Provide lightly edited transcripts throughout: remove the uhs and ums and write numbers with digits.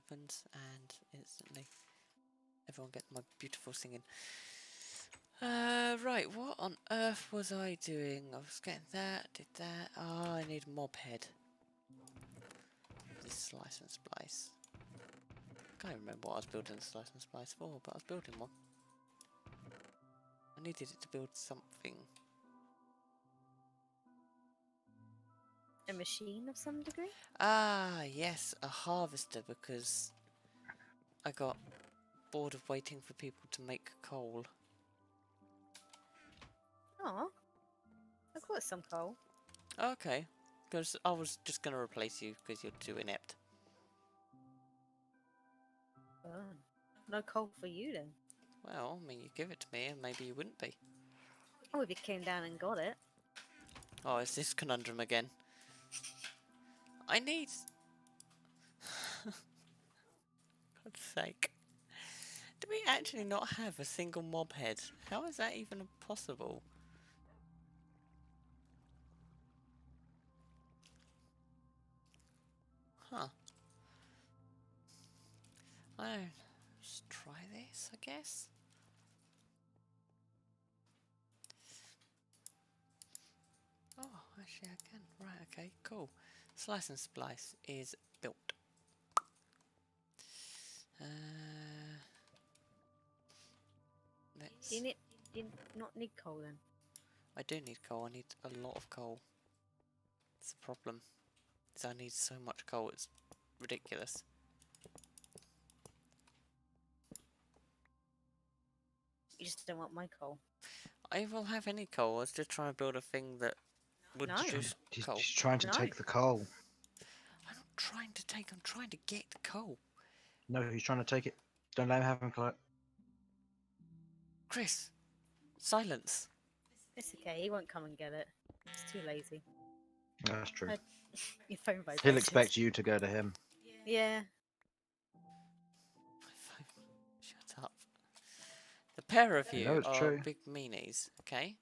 happens, and instantly everyone gets my beautiful singing. Right, what on earth was I doing? I was getting that, did that. Oh, I need a mob head. This slice and splice. I can't remember what I was building the slice and splice for, but I was building one. I needed it to build something. A machine of some degree? Ah, yes, a harvester, because I got bored of waiting for people to make coal. Oh, I've got some coal. Okay, because I was just going to replace you because you're too inept. Oh, no coal for you then. Well, I mean, you give it to me and maybe you wouldn't be. Oh, if you came down and got it. Oh, it's this conundrum again. I need... God's sake. Do we actually not have a single mob head? How is that even possible? Huh. I'll just try this, I guess. Oh, actually I can. Right, okay, cool. Slice and splice is built. Let's... Do you not need coal then? I do need coal. I need a lot of coal. It's the problem. Is I need so much coal. It's ridiculous. You just don't want my coal. I will have any coal. I was just trying to build a thing that would No. produce coal. He's trying to No. take the coal. I'm not trying to take. I'm trying to get coal. No, he's trying to take it. Don't let him have him collect. Chris, silence. It's okay, he won't come and get it. He's too lazy. That's true. Your phone vibrates. He'll expect you to go to him. Yeah. Shut up. The pair of You you know it's are true. big meanies, okay?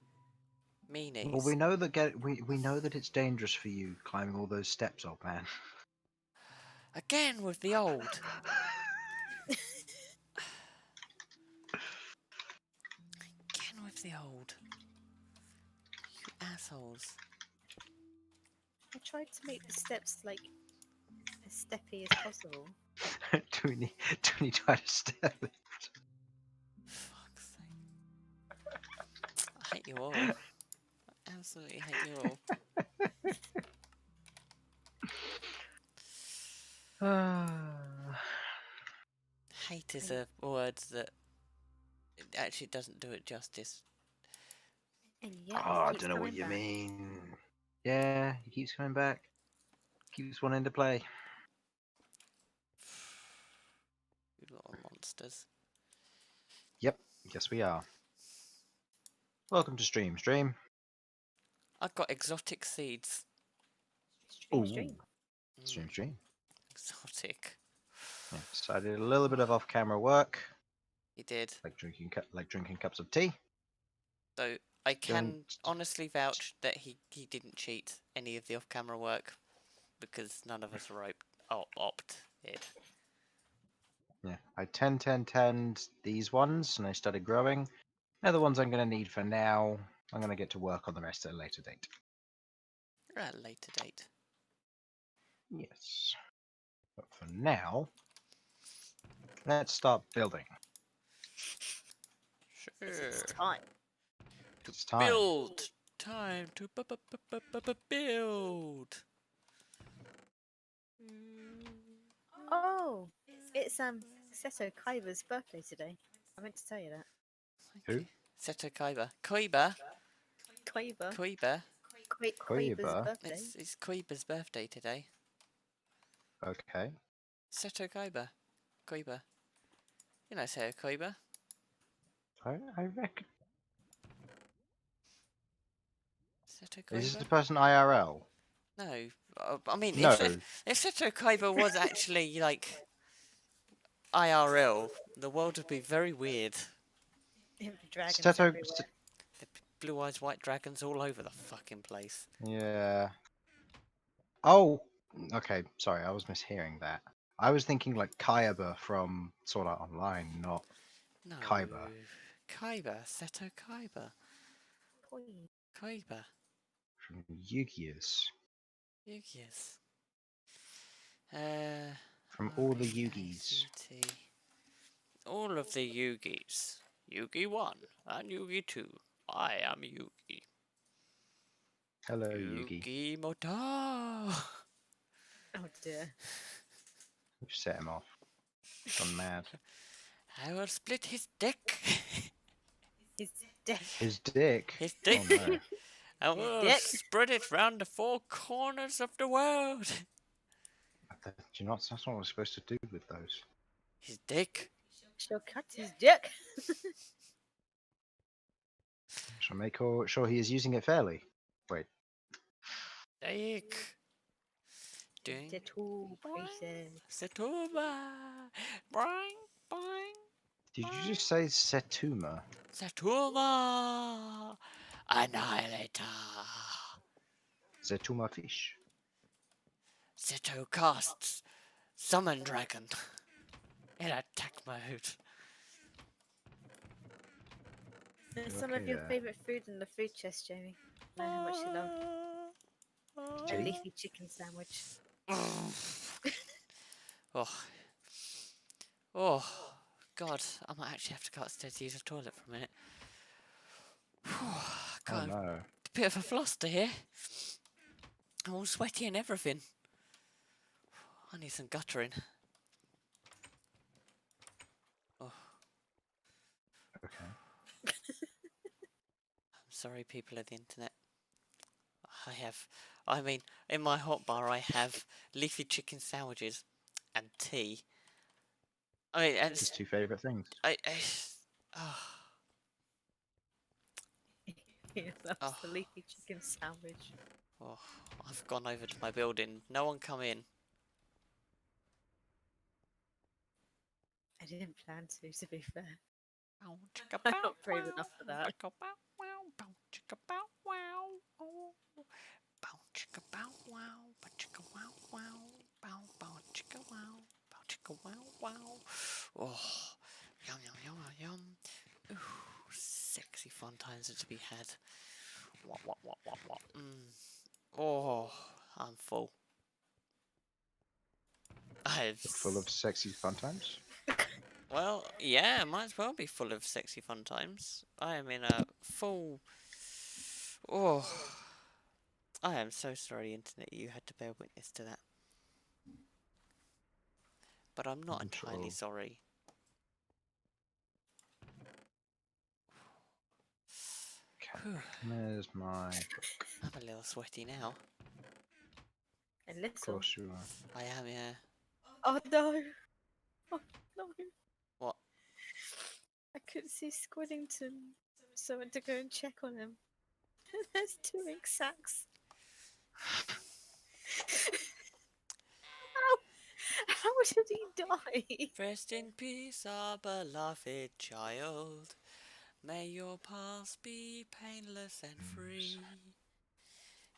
Meanies. Well, we know that we know that it's dangerous for you climbing all those steps, old man. Again with the old. Again with the old. You assholes. I tried to make the steps like as steppy as possible. do we need to add a step? Fuck's sake. I hate you all. I absolutely hate you all. Hate is a word that it actually doesn't do it justice. And yet Oh, I keeps don't know what coming you back. mean. Yeah, he keeps coming back. Keeps wanting to play. You lot of monsters. Yep, yes we are. Welcome to Stream. I've got exotic seeds. Stream, stream. Stream. Exotic. Yeah, so I did a little bit of off-camera work, You did. like drinking cups of tea. So I can Don't- honestly vouch that he didn't cheat any of the off-camera work because none of us opted. Yeah, I 10 these ones, and I started growing. They're the ones I'm going to need for now. I'm going to get to work on the rest at a later date. At a later date. Yes. But for now, let's start building. Sure. It's time. It's time. Build. Time to build. Oh, it's Seto Kaiba's birthday today. I meant to tell you that. Who? Seto Kaiba. Koiba. Kaiba. Koiba. Kaiba's Koiba? birthday. It's Koiba's birthday today. Okay. Seto Kaiba. Koiba. You know Seto Koiba. I reckon. Seto Is this Koiba? the person IRL? No. I mean, No. if Seto Kaiba was actually, like, IRL, the world would be very weird. Dragons Seto. everywhere. Blue eyes, white dragons all over the fucking place. Yeah. Oh. Okay. Sorry, I was mishearing that. I was thinking like Kaiba from Sword Art Online, not No. Kaiba. Kaiba. Seto Kaiba. Point. Kaiba. From Yu-Gi-Oh! Yugi's. Uh, From all the Yugis. R-E-A-C-T. All of the Yugis. Yugi 1 and Yugi 2. I am Yugi. Hello, Yugi. Yugi Moto. Oh dear. We've set him off. Gone mad. I will split his dick. He's dead. His dick. His dick. Oh no. I will dick. spread it round the four corners of the world. Do you know, that's not what we're supposed to do with those. His dick. She'll cut his dick. Shall make sure he is using it fairly. Wait. Dick. Doing. Tattoo princess. Satuba. Boing, boing. Did you just say Setuma? Satuma. Annihilator. Zetuma fish. Seto casts Summon Dragon in attack mode. There's some of Okay, your yeah. favourite food in the food chest, Jamie. I know how much you love a Tea? leafy chicken sandwich. Oh. Oh. God, I might actually have to go upstairs to use the toilet for a minute. God, Oh no. a bit of a fluster here. I'm all sweaty and everything. I need some guttering. Oh, Okay. I'm sorry, people of the internet. I mean, in my hotbar I have leafy chicken sandwiches and tea. I mean, and His two favourite things. oh, He loves Oh. the leafy chicken sandwich. oh, I've gone over to my building. No one come in. I didn't plan to be fair. Bow, chicka, I'm bow, not brave wow, enough for that. chicka, bow, wow, bow, chicka, bow, wow, oh. Bow, chicka, bow, wow, bow, chicka, wow, wow, bow, bow, chicka, wow, bow, chicka, wow, wow. Oh, yum, yum, yum, yum. Ooh, sexy fun times are to be had. What? Oh, I'm full. You're full of sexy fun times. Well, yeah, might as well be full of sexy fun times. I am in a full. Oh, I am so sorry, internet. You had to bear witness to that. But I'm not I'm entirely sure. sorry. Okay. There's my. I'm a little sweaty now. And Of little. course you are. I am, yeah. Oh no! Oh no! What? I couldn't see Squiddington, so I went to go and check on him. There's two ink sacs. How did he die? Rest in peace, our beloved child. May your past be painless and free.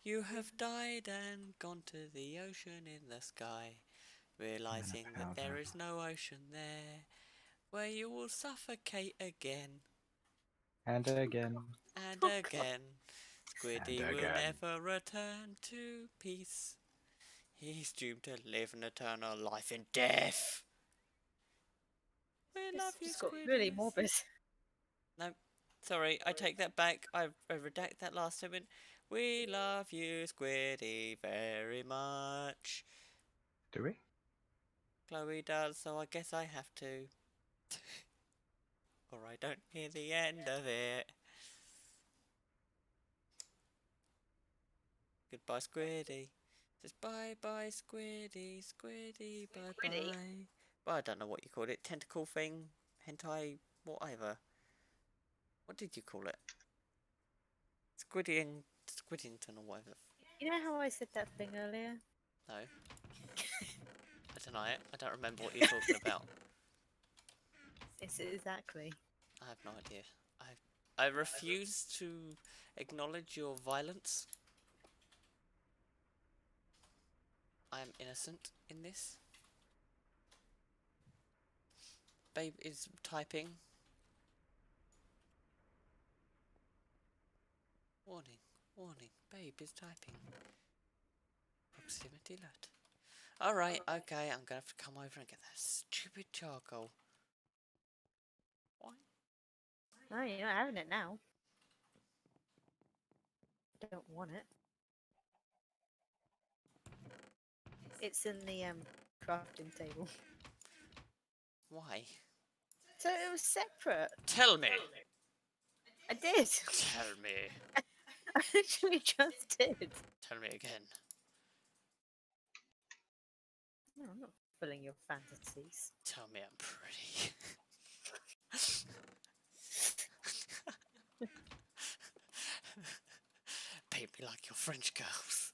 You have died and gone to the ocean in the sky, realizing that there is no ocean there, where you will suffocate again And again. and Oh, God. again. Squiddy And will again. never return to peace. He's doomed to live an eternal life in death. We love you, Just got Squiddy. really morbid. No, sorry, I take that back. I redact that last statement. We love you, Squiddy, very much. Do we? Chloe does, so I guess I have to. Or I don't hear the end of it. Goodbye, Squiddy. Says bye bye, Squiddy, Squiddy, bye Squiddy? bye. Well, I don't know what you called it. Tentacle thing, hentai, whatever. What did you call it? Squiddington or whatever. You know how I said that thing earlier? No. I deny it. I don't remember what you're talking about. It's exactly. I have no idea. I refuse to acknowledge your violence. I am innocent in this. Babe is typing. Warning, warning, babe is typing. Proximity alert. Alright, okay, I'm gonna have to come over and get that stupid charcoal. Why? No, you're not having it now. Don't want it. It's in the crafting table. Why? So it was separate. Tell me! I did. Tell me! I literally just did. Tell me again. No, I'm not fulfilling your fantasies. Tell me I'm pretty. Paint me like your French girls.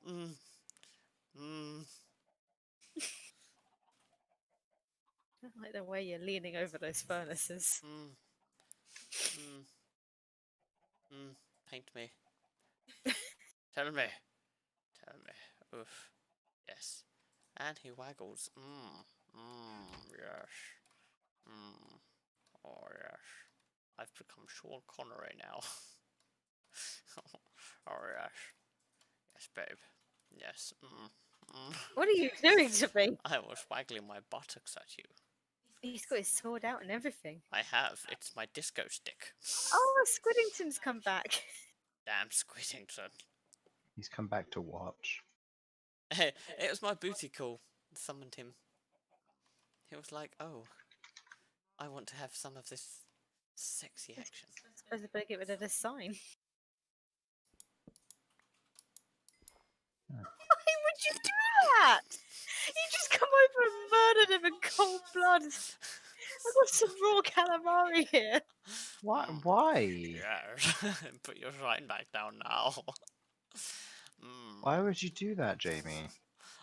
Mm. Mm. I don't like the way you're leaning over those furnaces. Mm. Mm. Mm. Paint me. Tell me. Tell me. Oof. Yes. And he waggles. Yes. Oh, yes. I've become Sean Connery now. Oh, yes. Yes, babe. Yes. What are you doing to me? I was waggling my buttocks at you. He's got his sword out and everything. I have. It's my disco stick. Oh, Squiddington's come back. Damn Squidington. He's come back to watch. It was my booty call that summoned him. He was like, oh, I want to have some of this sexy action. I suppose I better get rid of this sign. Oh. Why would you do that? You just come over and murdered him in cold blood. I've got some raw calamari here. Why? Why? Yes. Put your sign back down now. Why would you do that, Jamie?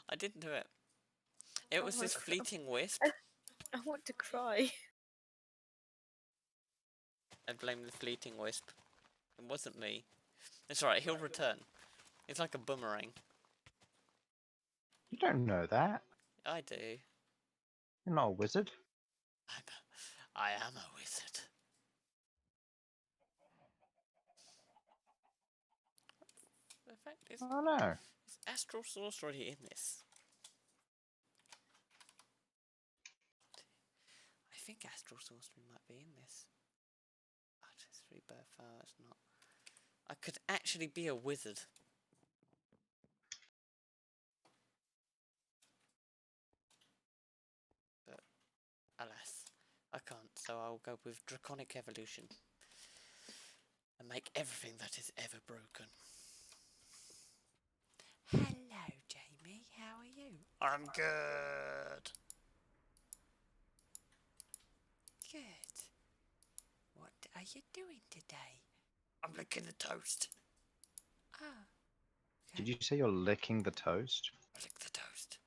I didn't do it. It was Oh, this fleeting wisp. I want to cry. I blame the fleeting wisp. It wasn't me. It's alright, he'll return. It's like a boomerang. You don't know that. I do. You're not a wizard. I am a wizard. The fact is, Oh no. is astral sorcery in this? I think astral sorcery might be in this. Artist rebirth, it's not. I could actually be a wizard. But, alas, I can't, so I'll go with draconic evolution. And make everything that is ever broken. Hello, Jamie. How are you? I'm good. Good. What are you doing today? I'm licking the toast. Ah. Did you say you're licking the toast? Lick the toast.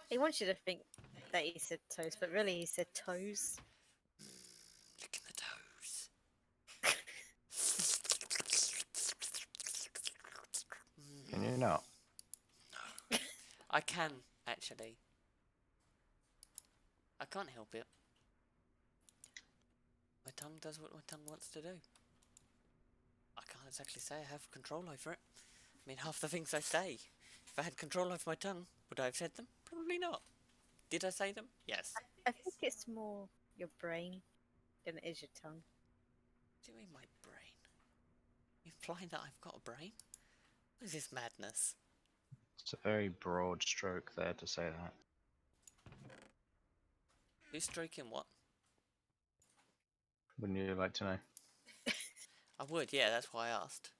He wants you to think that he said toast, but really he said toes. Licking the toes. Can you not? No. I can, actually. I can't help it. My tongue does what my tongue wants to do. I can't exactly say I have control over it. I mean, half the things I say, if I had control over my tongue, would I have said them? Probably not. Did I say them? Yes. I think it's more your brain than it is your tongue. What do you mean my brain? You implying that I've got a brain? What is this madness? It's a very broad stroke there to say that. Who's stroking what? Wouldn't you like to know? I would, yeah, that's why I asked.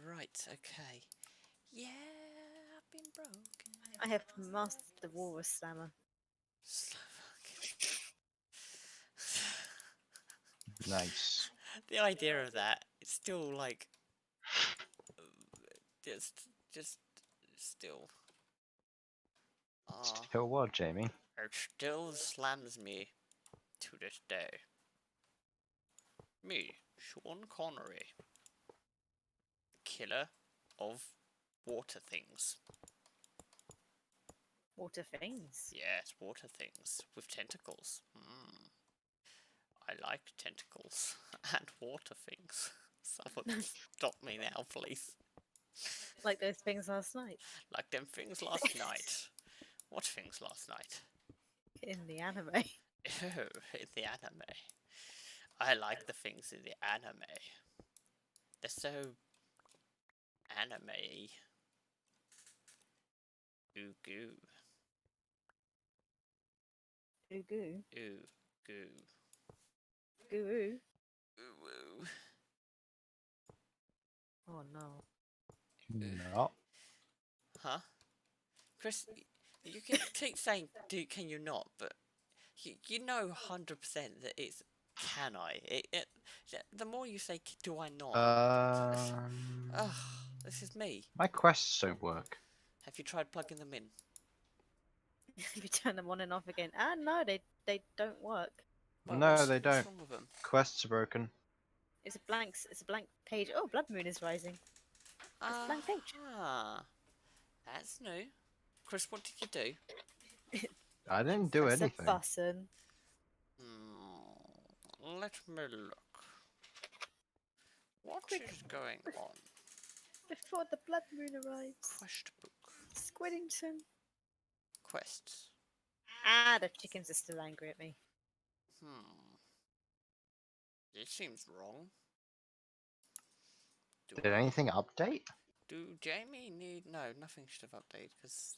Right, okay. Yeah, I've been broken. I have mastered the walrus slammer. Nice. The idea of that, it's still like, just, still. Still what, Jamie? It still slams me to this day. Me, Sean Connery, killer of water things. Water things. Yes, water things with tentacles. I like tentacles and water things. Someone stop me now, please. Like those things last night Like them things last night. What things last night? in the anime. Oh, in the anime. I like the things in the anime. They're so anime-y. Ooh goo. Goo goo. Ooh goo. Goo goo. Ooh woo. Oh no. No. Huh? Chris, you can keep saying, can you not? But you know 100% that it's can I? The more you say, do I not? Ugh, this is me. My quests don't work. Have you tried plugging them in? You turn them on and off again. Ah, no, they don't work. Well, No, they what's don't. wrong with them? Quests are broken. It's a blank page. Oh, blood moon is rising. It's a blank page. Ah, that's new. Chris, what did you do? I didn't do Press anything. a button. Let me look. What is going on? Before the blood moon arrives. Quest book. Squiddington. Quests. Ah, the chickens are still angry at me. This seems wrong. Did anything update? Do Jamie need... No, nothing should have updated, because...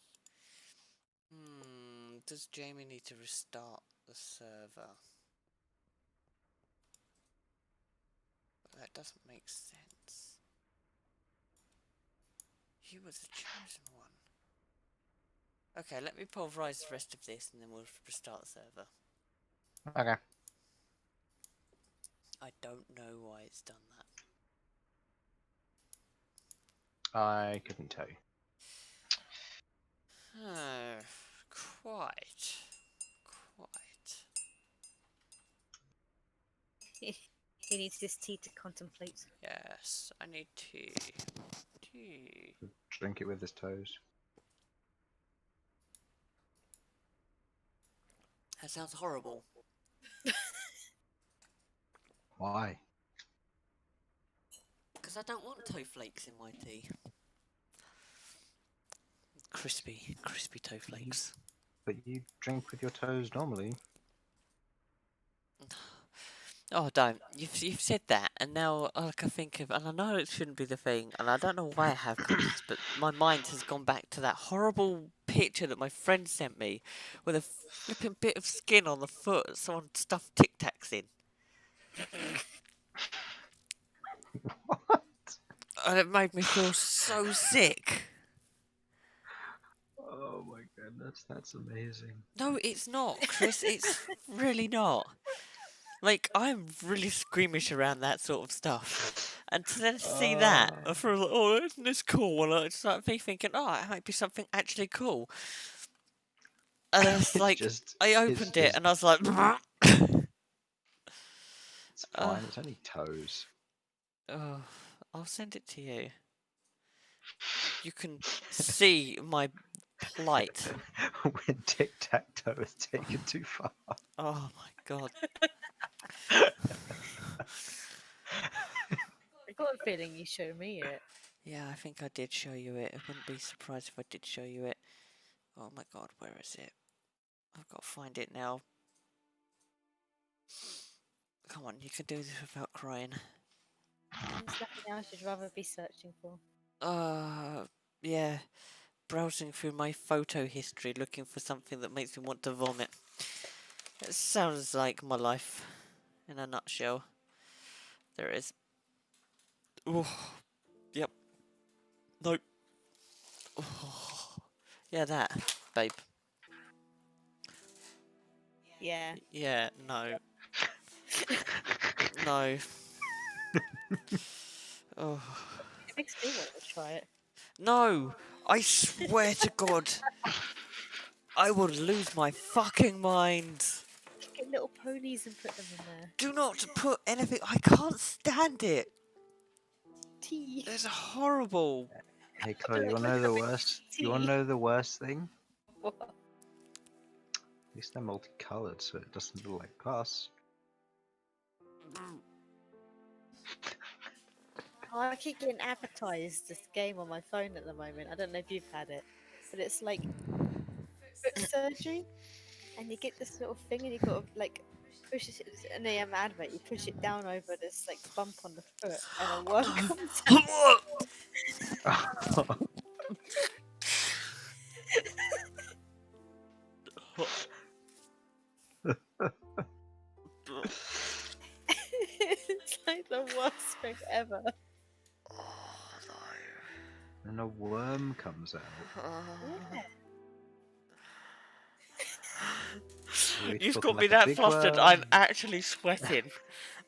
Does Jamie need to restart the server? That doesn't make sense. He was the chosen one. Okay, let me pulverize the rest of this and then we'll restart the server. Okay. I don't know why it's done that. I couldn't tell you. Quite. He needs this tea to contemplate. Yes, I need tea. Drink it with his toes. That sounds horrible. Why? Because I don't want toe flakes in my tea. Crispy toe flakes. But you drink with your toes normally. Oh, don't. You've said that, and now I think of, and I know it shouldn't be the thing, and I don't know why I have comments, but my mind has gone back to that horrible picture that my friend sent me, with a flipping bit of skin on the foot someone stuffed Tic Tacs in. What? And it made me feel so sick. Oh my goodness, that's amazing. No, it's not, Chris. It's really not. Like, I'm really squeamish around that sort of stuff. And to then see that, I feel like, oh, isn't this cool? And I start thinking, oh, it might be something actually cool. And it's like, I opened it and I was like, It's fine, it's only toes. oh, I'll send it to you. You can see my plight. When tic-tac-toe is taken too far. Oh my god. I got a feeling you showed me it. Yeah, I think I did show you it. I wouldn't be surprised if I did show you it. Oh my god, where is it? I've got to find it now. Come on, you can do this without crying. There's nothing else you'd rather be searching for. Yeah. Browsing through my photo history looking for something that makes me want to vomit. It sounds like my life in a nutshell. There it is. Oh, yep. Nope. Oh. Yeah, that, babe. Yeah. Yeah, no. No. Oh. It makes me want to try it. No! I swear to God! I would lose my fucking mind! Get little ponies and put them in there. Do not put anything. I can't stand it! Tea. It's horrible! Hey Chloe, you wanna know the worst? You wanna know the worst thing? What? At least they're multicolored, so it doesn't look like glass. Oh, I keep getting advertised this game on my phone at the moment. I don't know if you've had it, but it's like foot surgery, and you get this little thing, and you got to like push it. It's an AM advert. You push it down over this like bump on the foot, and a worm comes out. It's like the worst thing ever. Oh And a worm comes out. Yeah. Are we You've talking got me like a that big flustered, worm? I'm actually sweating.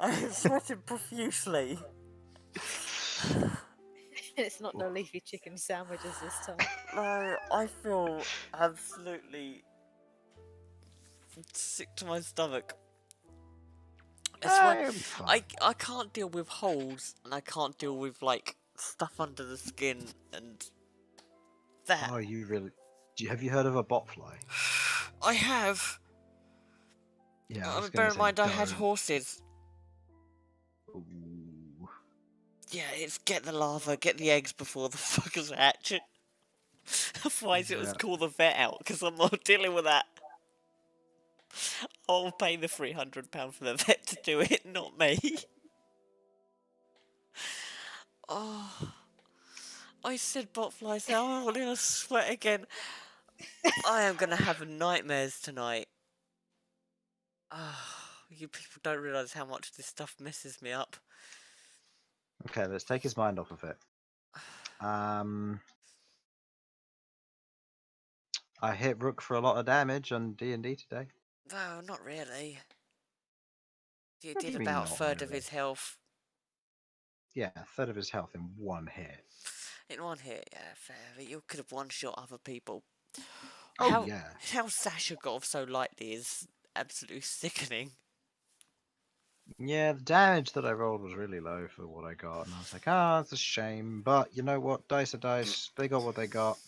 I'm sweating profusely. It's not no leafy chicken sandwiches this time. No, I feel absolutely sick to my stomach. It's why It'll be fine. I can't deal with holes, and I can't deal with like stuff under the skin and that. Oh, you really? Have you heard of a botfly? I have. Yeah, I was Bear gonna in say mind, I had don't. horses. Ooh. Yeah, it's get the larva, get the eggs before the fuckers hatch. Otherwise, it was Yeah. call the vet out because I'm not dealing with that. I'll pay the £300 for the vet to do it, not me. Oh, I said botflies now. I'm gonna sweat again. I am gonna have nightmares tonight. Oh, you people don't realise how much this stuff messes me up. Okay, let's take his mind off of it. I hit Rook for a lot of damage on D&D today. No, not really. You What do did you mean about a not third of really? his health. Yeah, a third of his health in one hit. In one hit, yeah, fair. But you could have one-shot other people. Oh yeah. How Sasha got off so lightly is absolutely sickening. Yeah, the damage that I rolled was really low for what I got, and I was like, ah, it's a shame. But you know what? Dice are dice. They got what they got.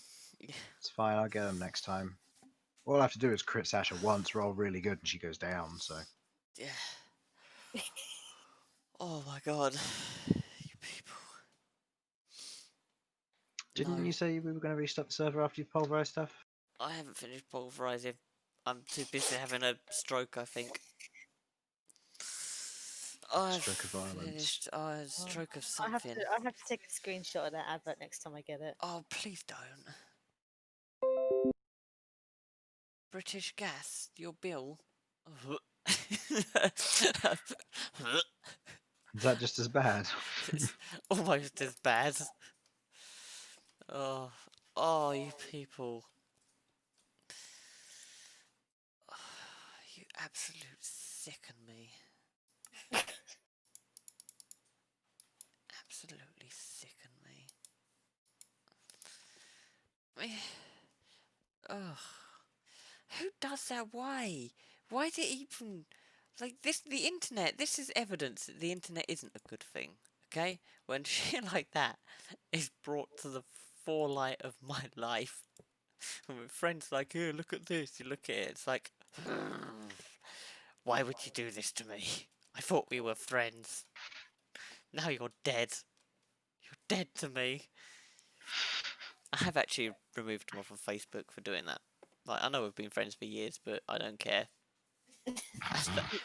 It's fine. I'll get them next time. All I have to do is crit Sasha once, roll really good, and she goes down. So Yeah. Oh my god. You people. didn't No, you say we were going to restart the server after you pulverized stuff? I haven't finished pulverizing. I'm too busy having a stroke, I think. I've Stroke of violence. finished. Oh, a stroke of I have something. to. I have to take a screenshot of that advert next time I get it. Oh, please don't. British Gas, your bill. Is that just as bad? It's almost as bad. Oh, oh, you people. You absolute sicken me. Absolutely sicken me. Ugh. Who does that? Why? Why did it even... Like, this, the internet, this is evidence that the internet isn't a good thing, okay? When shit like that is brought to the forelight of my life. And with friends like, here, look at this, you look at it, it's like... Why would you do this to me? I thought we were friends. Now you're dead. You're dead to me. I have actually removed him off of Facebook for doing that. Like, I know we've been friends for years, but I don't care.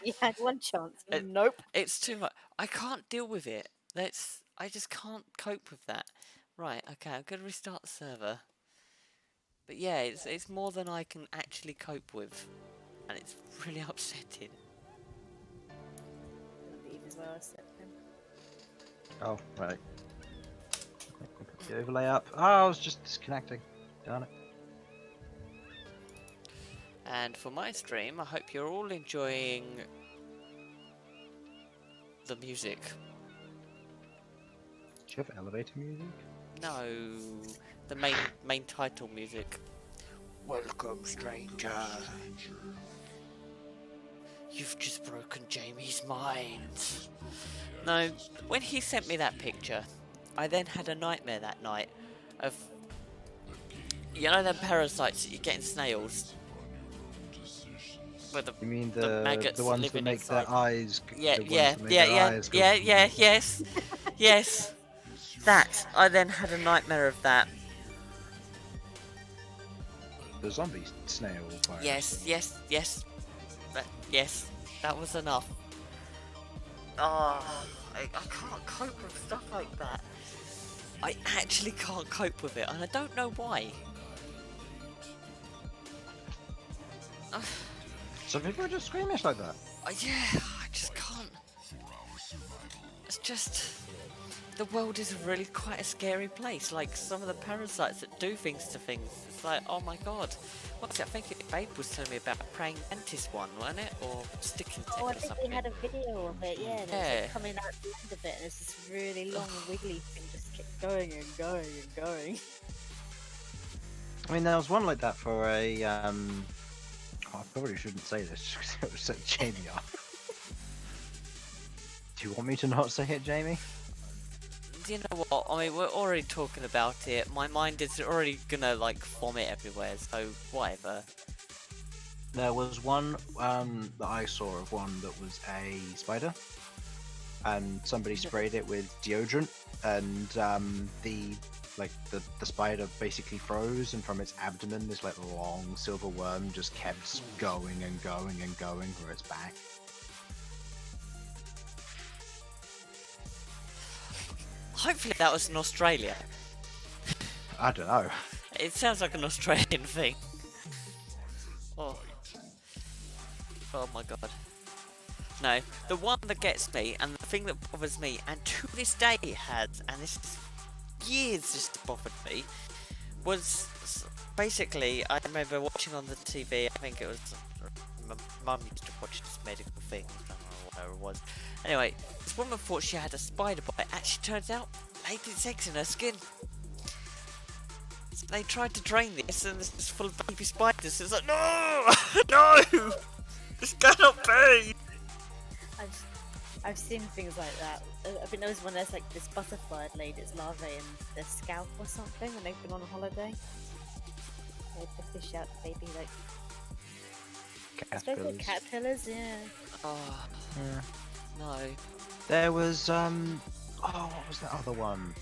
You had one chance. It- Nope. It's too much. I can't deal with it. I just can't cope with that. Right, okay, I'm gonna restart the server. But yeah, it's more than I can actually cope with. And it's really upsetting. Leave as well. I said him. Oh, right. Put the overlay up. Oh, I was just disconnecting. Darn it. And for my stream, I hope you're all enjoying the music. Do you have elevator music? No, the main title music. Welcome, stranger. You've just broken Jamie's mind. No, when he sent me that picture, I then had a nightmare that night of, you know, them parasites that you get in snails, with You mean the maggots the ones that living make inside. their eyes? Yeah, The ones yeah, that make yeah, their yeah, eyes go. yeah, yeah, yes, yes. That I then had a nightmare of that. The zombie snail virus. Yes, yes, yes, yes. That was enough. Oh, I can't cope with stuff like that. I actually can't cope with it, and I don't know why. Some people are just squeamish like that. Yeah, I just can't. It's just, the world is really quite a scary place. Like some of the parasites that do things to things. It's like, oh my god. What's it? I think Babe was telling me about a praying mantis one, wasn't it? Or sticking Oh, I or think something. we had a video of it, yeah, and it's Yeah. like coming out the end of it, and it's this really long wiggly thing just kept going and going and going. I mean, there was one like that for a. Oh, I probably shouldn't say this because it would set Jamie off. Do you want me to not say it, Jamie? Do you know what? I mean, we're already talking about it. My mind is already gonna like vomit everywhere, so whatever. There was one that I saw of one that was a spider, and somebody sprayed it with deodorant, and the spider basically froze, and from its abdomen this like long silver worm just kept going and going and going for its back. Hopefully that was in Australia. I don't know. It sounds like an Australian thing. Oh. Oh my god. No, the one that gets me, and the thing that bothers me, and to this day it has, and this is years this bothered me, was basically, I remember watching on the TV, I think it was, my mum used to watch this medical thing, I don't know whatever it was. Anyway, this woman thought she had a spider bite, actually turns out, laid its eggs in her skin. So they tried to drain this, and this is full of baby spiders, it's like, no! No! This cannot be! I've seen things like that. I think there was when there's like this butterfly had laid its larvae in their scalp or something when they've been on holiday. They fish out the baby like I suppose they're caterpillars, yeah. Oh, Yeah. no. There was oh, what was that other one?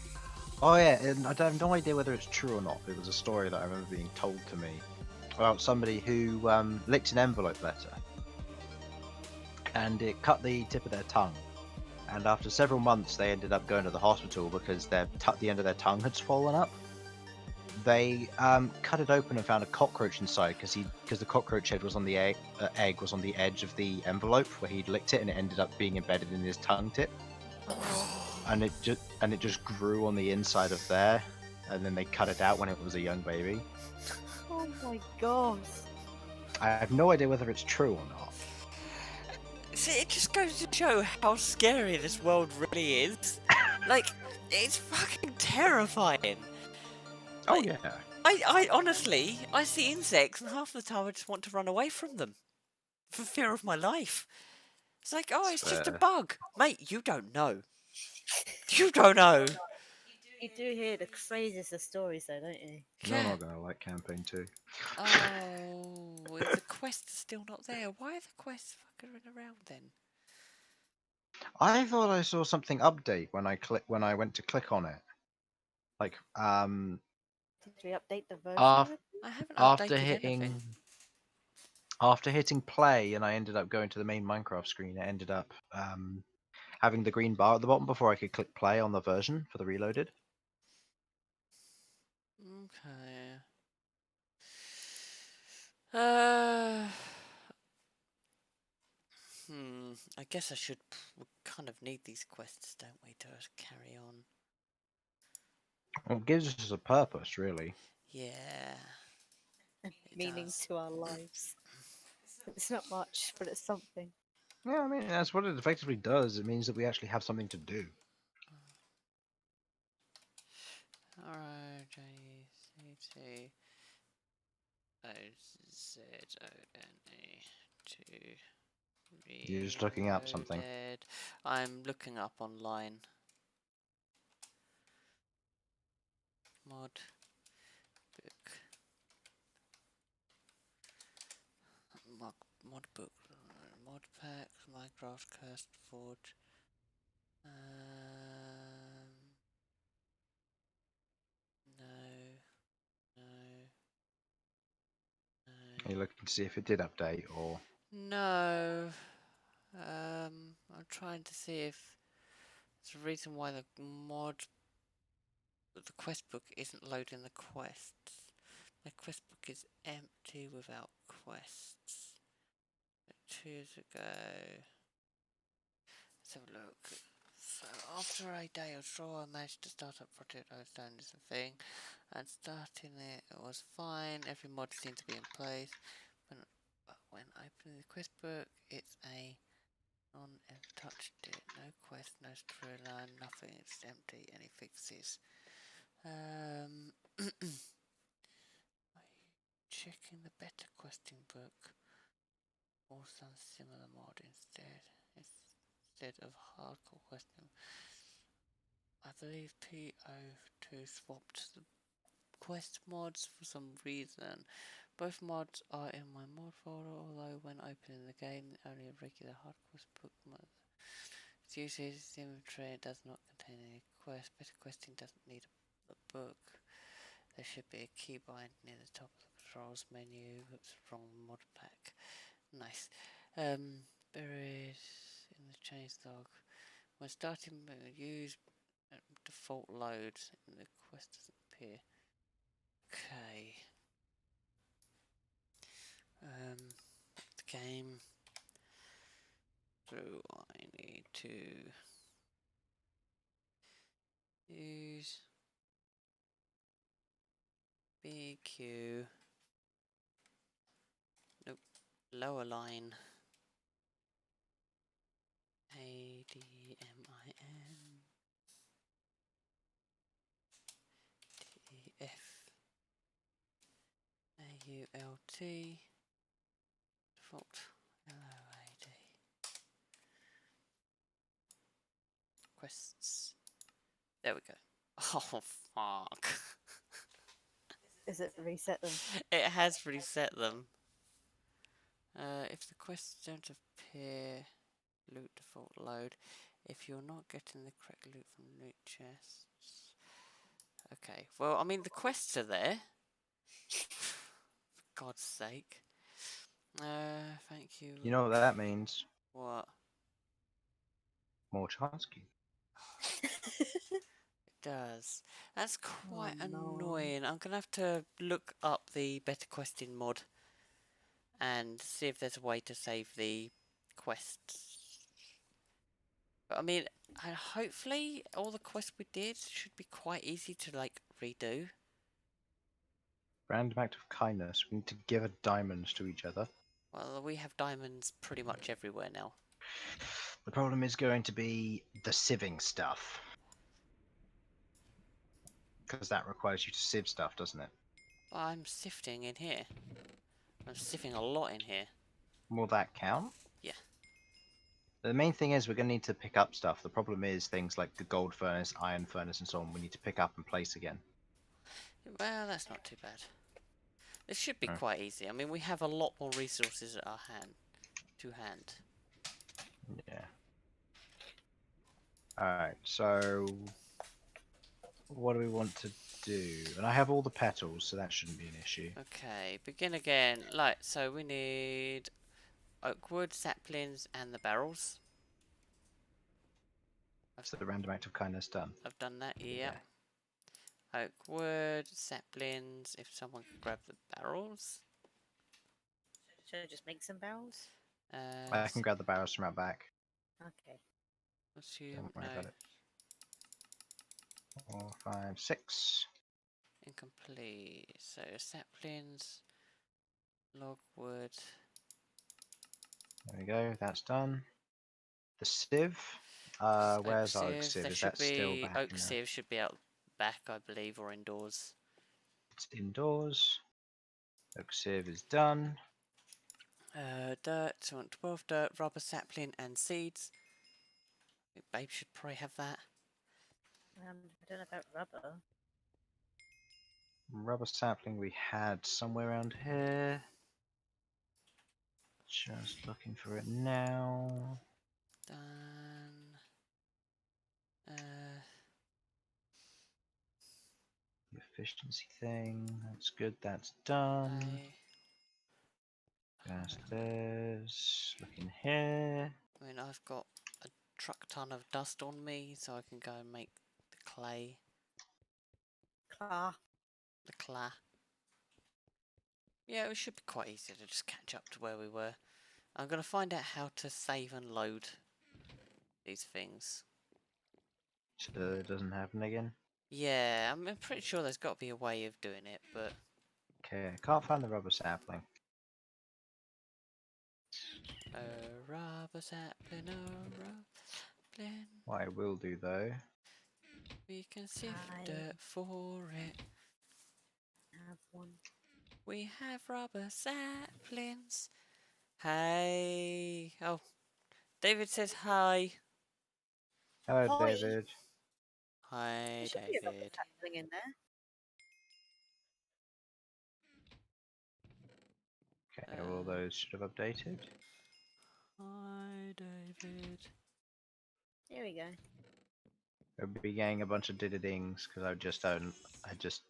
Oh yeah, and I have no idea whether it's true or not. It was a story that I remember being told to me about somebody who licked an envelope letter, and it cut the tip of their tongue. And after several months, they ended up going to the hospital because the end of their tongue had swollen up. They cut it open and found a cockroach inside because the cockroach head was on the egg was on the edge of the envelope where he'd licked it, and it ended up being embedded in his tongue tip. And it just grew on the inside of there, and then they cut it out when it was a young baby. Oh my god. I have no idea whether it's true or not. See, it just goes to show how scary this world really is. Like, it's fucking terrifying. Oh Like, yeah. I honestly, I see insects, and half the time I just want to run away from them. For fear of my life. It's like, oh, it's just a bug. Mate, you don't know. You don't know. You do hear the craziest of stories though, don't you? You're not gonna like campaign 2. Oh, the quest is still not there. Why are the quests fucking around then? I thought I saw something update when I went to click on it. Like Did we update the version Af- of it? I haven't after updated hitting anything. after hitting play, and I ended up going to the main Minecraft screen. It ended up having the green bar at the bottom before I could click play on the version for the reloaded. Okay. I guess I should. We kind of need these quests, don't we, to carry on? Well, it gives us a purpose, really. Yeah. Meaning does. to our lives. It's not much, but it's something. Yeah, I mean that's what it effectively does. It means that we actually have something to do. R-I-J-C-T O-Z-O-N-E to You're just looking up something. reloaded. I'm looking up online. mod book. Mod book. Mod packs. Minecraft Cursed Forge. No. No. No. Are you looking to see if it did update or? No. I'm trying to see if there's a reason why the quest book isn't loading the quests. My quest book is empty without quests. 2 years ago. Let's have a look. So after a day of draw, I managed to start up Project Ozone is a thing, and starting it was fine. Every mod seemed to be in place. When opening the quest book, it's a ever touched it. No quest, no storyline, nothing. It's empty. Any fixes? Checking the better questing book or some similar mod instead of hardcore questing. I believe PO2 swapped the quest mods for some reason. Both mods are in my mod folder, although when opening the game, only a regular hardcore book mod. It's usually its inventory, it does not contain any quest. Better questing doesn't need a book. There should be a keybind near the top of the controls menu. Oops, wrong mod pack. Nice. Buried in the changelog. When starting, use default load. The quest doesn't appear. Okay. The game. So I need to use BQ. Nope. Lower line. ADMIN. AULT. Default. LOAD. Quests. There we go. Oh, fuck. Is it reset them? It has reset them. If the quests don't appear, loot default load. If you're not getting the correct loot from loot chests. Okay, well, I mean, the quests are there. For God's sake. Thank you. You know what that means? What? More Chomsky. It does. That's quite no. annoying. I'm gonna have to look up the better questing mod and see if there's a way to save the quests. But I mean, hopefully all the quests we did should be quite easy to like redo. Random act of kindness. We need to give a diamonds to each other. Well, we have diamonds pretty much everywhere now. The problem is going to be the sieving stuff. Because that requires you to sieve stuff, doesn't it? Well, I'm sifting in here. I'm sifting a lot in here. Will that count? Yeah. The main thing is we're going to need to pick up stuff. The problem is things like the gold furnace, iron furnace, and so on. We need to pick up and place again. Well, that's not too bad. This should be Hmm. quite easy. I mean, we have a lot more resources at our hand. Yeah. Alright, so what do we want to do? And I have all the petals, so that shouldn't be an issue. Okay, begin again. So we need oak wood, saplings, and the barrels. So the random act of kindness done. I've done that, yeah. Oak wood, saplings, if someone could grab the barrels. Should I just make some barrels? I can grab the barrels from out back. Okay. Don't worry no, about it. 4, 5, 6. incomplete. So saplings, logwood. There we go, that's done. The sieve. Where's our oak sieve? Is that still back? Oak sieve should be out back, I believe, or indoors. It's indoors. Oak sieve is done. Dirt, so I want 12 dirt, rubber, sapling, and seeds. Babe should probably have that. I don't know about rubber. Rubber sapling we had somewhere around here. Just looking for it now. Done. The efficiency thing. That's good. That's done. Okay. Downstairs. Looking here. I mean, I've got a truck ton of dust on me, so I can go and make the clay. Claw. The clay. Yeah, it should be quite easy to just catch up to where we were. I'm going to find out how to save and load these things. So it doesn't happen again. Yeah, I'm pretty sure there's got to be a way of doing it, but... Okay, I can't find the rubber sapling. A rubber sapling, a rubber sapling. What I will do though. We can sift I dirt for it. have one. We have rubber saplings. Hey. Oh, David says hi. Hello, Hi. David. Hi, There should be a rubber David. sapling in there. Okay, all those should have updated. Hi, David. Here we go. I'll be getting a bunch of ding because I just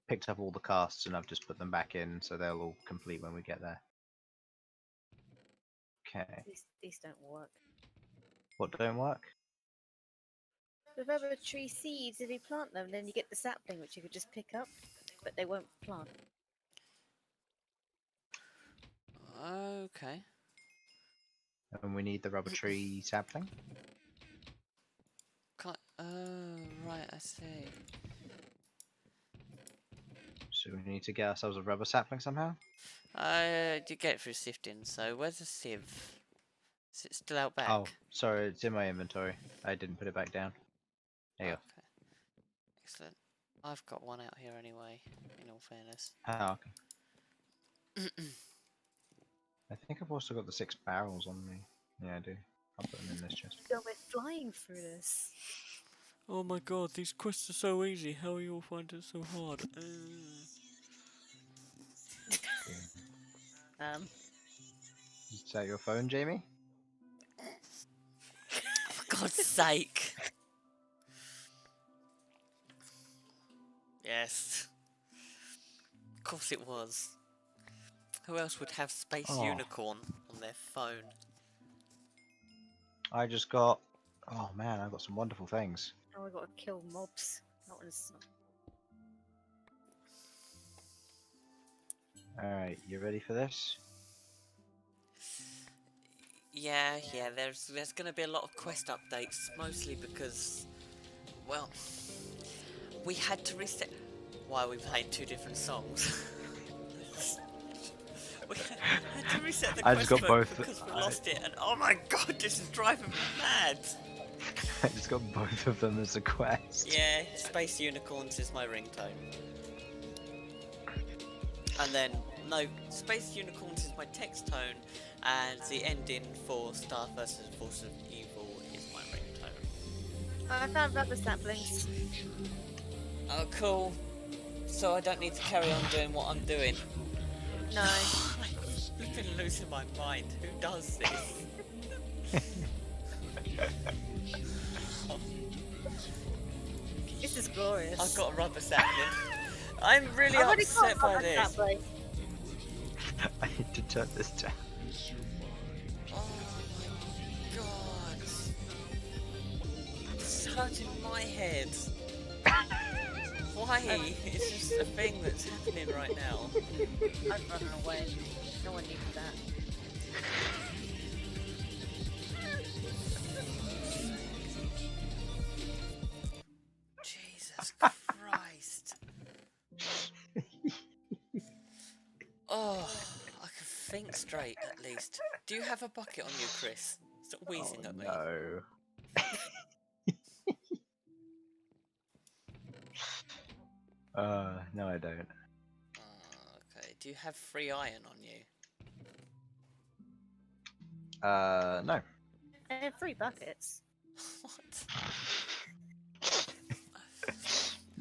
picked up all the casts and I've just put them back in, so they'll all complete when we get there. Okay. These don't work. What don't work? The rubber tree seeds, if you plant them, then you get the sapling, which you could just pick up, but they won't plant. Okay. And we need the rubber tree sapling. Oh, right, I see. So we need to get ourselves a rubber sapling somehow. You get it through sifting, so where's the sieve? Is it still out back? Oh, sorry, it's in my inventory. I didn't put it back down. There you Okay. Excellent. I've got one out here anyway, in all fairness. go. Oh, okay. I think I've also got the 6 barrels on me. Yeah, I do. I'll put them in this chest. God, we're flying through this. Oh my god, these quests are so easy. How are you all finding it so hard? Is that your phone, Jamie? For God's sake. Yes. Of course it was. Who else would have Space Oh. Unicorn on their phone? I just got. Oh man, I've got some wonderful things. Oh, we got to kill mobs. That one's not. Alright, you ready for this? Yeah, there's gonna be a lot of quest updates, mostly because, well, we had to reset. Why we played 2 different songs? We had to reset the I quest just got book both. because we lost it, and oh my god, this is driving me mad. I just got both of them as a quest. Yeah, Space Unicorns is my ringtone. And then, no, Space Unicorns is my text tone, and the ending for Star vs. Force of Evil is my ringtone. Oh, I found rubber saplings. Oh, cool. So I don't need to carry on doing what I'm doing. No. I've been losing my mind. Who does this? This is glorious. I've got a rubber sapling. I'm really I've already upset got by rubber this. sapling. I need to turn this down. Oh my god. It's hurting my head. Why? It's just a thing that's happening right now. I've run away. No one needs that. Jesus Christ. Oh, I can think straight at least. Do you have a bucket on you, Chris? Stop wheezing at me. No. No, I don't. Okay. Do you have 3 iron on you? No. I have 3 buckets. What?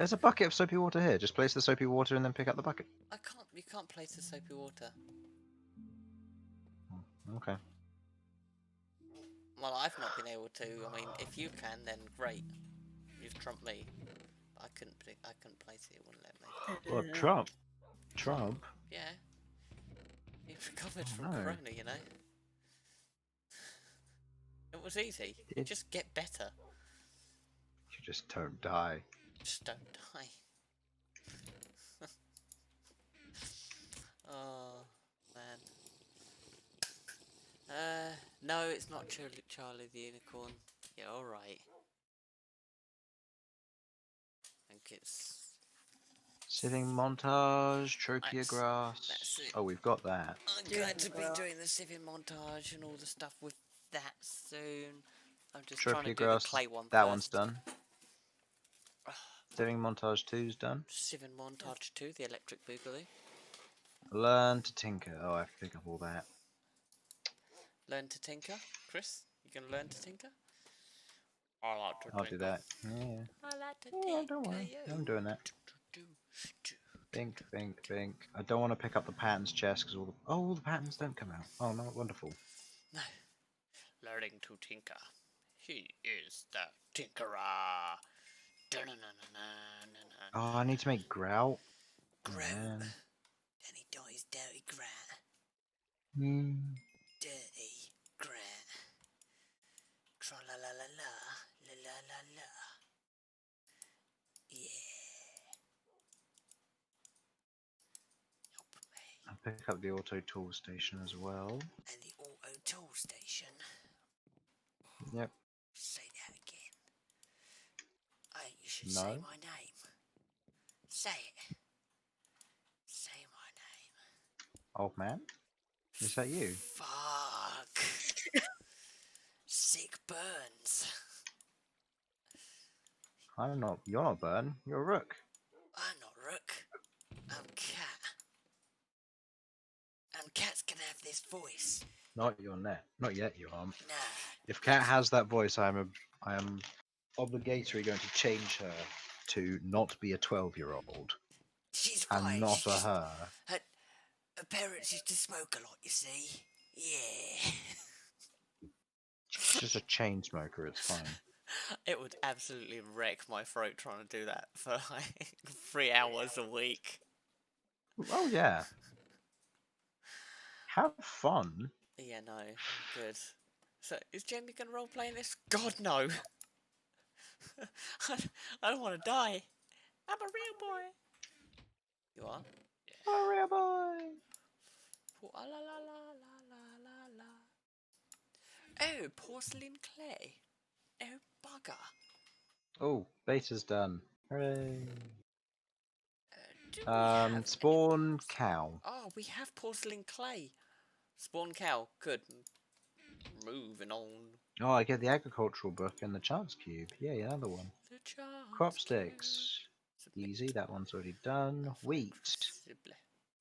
There's a bucket of soapy water here. Just place the soapy water and then pick up the bucket. I can't. You can't place the soapy water. Okay. Well, I've not been able to. I mean, if you can, then great. You've trumped me. I couldn't. I couldn't place it. It wouldn't let me. Well, Trump. Trump. Yeah. You've recovered Oh, from no. Corona, you know. It was easy. You It- just get better. You just don't die. Just don't die. Oh man. No, it's not Charlie the Unicorn. Yeah, all right. I think it's. Sitting montage, trachea That's grass. it. Oh, we've got that. I'm Doing going the to be grass. doing the civic montage and all the stuff with that soon. I'm just Trachea trying to do grass. the clay one That first. one's done. Sitting montage 2's done. Civic montage 2, the electric boogaloo. Learn to tinker. Oh, I have to pick up all that. Learn to tinker, Chris. You gonna learn to tinker? I like to I'll tinker. do that. Yeah. I like to Yeah, tinker. don't worry. yo. I'm doing that. Think, think, think. I don't want to pick up the patterns chest because all the patterns don't come out. Oh no, wonderful. No. Learning to tinker. He is the tinkerer. Da-na-na-na-na-na-na. Oh, I need to make grout. Grout. Man. And he dies dirty grout. Hmm. Dirty grout. Tra la la la la. La la la la. Yeah. Help me. I'll pick up the auto tool station as well. And the auto tool station. Yep. Say that again. I think you should No. say my name. Say it. Say my name. Old man. Is that you? Fuck. Sick burns. I'm not. You're not Burn. You're Rook. I'm not Rook. I'm Cat. And cats can have this voice. Not your net. Not yet. You aren't. Nah. If Cat has that voice, I am obligatory going to change her to not be a 12-year-old She's and fine. not She's a just, her. her parents used to smoke a lot, you see. Yeah. She's just a chain smoker. It's fine. It would absolutely wreck my throat trying to do that for like 3 hours a week. Oh yeah. Have fun. Yeah, no. Good. So, is Jamie gonna roleplay in this? God, no! I don't want to die. I'm a real boy. You are? Oh, real boy. La la la la la la la. Oh, porcelain clay. Oh, bugger. Oh, beta's done. Hooray. Do we have any Spawn porce- cow. Oh, we have porcelain clay. Spawn cow. Good. Moving on. Oh, I get the agricultural book and the chance cube. Yeah, another one. The chance Crop cube. sticks. Easy, that one's already done. Wheat. Crucible.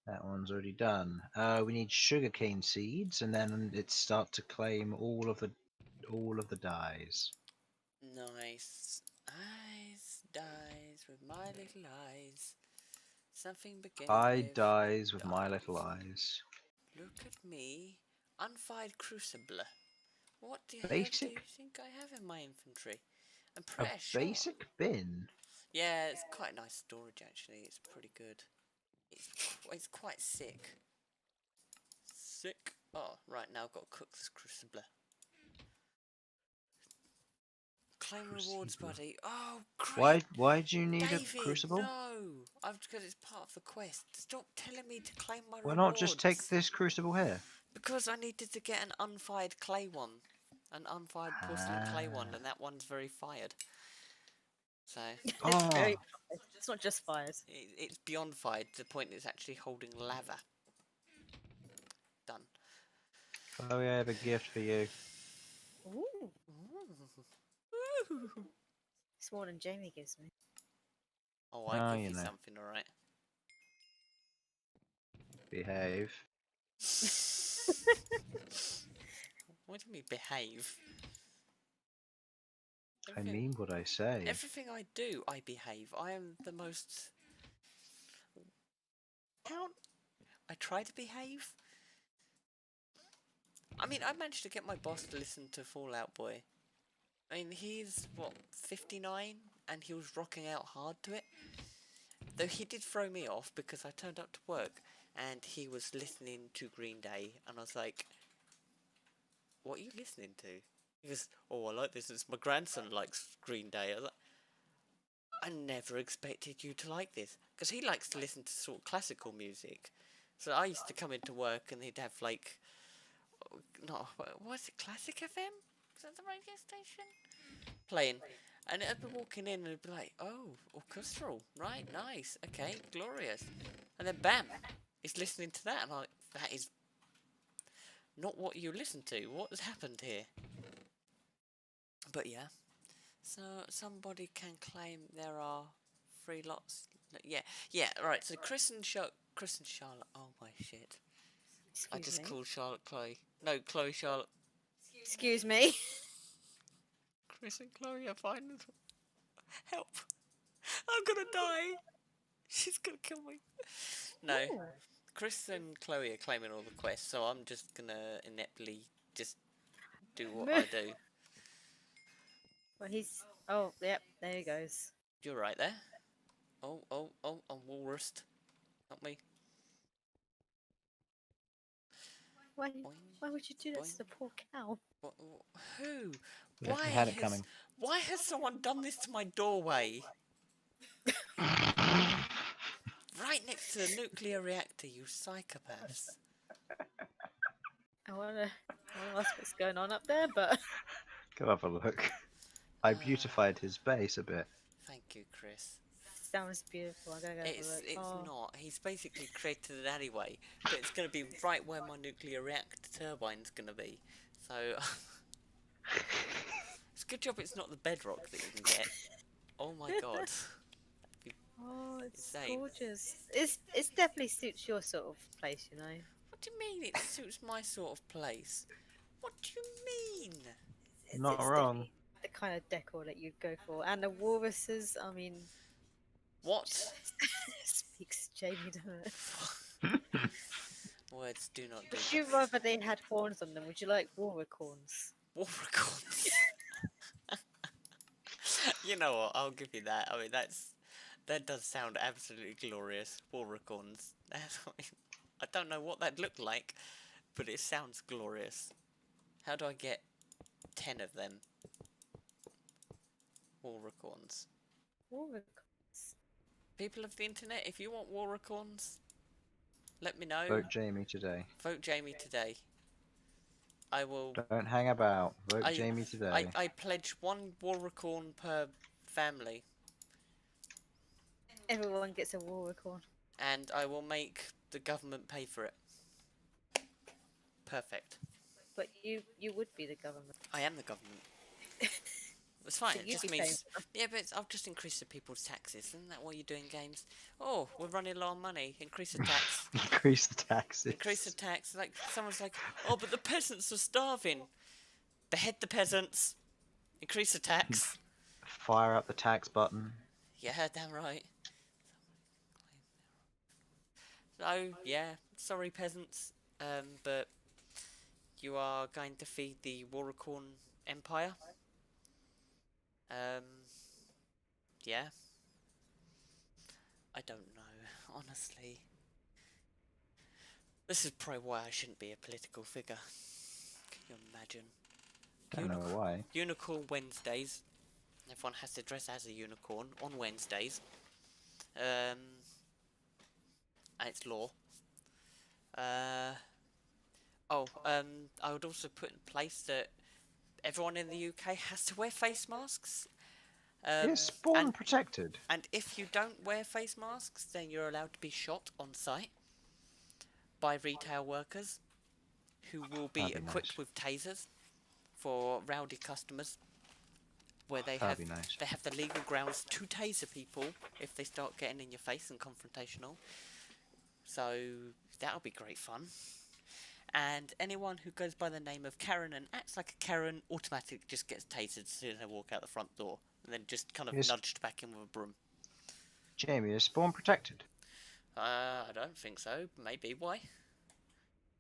That one's already done. We need sugarcane seeds, and then it start to claim all of the dyes. Nice. Eyes dies with my little eyes. Something beginning I with dies with my dies. little eyes. Look at me. Unfired crucible. What the hell Basic? do you think I have in my inventory? I'm A pretty sure. basic bin. Yeah, it's quite nice storage actually. It's pretty good. It's quite sick. Sick. Oh, right now I've got to cook this crucible. Claim rewards, Crucible. buddy. Oh, great. Why do you need David, a crucible? no! Because it's part of the quest. Stop telling me to claim my Why rewards. not just take this crucible here? Because I needed to get an unfired clay one. An unfired porcelain clay one, and that one's very fired. So, It's Oh, very. It's not just fires. it's beyond fired to the point it's actually holding lava. Done. oh yeah, I have a gift for you. Ooh, Ooh. it's more than Jamie gives me. Oh, I give you you know. something, alright. Behave. What do you mean behave? I mean what I say. Everything I do, I behave. I am the most. Count. I try to behave. I mean, I managed to get my boss to listen to Fall Out Boy. I mean, he's, what, 59? And he was rocking out hard to it. Though he did throw me off because I turned up to work and he was listening to Green Day. And I was like, what are you listening to? He goes, oh, I like this. It's my grandson likes Green Day. I was like, I never expected you to like this. Because he likes to listen to sort of classical music. So I used to come into work and he'd have like, no, what is it, Classic FM? Is that the radio station? Playing. And I'd be walking in and it'd be like, oh, orchestral, right, nice, okay, glorious. And then bam, he's listening to that and I'm like, that is not what you listen to. What has happened here? But yeah. So somebody can claim there are 3 lots. Yeah, right. So Chris and Charlotte. Oh my shit! I Excuse just me. called Charlotte Chloe. No, Chloe Charlotte. Excuse me. Chris and Chloe are fine. Help! I'm gonna die. She's gonna kill me. No, Ooh. Chris and Chloe are claiming all the quests, so I'm just gonna ineptly just do what Meh. I do. Well, he's. Oh, yep. There he goes. You're right there. Oh, I'm walrus. Not me. Why? Boing, Why would you do that boing. to the poor cow? Who? Yeah, Why he had it coming. Why has someone done this to my doorway? Right next to the nuclear reactor, you psychopaths. I wanna ask what's going on up there, but Go have a look. I beautified his base a bit. Thank you, Chris. sounds beautiful. I gotta go have a look. It's Oh. not. He's basically created an alleyway, but it's going to be right where my nuclear reactor turbine's going to be. So it's a good job it's not the bedrock that you can get. Oh my god. Oh, it's Insane. gorgeous. It's definitely suits your sort of place, you know. What do you mean it suits my sort of place? What do you mean? Not It's wrong. definitely the kind of decor that you'd go for, and the walruses. I mean, What? speaks Jamie, doesn't it? Words do not do Would you rather they had horns on them? Would you like walrus? War records. You know what? I'll give you that. I mean, that does sound absolutely glorious. War records. I don't know what that'd look like, but it sounds glorious. How do I get 10 of them? War records. Walrus. People of the internet, if you want war records, let me know. Vote Jamie today. Vote Jamie today. I will. Don't hang about. Vote Jamie today. I pledge 1 Warracorn per family, Everyone gets a walrus. and I will make the government pay for it. Perfect. But you would be the government. I am the government. It's fine. So It you'd just be means. paying for Yeah, but I'll just increase the people's taxes. Isn't that what you do in games? Oh, we're running low on money. Increase the tax. Increase the taxes. Increase the tax. Like someone's like, oh, but the peasants are starving. Behead the peasants. Increase the tax. Fire up the tax button. Yeah, damn right. So yeah, sorry peasants, but you are going to feed the Warracorn Empire. Yeah. I don't know, honestly. This is probably why I shouldn't be a political figure. Can you imagine? Don't know why. Unicorn Wednesdays. Everyone has to dress as a unicorn on Wednesdays. And it's law. I would also put in place that everyone in the UK has to wear face masks. It's spawn protected. And if you don't wear face masks, then you're allowed to be shot on site by retail workers who will be That'd be equipped nice. with tasers for rowdy customers, where they That'd have be nice. they have the legal grounds to taser people if they start getting in your face and confrontational. So that'll be great fun. and anyone who goes by the name of Karen and acts like a Karen automatically just gets tasered as soon as they walk out the front door, and then just kind of Is nudged back in with a broom. Jamie is spawn protected? I don't think so. Maybe. Why?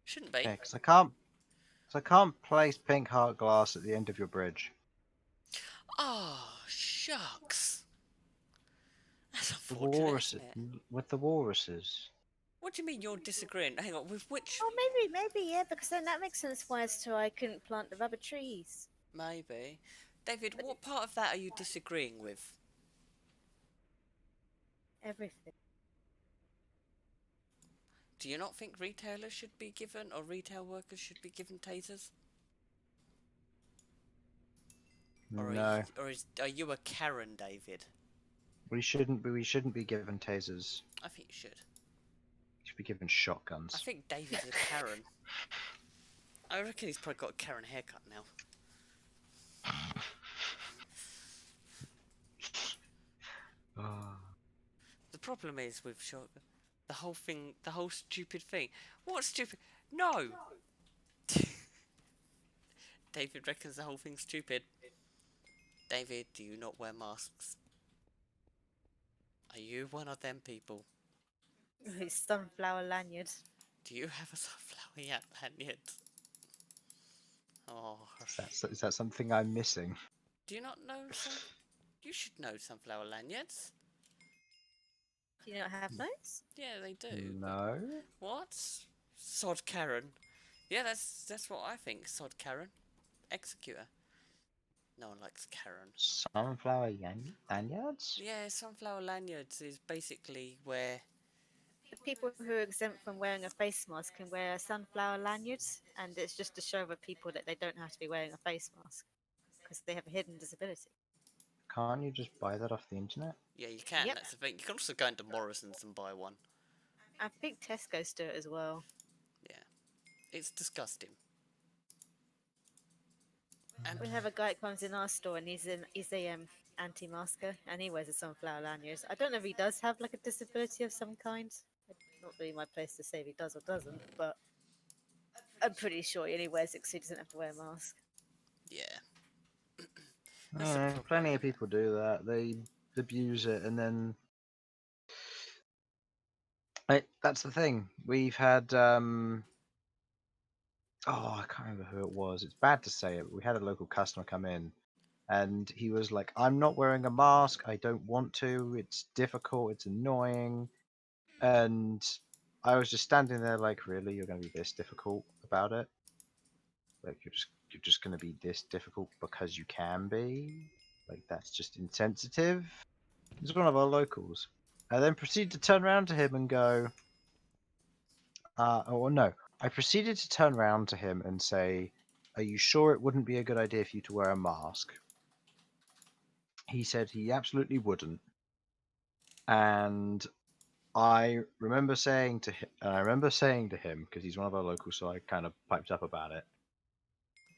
Shouldn't be. Okay, because I can't place pink heart glass at the end of your bridge. Oh, shucks. That's The unfortunate, isn't walruses it? with the walruses. What do you mean you're disagreeing? Hang on, with which? Oh, maybe, yeah, because then that makes sense why as to I couldn't plant the rubber trees. Maybe. David, what part of that are you disagreeing with? Everything. Do you not think retailers should be given, or retail workers should be given tasers? Or No, are you a Karen, David? we shouldn't be. We shouldn't be given tasers. I think you should. We should be given I shotguns. think David's a Karen. I reckon he's probably got a Karen haircut now. Ah. The problem is with the whole thing, the whole stupid thing. What stupid? No! David reckons the whole thing's stupid. David, do you not wear masks? Are you one of them people? His sunflower lanyard. Do you have a sunflower lanyard? Oh, Is that something I'm missing? do you not know some? You should know sunflower lanyards. Do you not have those? Yeah, they do. But No. what? Sod Karen. Yeah, that's what I think. Sod Karen. Executor. No one likes Karen. Sunflower lanyards? Yeah, sunflower lanyards is basically where. The people who are exempt from wearing a face mask can wear a sunflower lanyard, and it's just to show other people that they don't have to be wearing a face mask because they have a hidden disability. Can't you just buy that off the internet? Yeah, you can. Yep. That's the thing. You can also go into Morrison's and buy one. I think Tesco's do it as well. Yeah, it's disgusting. And We have a guy that comes in our store and he's a anti-masker and he wears a sunflower lanyard. I don't know if he does have like a disability of some kind. Not really my place to say if he does or doesn't, but I'm pretty sure he only wears it because he doesn't have to wear a mask. yeah, that's the problem. Plenty of people do that. They abuse it, and then that's the thing. We've had I can't remember who it was. It's bad to say it, but we had a local customer come in, and he was like, "I'm not wearing a mask. I don't want to. It's difficult. It's annoying." And I was just standing there like, "Really? You're going to be this difficult about it? Like you're just going to be this difficult because you can be? Like that's just insensitive." He's one of our locals. I then proceeded to turn around to him and go, oh no. I proceeded to turn around to him and say, "Are you sure it wouldn't be a good idea for you to wear a mask?" He said he absolutely wouldn't. And I remember saying to him, because he's one of our locals, so I kind of piped up about it,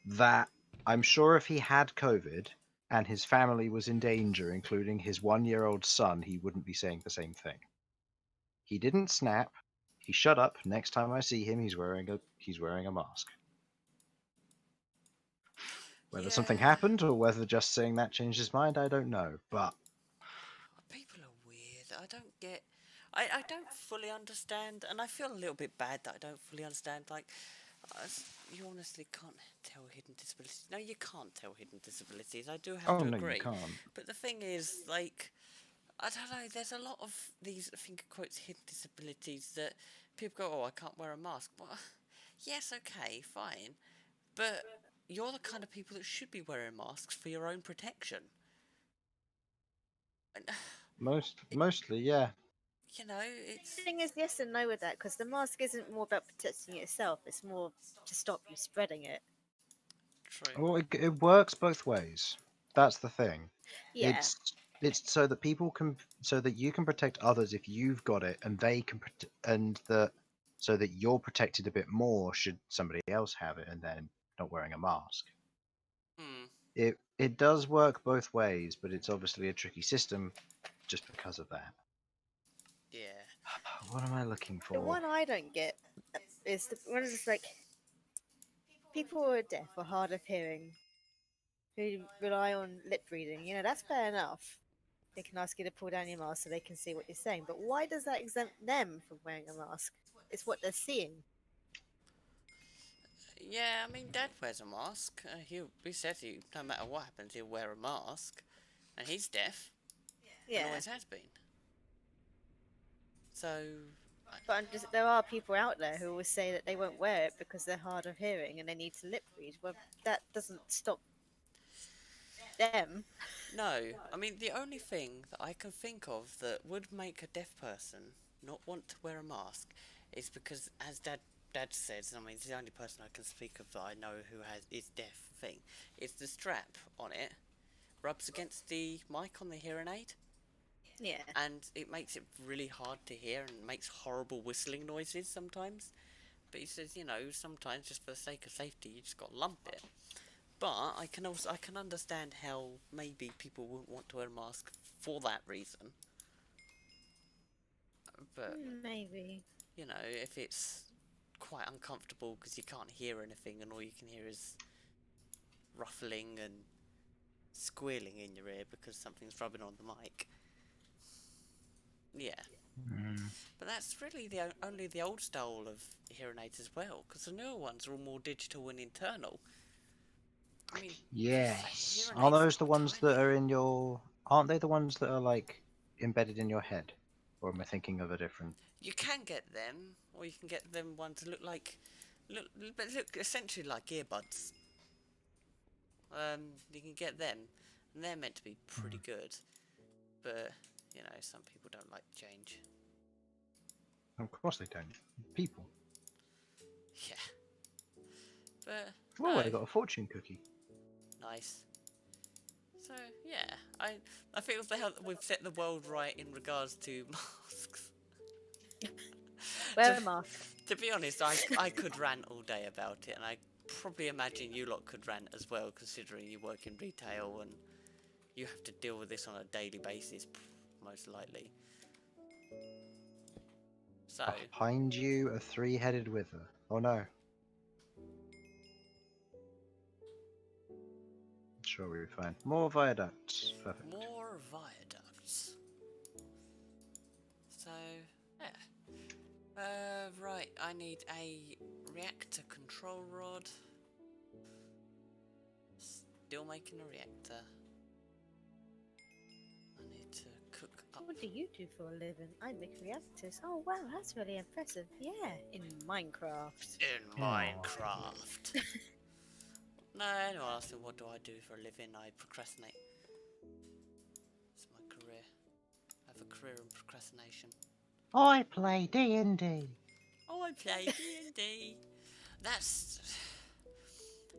that I'm sure if he had COVID and his family was in danger, including his 1-year-old son, he wouldn't be saying the same thing. He didn't snap. He shut up. Next time I see him, he's wearing a mask. Whether something Yeah, happened or whether just saying that changed his mind, I don't know. But people are weird. I don't get. I don't fully understand, and I feel a little bit bad that I don't fully understand. Like, you honestly can't tell hidden disabilities. No, you can't tell hidden disabilities. I do have oh to no, you agree. can't. But the thing is, like, I don't know. There's a lot of these finger quotes hidden disabilities that people go, "Oh, I can't wear a mask." Well, yes, okay, fine, but you're the kind of people that should be wearing masks for your own protection. And, Mostly, yeah. you know, it's The thing is, yes and no with that because the mask isn't more about protecting yourself; it's more to stop you spreading it. true. Well, it works both ways. That's the thing. Yeah, It's so that so that you can protect others if you've got it, and they can so that you're protected a bit more should somebody else have it, and then not wearing a mask. Hmm. It does work both ways, but it's obviously a tricky system just because of that. Yeah. What am I looking the for? one I don't get is the one is like people who are deaf or hard of hearing who rely on lip reading, that's fair enough. They can ask you to pull down your mask so they can see what you're saying. But why does that exempt them from wearing a mask? It's what they're seeing. Yeah, I mean, Dad wears a mask. We said no matter what happens, he'll wear a mask, and he's deaf and Yeah. always has been. So, But there are people out there who will say that they won't wear it because they're hard of hearing and they need to lip read. Well, that doesn't stop them. no, I mean, the only thing that I can think of that would make a deaf person not want to wear a mask is because, as Dad says, I mean, it's the only person I can speak of that I know who is deaf thing. It's the strap on it rubs against the mic on the hearing aid, Yeah. and it makes it really hard to hear and makes horrible whistling noises sometimes. But he says, sometimes just for the sake of safety, you just got to lump it. But I can understand how maybe people wouldn't want to wear a mask for that reason. But Maybe. if it's quite uncomfortable because you can't hear anything and all you can hear is ruffling and squealing in your ear because something's rubbing on the mic. Yeah. But that's really only the old style of hearing aids as well, because the newer ones are all more digital and internal. I mean, Yes. hearing Are aids those the are ones that tiny. are in your? Aren't they the ones that are like embedded in your head? Or am I thinking of a different? You can get them, or you can get them ones that look essentially like earbuds. You can get them, and they're meant to be pretty good, but some people don't like change. Of course they don't. People. Yeah, but Oh, I no, got a fortune cookie. nice. So yeah, I feel we've set the world right in regards to masks. Wear to, a mask. to be honest, I could rant all day about it, and I probably imagine you lot could rant as well, considering you work in retail and you have to deal with this on a daily basis, most likely. So, Behind you, a three-headed wither. Oh no. Sure, we'll be fine. More viaducts. Perfect. more viaducts. So, yeah. Right, I need a reactor control rod. Still making a reactor. I need to cook up. What do you do for a living? I make reactors. Oh wow, that's really impressive. Yeah, in Minecraft. In Minecraft. No, anyone asks me what do I do for a living, I procrastinate. It's my career. I have a career in procrastination. I play D&D. Oh, I play D&D. That's...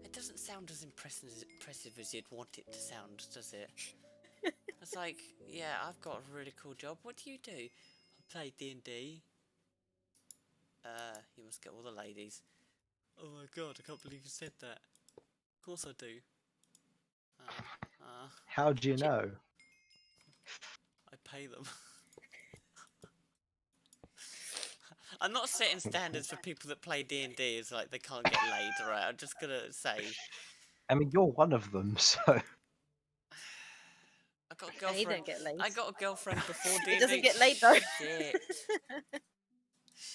It doesn't sound as impressive as you'd want it to sound, does it? It's like, yeah, I've got a really cool job. What do? I play D&D. You must get all the ladies. Oh my god, I can't believe you said that. Of course I do. How do you know? I pay them. I'm not setting standards for people that play D&D as like they can't get laid, right? I'm just gonna say. I mean, you're one of them, so. I got a And girlfriend. you don't get laid. I got a girlfriend before D&D. It doesn't get laid though. Shit.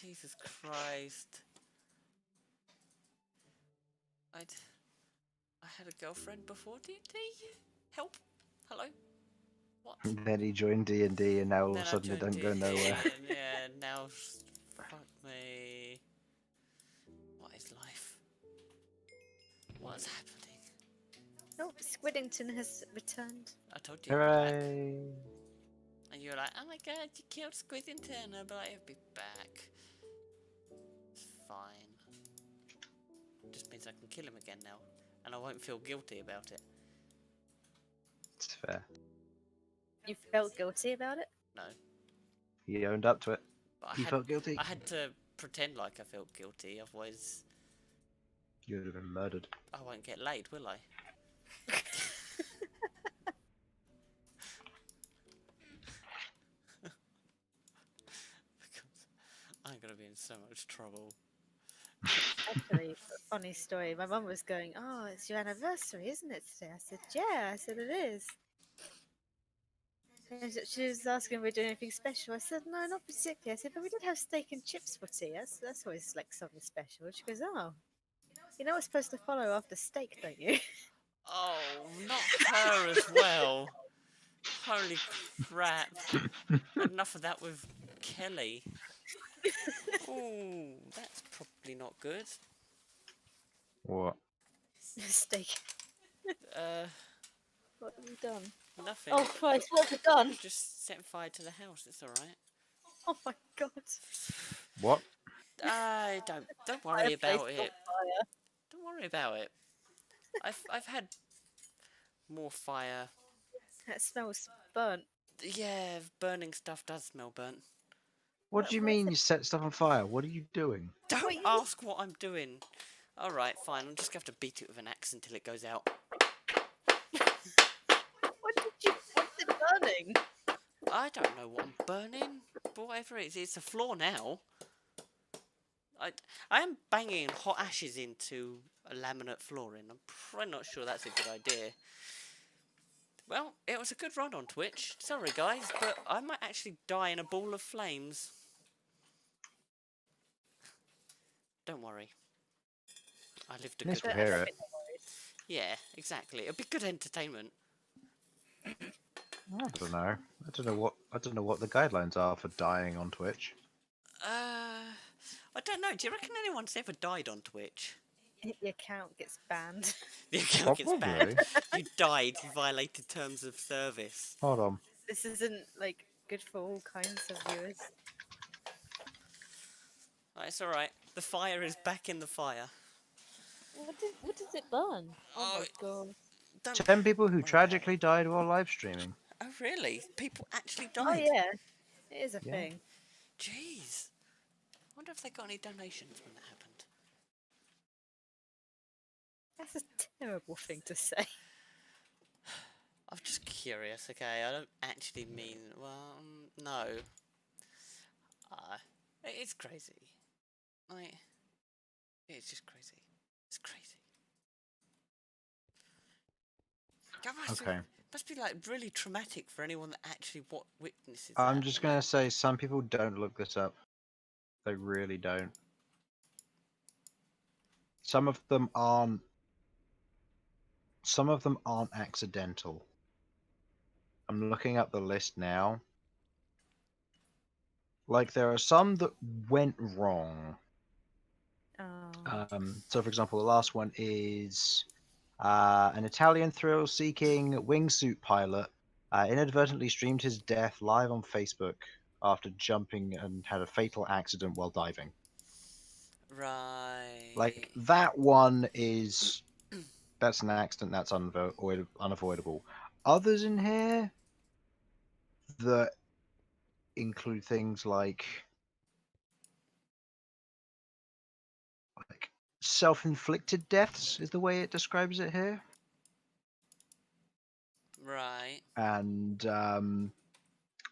Jesus Christ. I had a girlfriend before D&D. Help. Hello. What? Then he joined D&D, and now all of Then a I sudden it joined don't go D&D, nowhere. and yeah, now fuck me. What is life? What's happening? Oh, Squiddington has returned. I told you. He'd be back. Hooray! And you're like, oh my god, you killed Squidington. I'll be like, he'll be back. It's fine. Just means I can kill him again now. And I won't feel guilty about it. It's fair. You felt guilty about it? No. He owned up to it. But He felt guilty. I had to pretend like I felt guilty, otherwise You would have been murdered. I won't get laid, will I? Because I'm gonna be in so much trouble. Actually, a funny story. My mum was going, "Oh, it's your anniversary, isn't it today?" I said, "Yeah." I said, "It is." And she was asking if we're doing anything special. I said, "No, not particularly." I said, "But we did have steak and chips for tea. That's always like something special." She goes, "Oh, you know what's supposed to follow after steak, don't you?" Oh, not her as well. Holy crap. Had enough of that with Kelly. Oh, that's probably not good. What? Steak. Uh, What have you done? nothing. Oh Christ, what have you done? Just setting fire to the house. It's all right. Oh my God! What? Don't worry Fireplace about on it. fire. Don't worry about it. I've had more fire. That smells burnt. Yeah, burning stuff does smell burnt. What do you What is mean it? you set stuff on fire? What are you doing? Don't What you? ask what I'm doing. All right, fine. I'm just gonna have to beat it with an axe until it goes out. What did you? What's it burning? I don't know what I'm burning, but whatever it is, it's a floor now. I I am banging hot ashes into a laminate flooring. I'm probably not sure that's a good idea. Well, it was a good run on Twitch. Sorry, guys, but I might actually die in a ball of flames. Don't worry. I lived a At least good we I life. hear don't it. think no worries. Yeah, exactly. It'll be good entertainment. I don't know. I don't know what the guidelines are for dying on Twitch. I don't know. Do you reckon anyone's ever died on Twitch? The account gets banned. The account gets banned. Probably. You died. You violated terms of service. Hold on. This isn't like good for all kinds of viewers. It's all right. The fire is back in the fire. What does it burn? Oh Oh, my God! 10 people who worry about tragically it. died while live streaming. Oh, really? People actually Oh died? yeah, it is a Yeah. thing. Jeez. I wonder if they got any donations when that happened. That's a terrible thing to say. I'm just curious, okay? I don't actually mean. Well, no. It's crazy. Like, it's just crazy. It's crazy. That Okay. must be like really traumatic for anyone that actually witnesses I'm that. just You know? gonna say some people don't look this up. They really don't. Some of them aren't. Some of them aren't accidental. I'm looking up the list now. Like there are some that went wrong. Oh, So for example, the last one is an Italian thrill-seeking wingsuit pilot inadvertently streamed his death live on Facebook after jumping and had a fatal accident while diving. Like Right. that one is that's an accident that's unavoidable. Others in here that include things like self-inflicted deaths is the way it describes it here, Right. and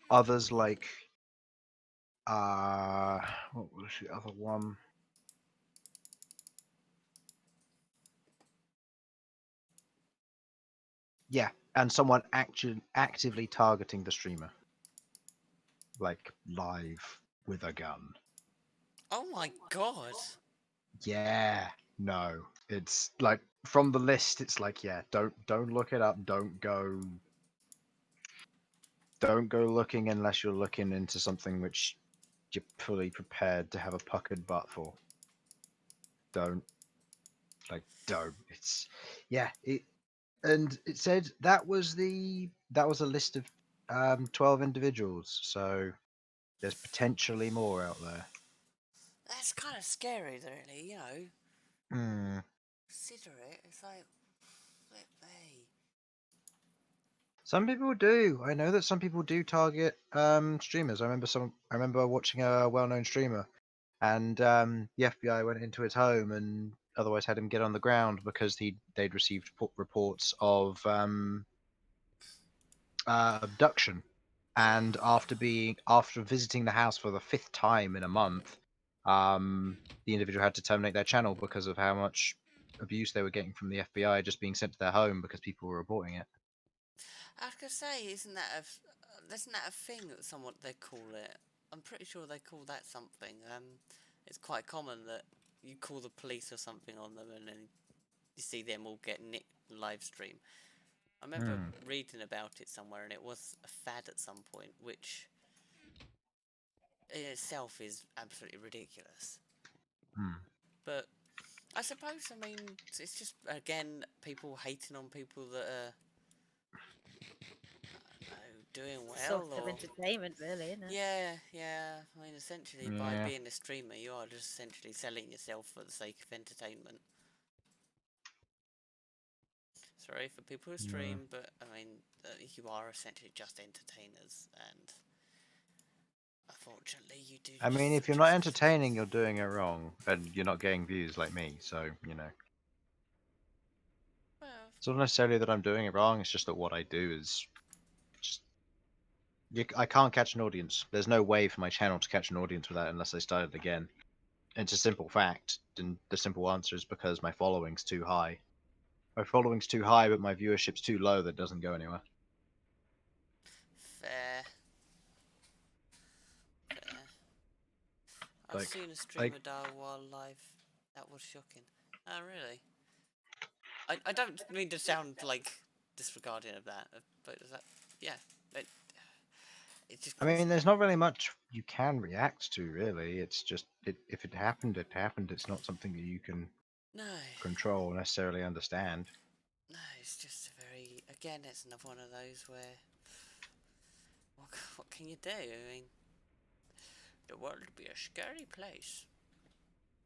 others like what was the other one? Yeah, and someone actively targeting the streamer, like live with a gun. Oh my god. Yeah, no, it's like from the list. It's like yeah, don't look it up. Don't go looking unless you're looking into something which you're fully prepared to have a puckered butt for. Don't don't. It's yeah. And it said that was a list of 12 individuals. So there's potentially more out there. That's kind of scary, really, you know. Hmm. Consider it. It's like, flip me. Some people do. I know that some people do target streamers. I remember watching a well-known streamer, and the FBI went into his home and otherwise had him get on the ground because they'd received reports of abduction. And after visiting the house for the fifth time in a month, the individual had to terminate their channel because of how much abuse they were getting from the FBI just being sent to their home because people were reporting it. I was gonna say, isn't that a thing that somewhat they call it? I'm pretty sure they call that something. It's quite common that you call the police or something on them, and then you see them all get nicked live stream. I remember reading about it somewhere, and it was a fad at some point, which in itself is absolutely ridiculous. But I suppose, I mean, it's just again people hating on people that are, I don't know, doing well, Sort of or entertainment, really, isn't it? yeah. I mean, essentially by Yeah. being a streamer, you are just essentially selling yourself for the sake of entertainment. Sorry for people who stream, but I mean, you are essentially just entertainers, and unfortunately, you do. I mean, Just if you're not entertaining, you're doing it wrong, and you're not getting views like me. So Well, it's not necessarily that I'm doing it wrong. It's just that what I do is just I can't catch an audience. There's no way for my channel to catch an audience with that unless I started again. It's a simple fact, and the simple answer is because my following's too high. My following's too high, but my viewership's too low that doesn't go anywhere. fair. I've Like, seen a streamer die while live. That was shocking. Oh, really? I don't mean to sound like disregarding of that, but is that, yeah, it just I mean, there's not really much you can react to, really. It's just if it happened, it happened. It's not something that you can no, control or necessarily understand. no, it's just a very, again, it's another one of those where what can you do? I mean, the world would be a scary place,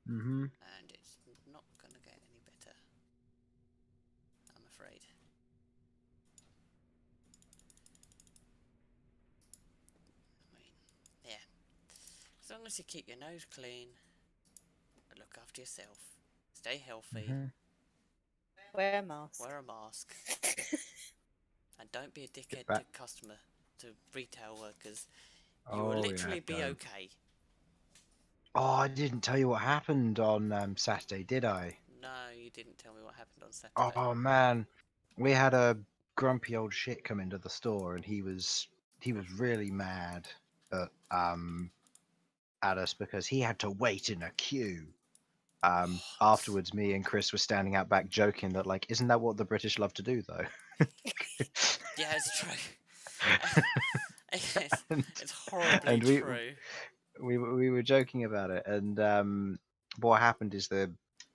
Mm-hmm. and it's not gonna get any better, I'm afraid. I mean, yeah, as long as you keep your nose clean, look after yourself, stay healthy, Mm-hmm. Wear a mask. wear a mask, and don't be a Get dickhead to back. retail workers. You will Oh yeah, literally be don't. okay. Oh, I didn't tell you what happened on Saturday, did I? No, you didn't tell me what happened on Saturday. Oh man, we had a grumpy old shit come into the store, and he was really mad at at us because he had to wait in a queue. What? Afterwards, me and Chris were standing out back joking that, like, isn't that what the British love to do, though? Yeah, it's true. it's, and, it's horribly and we, true. we we were joking about it, and what happened is the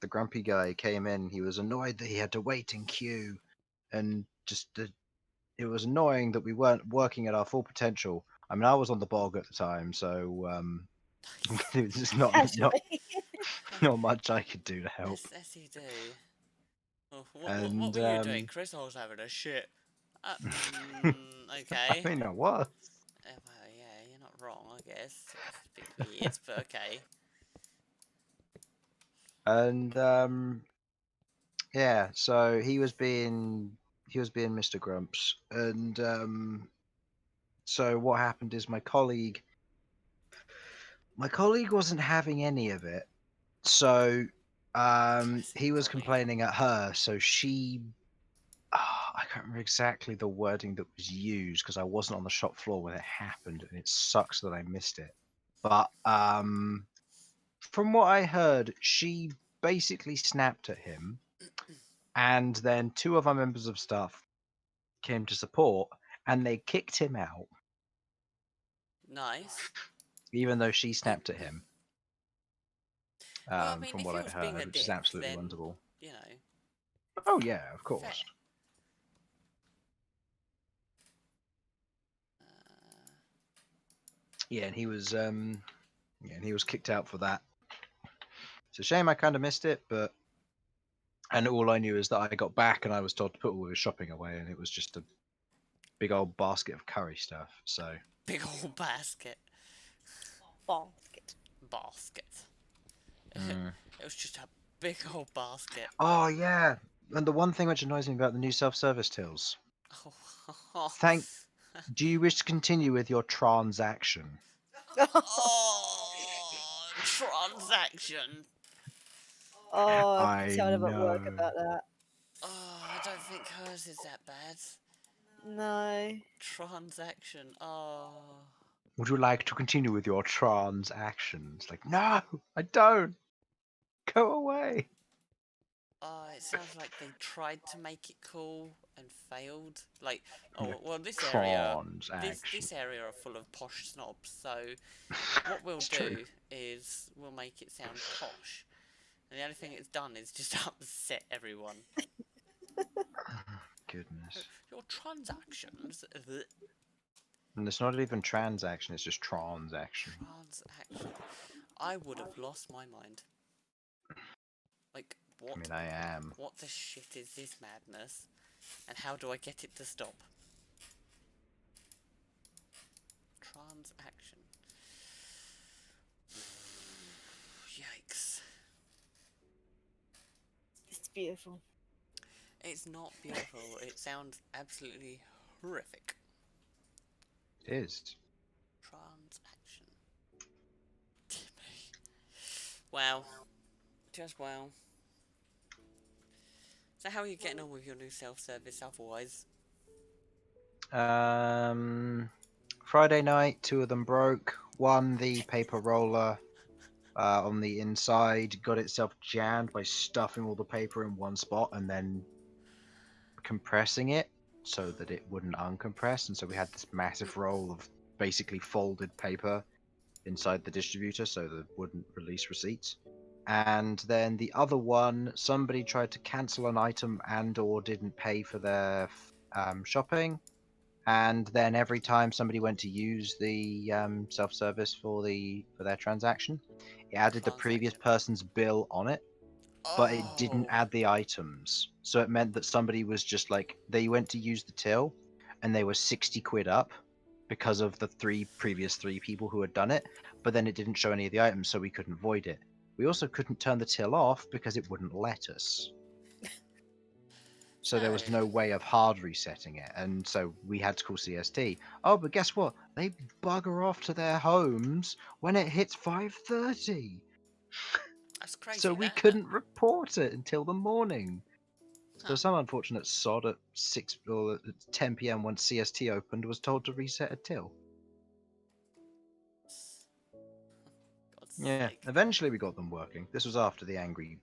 grumpy guy came in. He was annoyed that he had to wait in queue, and just it was annoying that we weren't working at our full potential. I mean, I was on the bog at the time, so it was just not Casually. not much I could do to help. As you do. Oh, what And were you doing, Chris? I was having a shit. I Okay. mean, I was. Well, yeah, you're not wrong, I guess. It's a bit weird, but okay. And yeah, so he was being Mr. Grumps, and so what happened is my colleague wasn't having any of it, so Classic he was colleague. complaining at her, so she I can't remember exactly the wording that was used because I wasn't on the shop floor when it happened, and it sucks that I missed it. But from what I heard, she basically snapped at him, and then two of our members of staff came to support, and they kicked him out, Nice. even though she snapped at him. Well, I mean, From if what he I was being a heard, which is dick, absolutely then, wonderful. you know, Oh yeah, of fair. course. Yeah, and he was kicked out for that. It's a shame I kind of missed it, but and all I knew is that I got back and I was told to put all his shopping away, and it was just a big old basket of curry stuff. So Big old basket. Basket. Basket. Mm. It was just a big old basket. Oh yeah, and the one thing which annoys me about the new self-service tills. Oh, Thank. Do you wish to continue with your transaction? oh, Transaction. Oh, I've been I telling them at work know. about that. Oh, I don't think hers is that bad. No. Transaction. Oh. Would you like to continue with your transactions? Like, no, I don't. Go away. Oh, it sounds like they tried to make it cool and failed. Like, Yeah. oh well, Transaction. this area are full of posh snobs. So what we'll It's true. do is we'll make it sound posh, and the only thing it's done is just upset everyone. Goodness. Your transactions. Ugh. And it's not even transaction, it's just transaction. Transaction. I would have lost my mind. Like, I mean, I am. what the shit is this madness? And how do I get it to stop? Transaction. Yikes. It's beautiful. It's not beautiful. It sounds absolutely horrific. It is. Transaction. Wow. Just wow. So how are you getting on with your new self-service otherwise? Friday night, two of them broke. One, the paper roller on the inside, got itself jammed by stuffing all the paper in one spot and then compressing it so that it wouldn't uncompress. And so we had this massive roll of basically folded paper inside the distributor so that it wouldn't release receipts. And then the other one, somebody tried to cancel an item and or didn't pay for their shopping. And then every time somebody went to use the self-service for their transaction, it added the previous Transaction. person's bill on it, but it didn't Oh. add the items. So it meant that somebody was just like, they went to use the till and they were 60 quid up because of the previous three people who had done it, but then it didn't show any of the items, so we couldn't void it. We also couldn't turn the till off because it wouldn't let us. So there was no way of hard resetting it, and so we had to call CST. Oh, but guess what? They bugger off to their homes when it hits 5:30. That's crazy. So we That. couldn't report it until the morning. So Huh. some unfortunate sod at 6 or at 10 p.m. once CST opened was told to reset a till. God's Yeah, sake. eventually we got them working. This was after the angry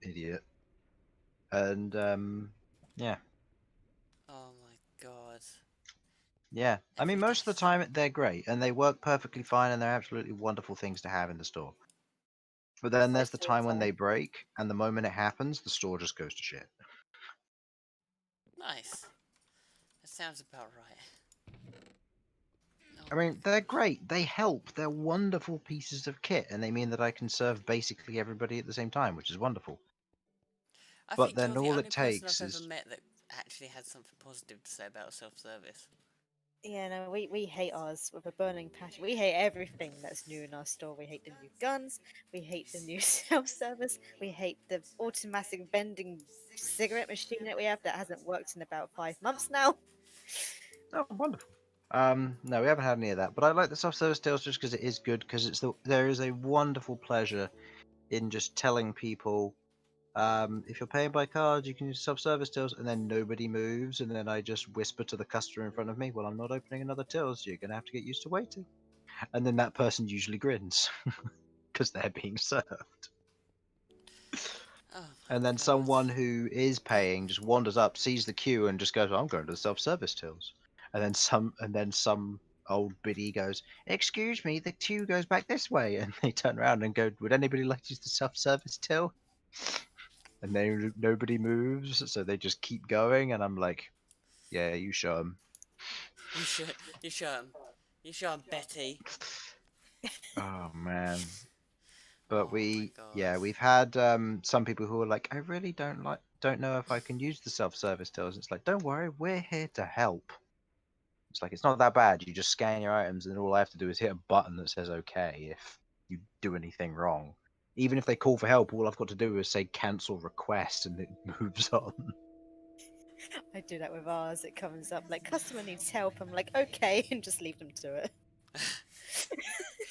idiot. And yeah. Oh my god. Yeah. I mean, Every most of the day. time they're great and they work perfectly fine and they're absolutely wonderful things to have in the store. But then there's the Most of time the when they time. break and the moment it happens, the store just goes to shit. Nice. That sounds about right. I Oh my mean, they're great. They help. They're wonderful pieces of kit and they mean that I can serve basically everybody at the same time, which is wonderful. I But think you're then the all only it person I've takes ever is met that actually had something positive to say about self-service. Yeah, no, we hate ours with a burning passion. We hate everything that's new in our store. We hate the new guns. We hate the new self-service. We hate the automatic vending cigarette machine that we have that hasn't worked in about 5 months now. oh, wonderful. No, we haven't had any of that. But I like the soft service deals just because it is good. Because there is a wonderful pleasure in just telling people, if you're paying by card, you can use self-service tills, and then nobody moves, and then I just whisper to the customer in front of me, "Well, I'm not opening another till, so you're gonna have to get used to waiting." And then that person usually grins because they're being served. Oh my And then god. someone who is paying just wanders up, sees the queue, and just goes, "I'm going to the self-service tills." And then some old biddy goes, "Excuse me, the queue goes back this way." And they turn around and go, "Would anybody like to use the self-service till?" And then nobody moves, so they just keep going. And I'm like, "Yeah, you show them." You should. You show 'em. You show 'em, Betty. Oh man. But Oh my god. yeah, we've had some people who are like, "I really don't know if I can use the self-service tills." It's like, don't worry, we're here to help. It's like, it's not that bad. You just scan your items, and all I have to do is hit a button that says okay if you do anything wrong. Even if they call for help, all I've got to do is say cancel request, and it moves on. I do that with ours. It comes up like customer needs help. I'm like, okay, and just leave them to it.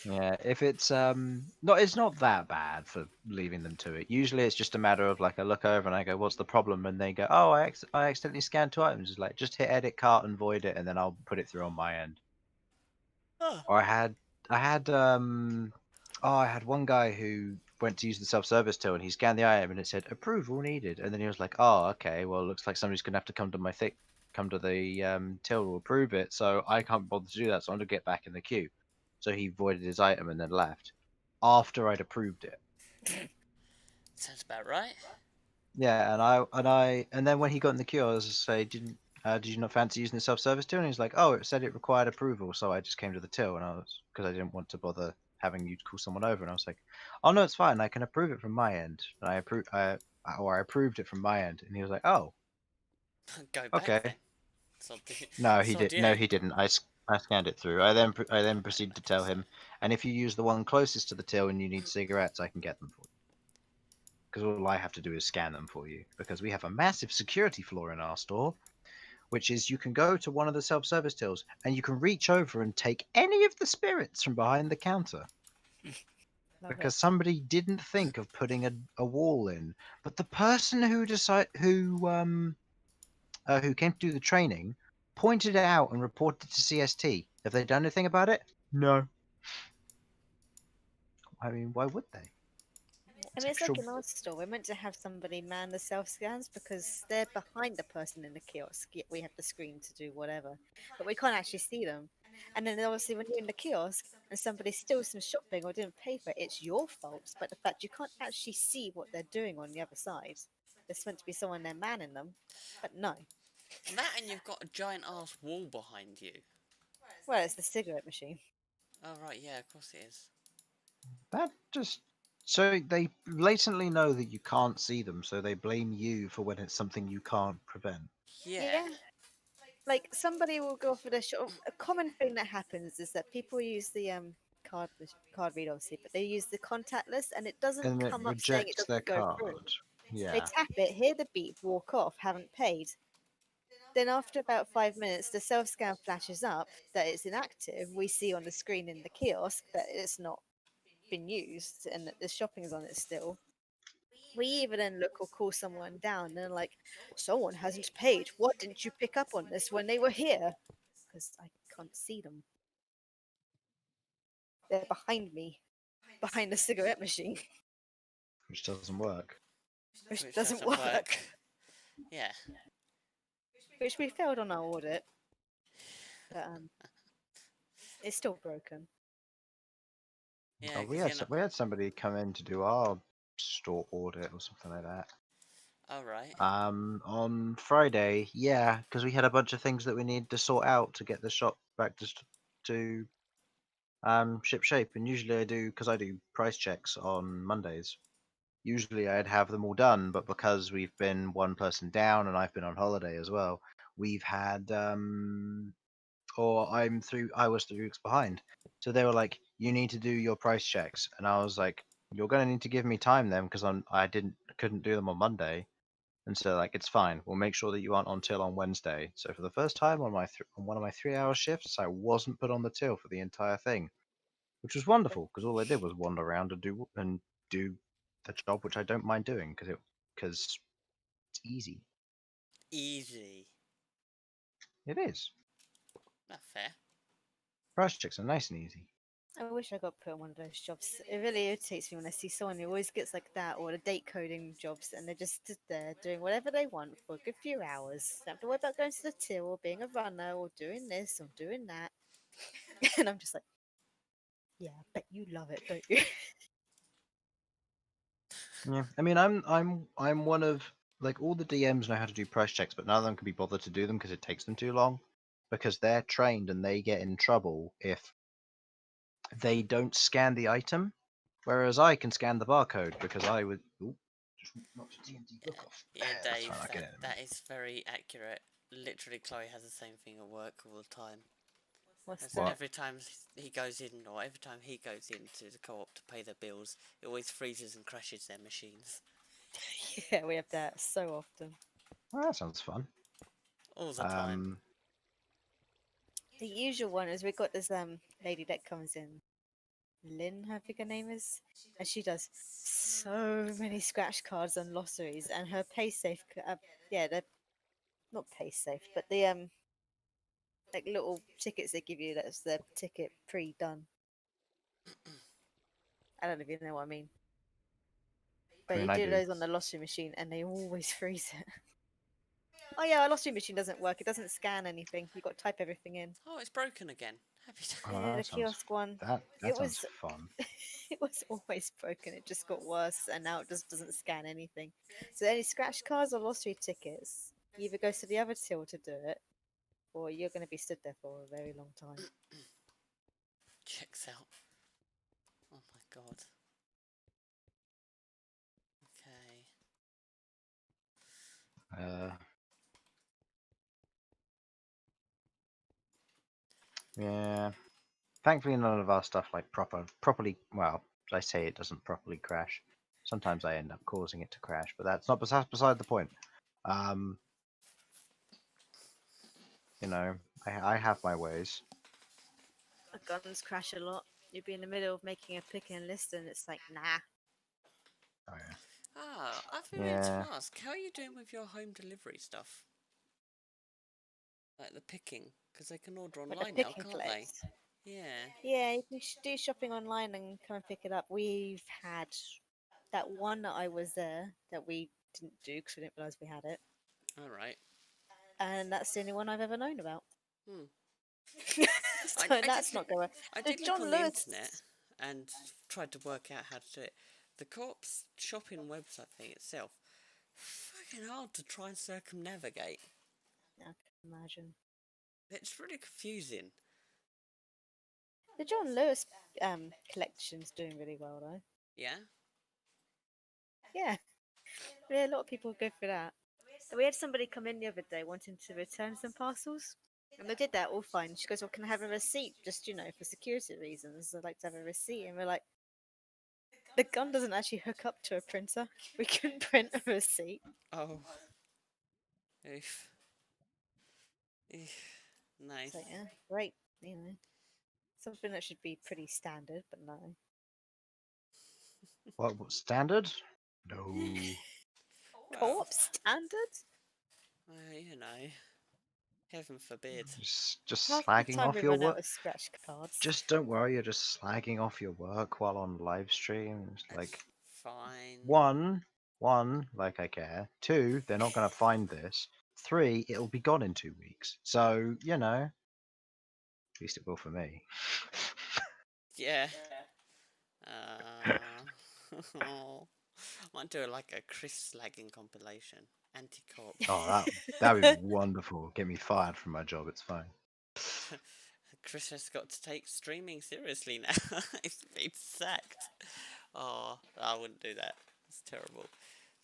Yeah, if it's not that bad for leaving them to it. Usually it's just a matter of like I look over and I go, "What's the problem?" And they go, "Oh, I accidentally scanned two items." It's like just hit edit cart and void it, and then I'll put it through on my end. Oh. Or I had I had one guy who went to use the self-service till and he scanned the item and it said approval needed, and then he was like, "Oh, okay, well, it looks like somebody's gonna have to come to the till to approve it, so I can't bother to do that, so I'm gonna get back in the queue." So he voided his item and then left after I'd approved it. Sounds about right. Yeah, and then when he got in the queue, I was just say, did you not fancy using the self-service till? And he's like, "Oh, it said it required approval, so I just came to the till." And I was because I didn't want to bother having you call someone over. And I was like, "Oh no, it's fine. I can approve it from my end." And I approved it from my end. And he was like, "Oh, Go back then. okay." Sod, No, he sod did. No, you. he didn't. I scanned it through. I then proceeded to tell him, and if you use the one closest to the till and you need cigarettes, I can get them for you. Because all I have to do is scan them for you. Because we have a massive security flaw in our store, which is you can go to one of the self-service tills and you can reach over and take any of the spirits from behind the counter Love it. because somebody didn't think of putting a wall in. But the person who came to do the training pointed it out and reported to CST. Have they done anything about it? No. I mean, why would they? I It's mean, it's extra. like in our store. We're meant to have somebody man the self scans because they're behind the person in the kiosk. Yet we have the screen to do whatever, but we can't actually see them. And then obviously, when you're in the kiosk and somebody steals some shopping or didn't pay for it, it's your fault. But the fact you can't actually see what they're doing on the other side. There's meant to be someone there manning them, but no. That and you've got a giant ass wall behind you. Well, it's the cigarette machine. Oh right, yeah, of course it is. That just so they blatantly know that you can't see them, so they blame you for when it's something you can't prevent. Yeah. Yeah, like somebody will go for the shop. A common thing that happens is that people use the card read obviously, but they use the contactless, and it doesn't And it come up saying it rejects their doesn't go through. card. They Yeah. tap it, hear the beep, walk off, haven't paid. Then after about 5 minutes, the self scan flashes up that it's inactive. We see on the screen in the kiosk that it's not been used and that the shopping's on it still. We even then look or call someone down and they're like, someone hasn't paid. What didn't you pick up on this when they were here? Because I can't see them. They're behind me, behind the cigarette machine, Which doesn't work. which Which doesn't doesn't work. work. Yeah. Which we failed on our audit, but it's still broken. Yeah, Oh, because you're not. we had somebody come in to do our store audit or something like that. Oh right. On Friday, yeah, because we had a bunch of things that we needed to sort out to get the shop back to ship shape. And usually I do because I do price checks on Mondays. Usually I'd have them all done, but because we've been one person down and I've been on holiday as well, we've had or I was 3 weeks behind. So they were like, "You need to do your price checks," and I was like, "You're gonna need to give me time then, because I couldn't do them on Monday." And so like, it's fine. We'll make sure that you aren't on till on Wednesday. So for the first time on on one of my 3 hour shifts, I wasn't put on the till for the entire thing, which was wonderful because all I did was wander around and do the job, which I don't mind doing because it's easy. Easy. It is. Not fair. Price checks are nice and easy. I wish I got put on one of those jobs. It really irritates me when I see someone who always gets like that or the date coding jobs and they just stood there doing whatever they want for a good few hours. Don't have to worry about going to the till or being a runner or doing this or doing that. And I'm just like, yeah, I bet you love it, don't you? Yeah, I mean, I'm one of like all the DMs know how to do price checks, but none of them can be bothered to do them because it takes them too long. Because they're trained and they get in trouble if they don't scan the item, whereas I can scan the barcode because I would. Ooh, just knocked a D&D book off. Yeah, That's Dave. fine. I'll get That it in a minute. that is very accurate. Literally, Chloe has the same thing at work all the time. What's As that? What? every time he goes in, or every time he goes into the co-op to pay their bills, it always freezes and crashes their machines Yeah, we have that so often. Oh, that sounds fun. all the time. Um, The usual one is we got this lady that comes in. Lynn, her figure name is, and she does so many scratch cards and lotteries, and her pay safe, yeah, they're not pay safe, but the like little tickets they give you. That's the ticket pre-done. I don't know if you know what I mean. I But you mean, I do do. those on the lottery machine, and they always freeze it. Oh yeah, our lottery machine doesn't work. It doesn't scan anything. You got to type everything in. Oh, it's broken again. Happy Oh, Yeah, the that sounds kiosk one. that It sounds was fun. it was always broken. It just got worse, and now it just doesn't scan anything. So any scratch cards or lottery tickets, you either go to the other till to do it, or you're going to be stood there for a very long time. Checks out. Oh my god. Okay. Yeah. Thankfully, none of our stuff like properly. Well, I say it doesn't properly crash. Sometimes I end up causing it to crash, but that's not beside the point. Um, you know, I have my ways. The guns crash a lot. You'd be in the middle of making a pick and list, and it's like, nah. Oh yeah. Ah, I've been meaning to Yeah. ask, how are you doing with your home delivery stuff? Like the picking? Because they can order But the online pick now, and can't they? collect. Yeah. Yeah, you can do shopping online and come and pick it up. We've had that one that I was there that we didn't do because we didn't realise we had it, Alright. and that's the only one I've ever known about. Hmm. So I did that's not going. I The did look John on the Lewis. internet and tried to work out how to do it. The co-op's shopping website thing itself, fucking hard to try and circumnavigate. I can imagine. It's really confusing. The John Lewis collection's doing really well though. Yeah? Yeah, yeah, a lot of people go for that. We had somebody come in the other day wanting to return some parcels. And they did that all fine. She goes, well, can I have a receipt? Just, for security reasons. I'd like to have a receipt. And we're like, the gun doesn't actually hook up to a printer. We can print a receipt. Oh. Oof. Oof. Nice. So, yeah, great. Something that should be pretty standard, but no. What standard? No. Well, Co-op standard? you know, heaven forbid. Just Half the slagging time off we your run out work. of scratch cards. Just don't worry. You're just slagging off your work while on live stream. It's That's like fine. one, like I care. Two, they're not gonna find this. Three, it'll be gone in 2 weeks. So at least it will for me. Yeah. Oh, might do like a Chris slagging compilation. Anti-cop. Oh, that'd be wonderful. Get me fired from my job. It's fine. Chris has got to take streaming seriously now. He's been sacked. Oh, I wouldn't do that. It's terrible.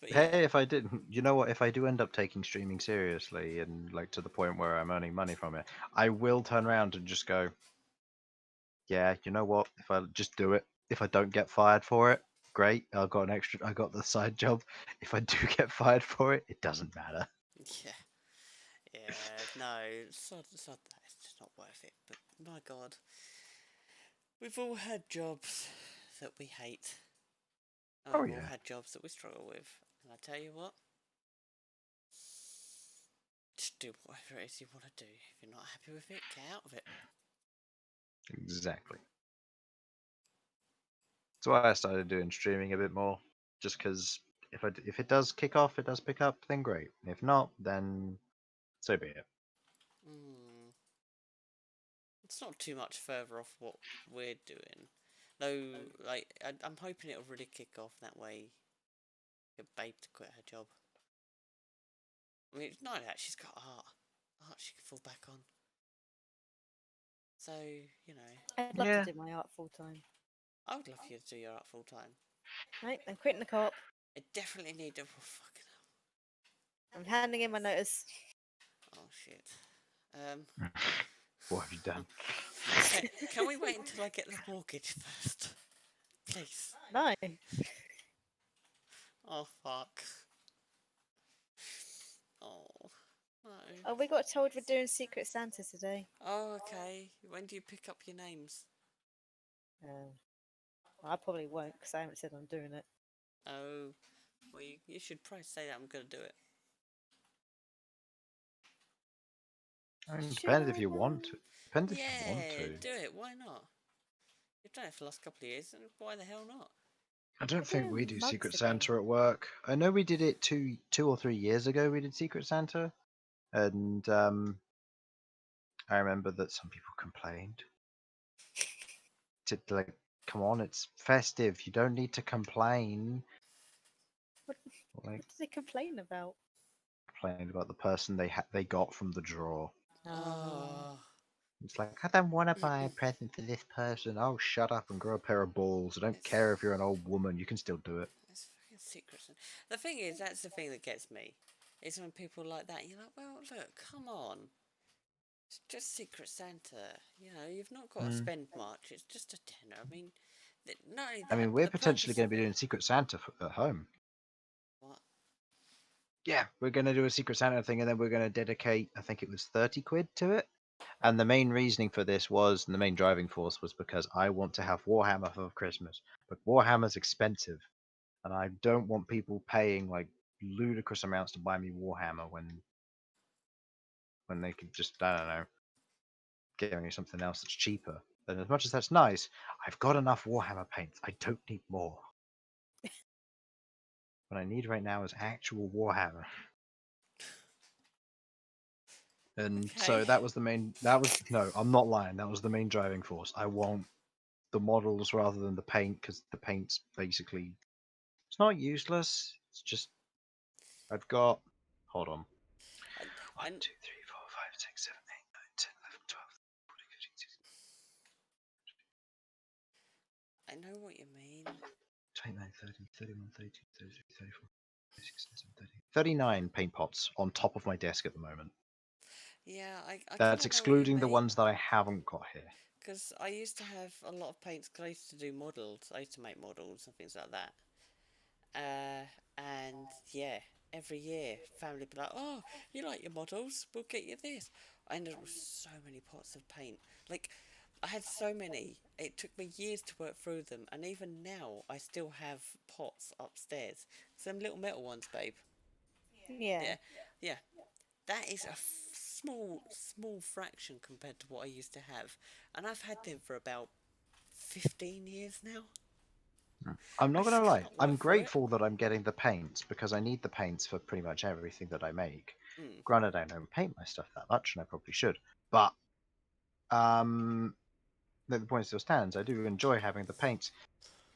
But yeah. Hey, if I didn't, you know what? If I do end up taking streaming seriously and like to the point where I'm earning money from it, I will turn around and just go, yeah, you know what? If I just do it, if I don't get fired for it, great. I got the side job. If I do get fired for it, it doesn't matter. Yeah. Yeah. No, it's not that. It's just not worth it. But my God, we've all had jobs that we hate. And Oh we've all yeah. had jobs that we struggle with. And I tell you what, just do whatever it is you want to do. If you're not happy with it, get out of it. Exactly. That's why I started doing streaming a bit more, just because if it does kick off, it does pick up, then great. If not, then so be it. Hmm. It's not too much further off what we're doing. Though, like, I'm hoping it'll really kick off that way. Get Babe to quit her job. I mean, it's not that, she's got art. Art she can fall back on. So, you know, I'd love Yeah. to do my art full time. I would love you to do your art full time. Right, I'm quitting the co-op. I definitely need a. Oh, fucking I'm handing in my notice. hell. Oh, shit. What have you done? Can we wait until I get the mortgage first? Please. No. Oh, fuck. Oh, no. Oh, we got told we're doing Secret Santa today. Oh, okay. When do you pick up your names? I probably won't because I haven't said I'm doing it. Oh, well, you should probably say that I'm going to do it. I mean, Should depends if I you though? want to. Depends if you want Yeah, to. do it. Why not? You've done it for the last couple of years, and why the hell not? I I'll don't do think we do months Secret ago. Santa at work. I know we did it two or 3 years ago. We did Secret Santa, and I remember that some people complained. To like, come on, it's festive. You don't need to complain. What, Like, what do they complain about? complained about the person they got from the draw. Oh, Oh, It's like, I don't want to buy a present for this person. Oh, shut up and grow a pair of balls. I don't it's care if you're an old woman. You can still do it. it's fucking Secret Santa. The thing is, that's the thing that gets me. Is when people like that, you're like, well, look, come on. It's just Secret Santa. You know, you've not got to Mm. spend much. It's just a tenner. I mean, not only I that, mean, but we're the potentially purpose. going to be doing Secret Santa at home. What? Yeah, we're going to do a Secret Santa thing, and then we're going to dedicate, I think it was 30 quid to it. And the main reasoning for this was, and the main driving force was because I want to have Warhammer for Christmas. But Warhammer's expensive, and I don't want people paying like ludicrous amounts to buy me Warhammer when they could just, I don't know, get me something else that's cheaper. And as much as that's nice, I've got enough Warhammer paints. I don't need more. What I need right now is actual Warhammer. And so Okay. that was the main. That was no, I'm not lying. That was the main driving force. I want the models rather than the paint because the paint's basically it's not useless. It's just I've got. Hold on. And, 1, and 2, 3, 4, 5, 6, 7, 8, 9, 10, 11, 12, 14, 15, 16, I know what you mean. 29, 30, 31, 32, 33, 34, 36, 37, 30. 39 paint pots on top of my desk at the moment. Yeah, I kind That's of know what you excluding the mean. ones that I haven't got here. Because I used to have a lot of paints because I used to do models. I used to make models and things like that. And yeah, every year, family would be like, "Oh, you like your models? We'll get you this." I ended up with so many pots of paint. Like, I had so many. It took me years to work through them, and even now, I still have pots upstairs. Some little metal ones, babe. yeah. Yeah, yeah. That is a small fraction compared to what I used to have, and I've had them for about 15 years now. I'm I not gonna still lie. can't I'm work through it. grateful that I'm getting the paints because I need the paints for pretty much everything that I make. Mm. Granted, I don't paint my stuff that much, and I probably should. But um, the point still stands. I do enjoy having the paints,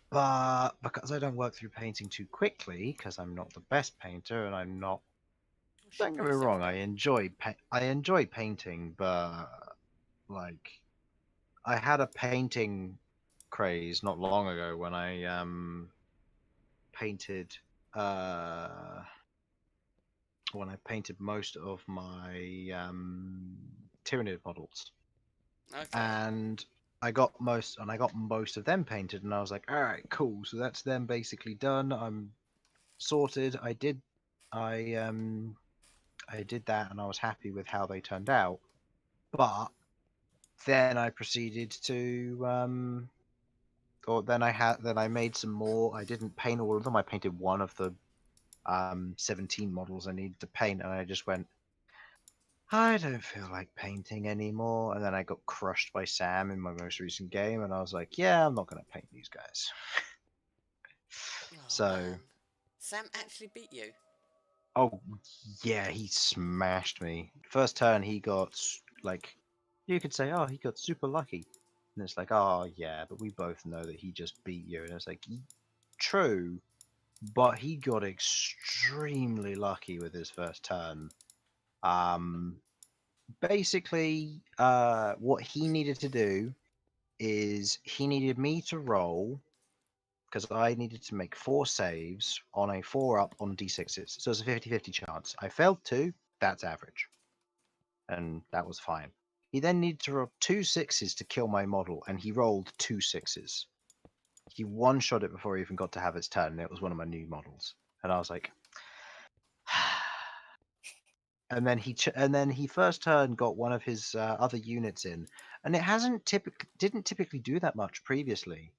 but because I don't work through painting too quickly, because I'm not the best painter, and I'm not. Should Don't get put me yourself wrong. down. I enjoy painting, but like I had a painting craze not long ago when I painted uh when I painted most of my Tyranid models, Okay. and I got most of them painted, and I was like, all right, cool. So that's them basically done. I'm sorted. I I did that, and I was happy with how they turned out. But then I proceeded to or then I made some more. I didn't paint all of them. I painted one of the 17 models I needed to paint, and I just went, I don't feel like painting anymore. And then I got crushed by Sam in my most recent game, and I was like, yeah, I'm not going to paint these guys. Oh So, man. Sam actually beat you. oh, yeah, he smashed me. First turn, he got, like, you could say, oh, he got super lucky. And it's like, oh, yeah, but we both know that he just beat you. And it's like, true, but he got extremely lucky with his first turn. Um, Basically, what he needed to do is he needed me to roll because I needed to make 4 saves on a 4 up on d6s. So it's a 50-50 chance. I failed 2, that's average. And that was fine. He then needed to roll 2 6s to kill my model, and he rolled 2 6s. He one shot it before he even got to have his turn, and it was one of my new models. And I was like, and then he first turn got one of his other units in, and it hasn't didn't typically do that much previously.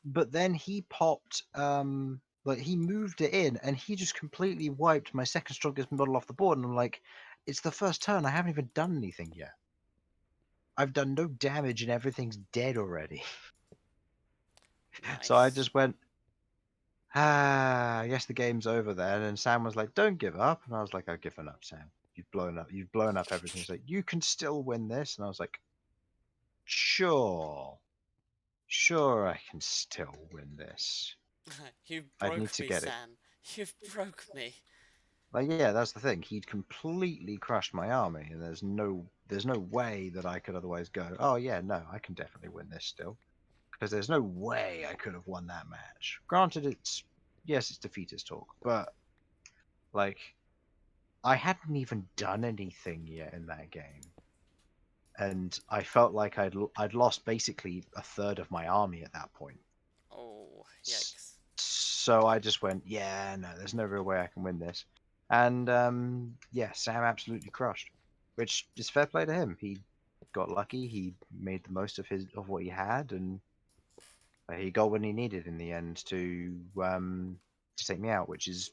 but then he popped like he moved it in and he just completely wiped my second strongest model off the board, and I'm like, it's the first turn, I haven't even done anything yet. I've done no damage and everything's dead already. So I Nice. just went, I guess the game's over then. And Sam was like, don't give up. And I was like, I've given up, Sam. You've blown up everything. He's like, you can still win this. And I was like, sure. Sure, I can still win this. You I need broke to me, get it. Sam. You've broke me. Like, yeah, that's the thing. He'd completely crushed my army, and there's no way that I could otherwise go, oh yeah, no, I can definitely win this still. Because there's no way I could have won that match. Granted, it's defeatist talk, but like I hadn't even done anything yet in that game, and I felt like I'd lost basically a third of my army at that point. Oh, yikes. So I just went, yeah, no, there's no real way I can win this. And yeah, Sam absolutely crushed, which is fair play to him. He got lucky. He made the most of what he had, and he got what he needed in the end to take me out, which is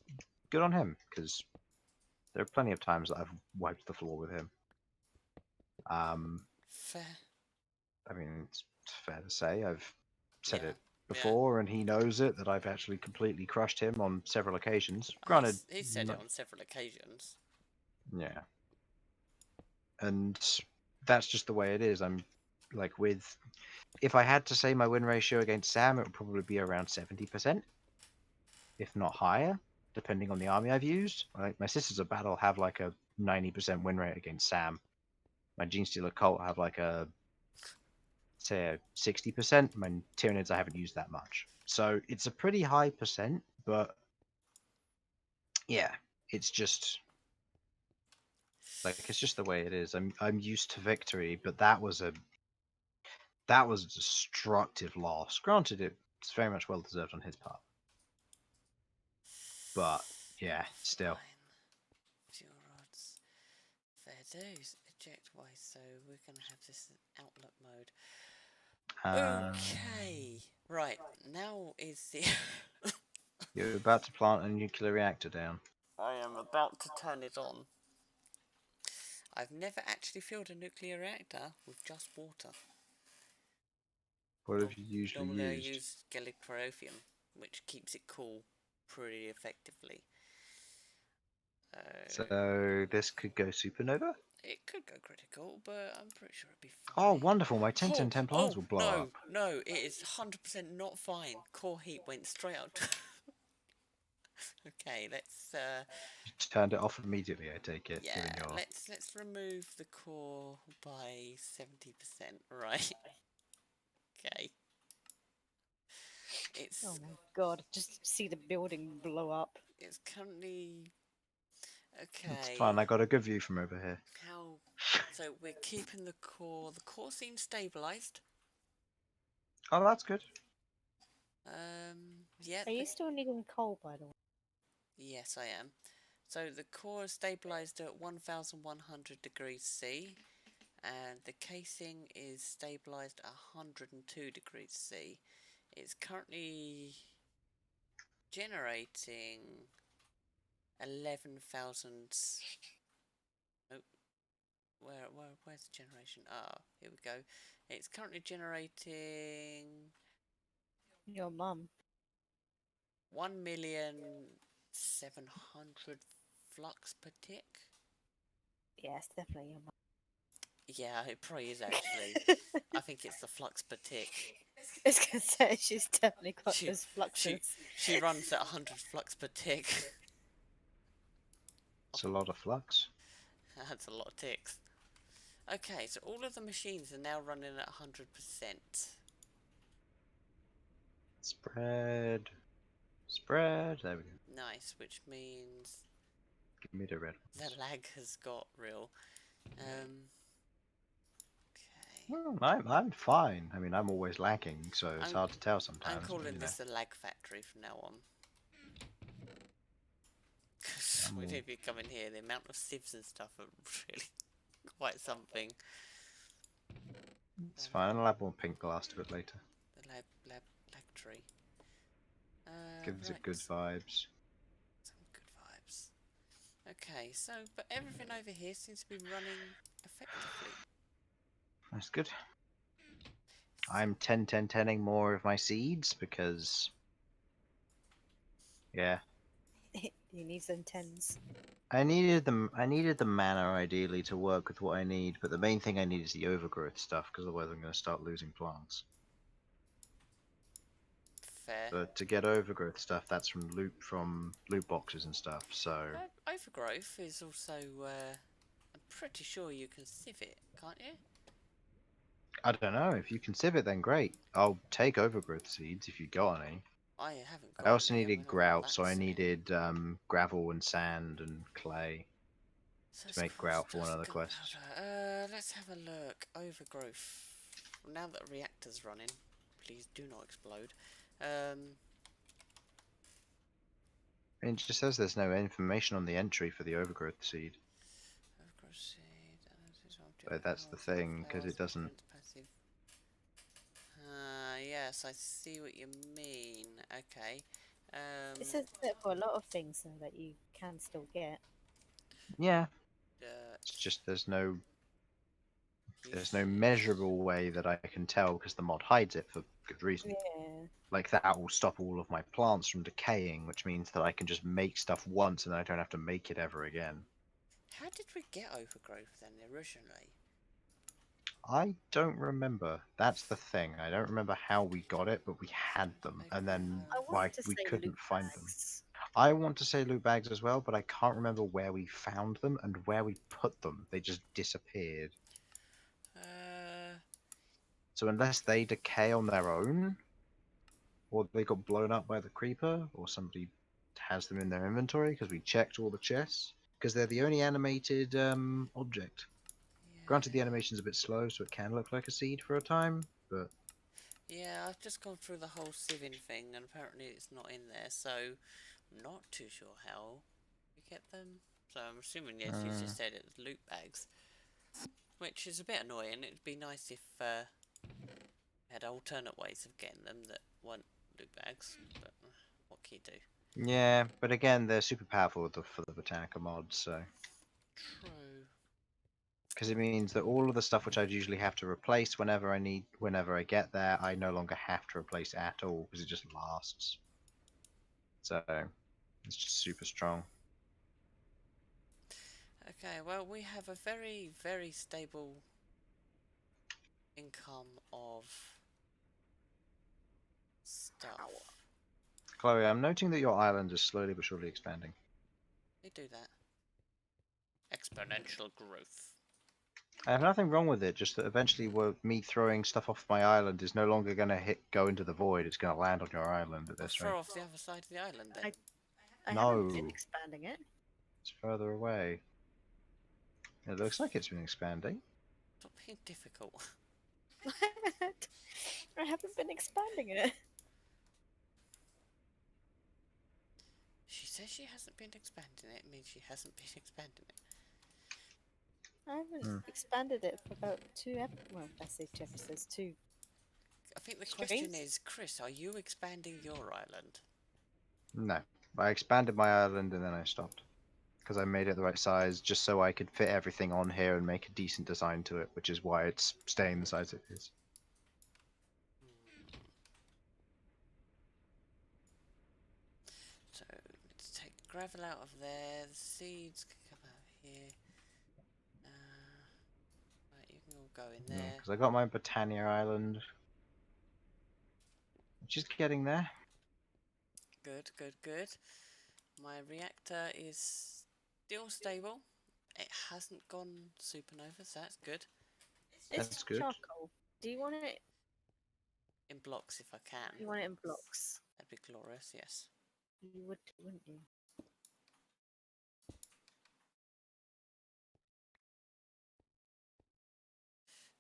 good on him because there are plenty of times that I've wiped the floor with him. Fair. I mean, it's fair to say I've said Yeah. it before, and he knows it that I've actually completely crushed him on several occasions. Granted, He said it on several occasions. yeah, and that's just the way it is. I'm like with if I had to say my win ratio against Sam, it would probably be around 70%, if not higher, depending on the army I've used. Like my Sisters of Battle have like a 90% win rate against Sam. My Genestealer Cult have like a say a 60%. My Tyranids I haven't used that much, so it's a pretty high percent. But yeah, it's just like it's just the way it is. I'm used to victory, but that was a destructive loss. Granted, it's very much well deserved on his part, but yeah, still. Fine. Fuel rods. Fair dues. Eject way, so we're going to have this in outlook mode. Okay. Right, now is the... You're about to plant a nuclear reactor down. I am about to turn it on. I've never actually filled a nuclear reactor with just water. What have you usually Normally I used? use Gallipyropium, which keeps it cool pretty effectively. So this could go supernova? It could go critical, but I'm pretty sure it'd be Oh, fine. wonderful. My 10 10 10 plants Oh, will blow no, up. no, it is 100% not fine. Core heat went straight up. Okay, let's You turned it off immediately, I take it, yeah, given your... let's remove the core by 70%, right? Okay. It's Oh my god, just see the building blow up. it's currently It's okay. fine, I got a good view from over here. How so we're keeping the core. The core seems stabilized. Oh, that's good. Yeah, Are you still needing coal, by the way? yes, I am. So the core is stabilized at 1100 degrees C, and the casing is stabilized at 102 degrees C. It's currently generating 11,000. Nope. Where's the generation? Ah, here we go. It's currently generating Your mum. 1,700,000 flux per tick. Yeah, it's definitely your mum. Yeah, it probably is actually. I think it's the flux per tick. I was gonna say she's definitely got She, those fluxes. she runs at 100 flux per tick. It's a lot of flux. That's a lot of ticks. Okay, so all of the machines are now running at 100%. Spread. Spread. There we go. Nice, which means Give me the red the ones. lag has got real. Okay. I'm fine. I mean, I'm always lacking, so it's I'm- hard to tell I'm sometimes. calling but, this the lag factory from now on. Because when you come in here, the amount of sieves and stuff are really quite something. It's fine. I'll add more pink glass to it later. The lag inventory. Gives it good Right. vibes. Some good vibes. Okay, so, but everything over here seems to be running effectively. That's good. I'm 10-10-10ing more of my seeds because, yeah, You need some tens. I needed them. I needed the mana ideally to work with what I need, but the main thing I need is the overgrowth stuff because otherwise I'm going to start losing plants. Fair. But to get overgrowth stuff, that's from loot boxes and stuff. So Overgrowth is also, I'm pretty sure you can sieve it, can't you? I don't know if you can sieve it, then great. I'll take overgrowth seeds if you got any. I haven't I got also any, I mean, needed I'm not grout, that so I silly. needed gravel and sand and clay So to make grout for one of the quests. Let's have a look. Overgrowth. Now that the reactor's running, please do not explode. It just says there's no information on the entry for the overgrowth seed. Overgrowth seed. So that's the thing, because it doesn't. Passive. Yes, I see what you mean. Okay. It says that for a lot of things though, that you can still get. Yeah, Dirt. it's just there's no Uses. measurable way that I can tell because the mod hides it for good reason. Yeah. Like that will stop all of my plants from decaying, which means that I can just make stuff once and I don't have to make it ever again. How did we get overgrowth then originally? I don't remember. That's the thing. I don't remember how we got it, but we had them, and then I why want to we say couldn't loot find them. bags. I want to say loot bags as well, but I can't remember where we found them and where we put them. They just disappeared. So unless they decay on their own, or they got blown up by the creeper, or somebody has them in their inventory because we checked all the chests, because they're the only animated object. Granted, the animation's a bit slow, so it can look like a seed for a time, but Yeah, I've just gone through the whole sieving thing, and apparently it's not in there, so I'm not too sure how we get them. So I'm assuming, yes, you just said it was loot bags, which is a bit annoying. It'd be nice if we had alternate ways of getting them that weren't loot bags, but what can you do? yeah. But again, they're super powerful for the Botanica mods, so True. because it means that all of the stuff which I'd usually have to replace whenever I get there, I no longer have to replace at all because it just lasts. So it's just super strong. Okay, well, we have a very, very stable income of stuff. Chloe, I'm noting that your island is slowly but surely expanding. They do that. Exponential growth. I have nothing wrong with it, just that eventually me throwing stuff off my island is no longer going to go into the void, it's going to land on your island at I'll this rate. throw off the other side of the island then. I No. haven't been expanding it. It's further away. It looks like it's been expanding. Stop being difficult. I haven't been expanding it. She says she hasn't been expanding it, means she hasn't been expanding it. I haven't expanded it for about well, I say 2 episodes, 2. I think the question Streams? is, Chris, are you expanding your island? No. I expanded my island and then I stopped. Because I made it the right size just so I could fit everything on here and make a decent design to it, which is why it's staying the size it is. So, let's take the gravel out of there, the seeds can come out here. Right, you can all go in there. Because I got my Botania Island, which is getting there. Good, good, good. My reactor is still stable. It hasn't gone supernova, so that's good. That's It's good. charcoal. Do you want it? In blocks if I can. You want it in blocks? That'd be glorious, yes. You would, wouldn't you?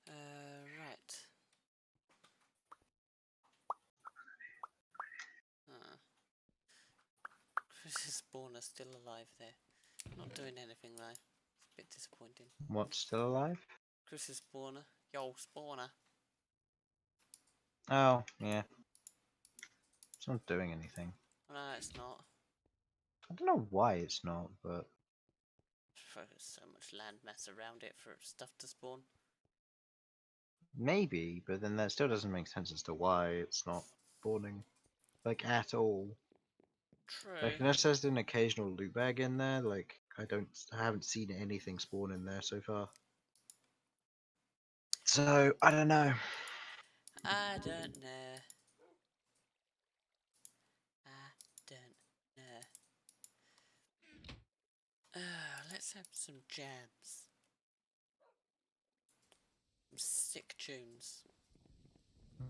Right. Chris's spawner's still alive there. Not doing anything though. It's a bit disappointing. What's still alive? Chris's spawner. Yo, spawner. Oh, yeah. not doing anything. No, it's not. I don't know why it's not, but There's so much land mass around it for stuff to spawn. maybe. But then that still doesn't make sense as to why it's not spawning, like at all. True. Like unless there's an occasional loot bag in there, like I haven't seen anything spawn in there so far. So I don't know. I don't know. I don't know. Let's have some jams. Some sick tunes.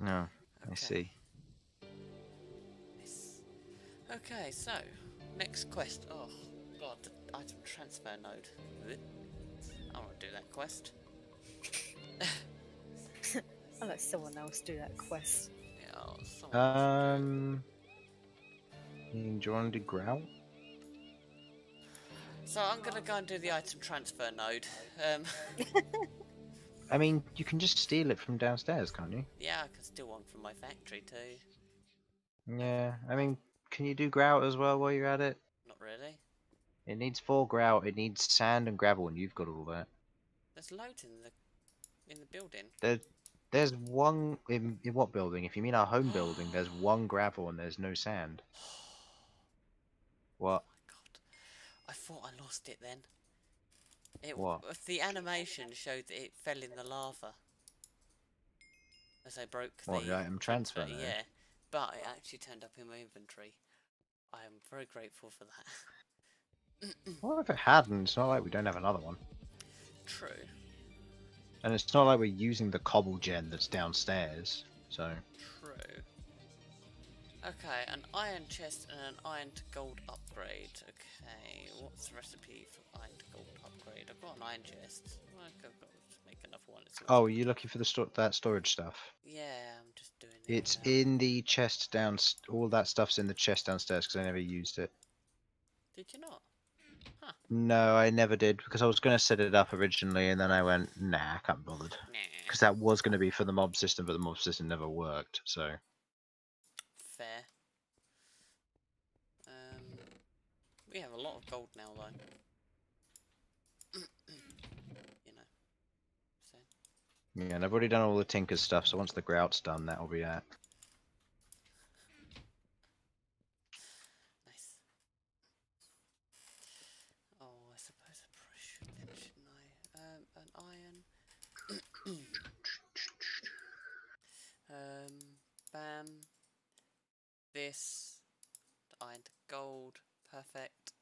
No, I Okay. see. Nice. Okay, so next quest. Oh god, the item transfer node. I want to do that quest. I'll let someone else do that quest. Yeah, someone else should do Do you want to do grout? it. So I'm gonna go and do the item transfer node. I mean, you can just steal it from downstairs, can't you? Yeah, I can steal one from my factory too. Yeah, I mean, can you do grout as well while you're at it? Not really. It needs 4 grout, it needs sand and gravel, and you've got all that. There's loads in the building. There's one in what building? If you mean our home building, there's 1 gravel and there's no sand. What? Oh my god. I thought I lost it then. What? The animation showed that it fell in the lava. As I broke What, the item transfer node? yeah. But it actually turned up in my inventory. I am very grateful for that. Well, if it hadn't, it's not like we don't have another one. True. And it's not like we're using the cobble gen that's downstairs, so... True. Okay, an iron chest and an iron to gold upgrade. Okay, what's the recipe for iron to gold upgrade? I've got an iron chest. I've got to make another one. Oh, are you looking for that storage stuff? Yeah, I'm just doing it. It's now. in the chest all that stuff's in the chest downstairs because I never used it. Did you not? Huh. No, I never did because I was going to set it up originally and then I went, nah, I can't be bothered. Nah. Because that was going to be for the mob system, but the mob system never worked, so... Fair. We have a lot of gold now, though. You know. So. Yeah, and I've already done all the Tinker's stuff, so once the grout's done, that'll be it. Nice. Oh, I suppose I probably should then, shouldn't I? An iron. Bam. This. Iron to gold. Perfect.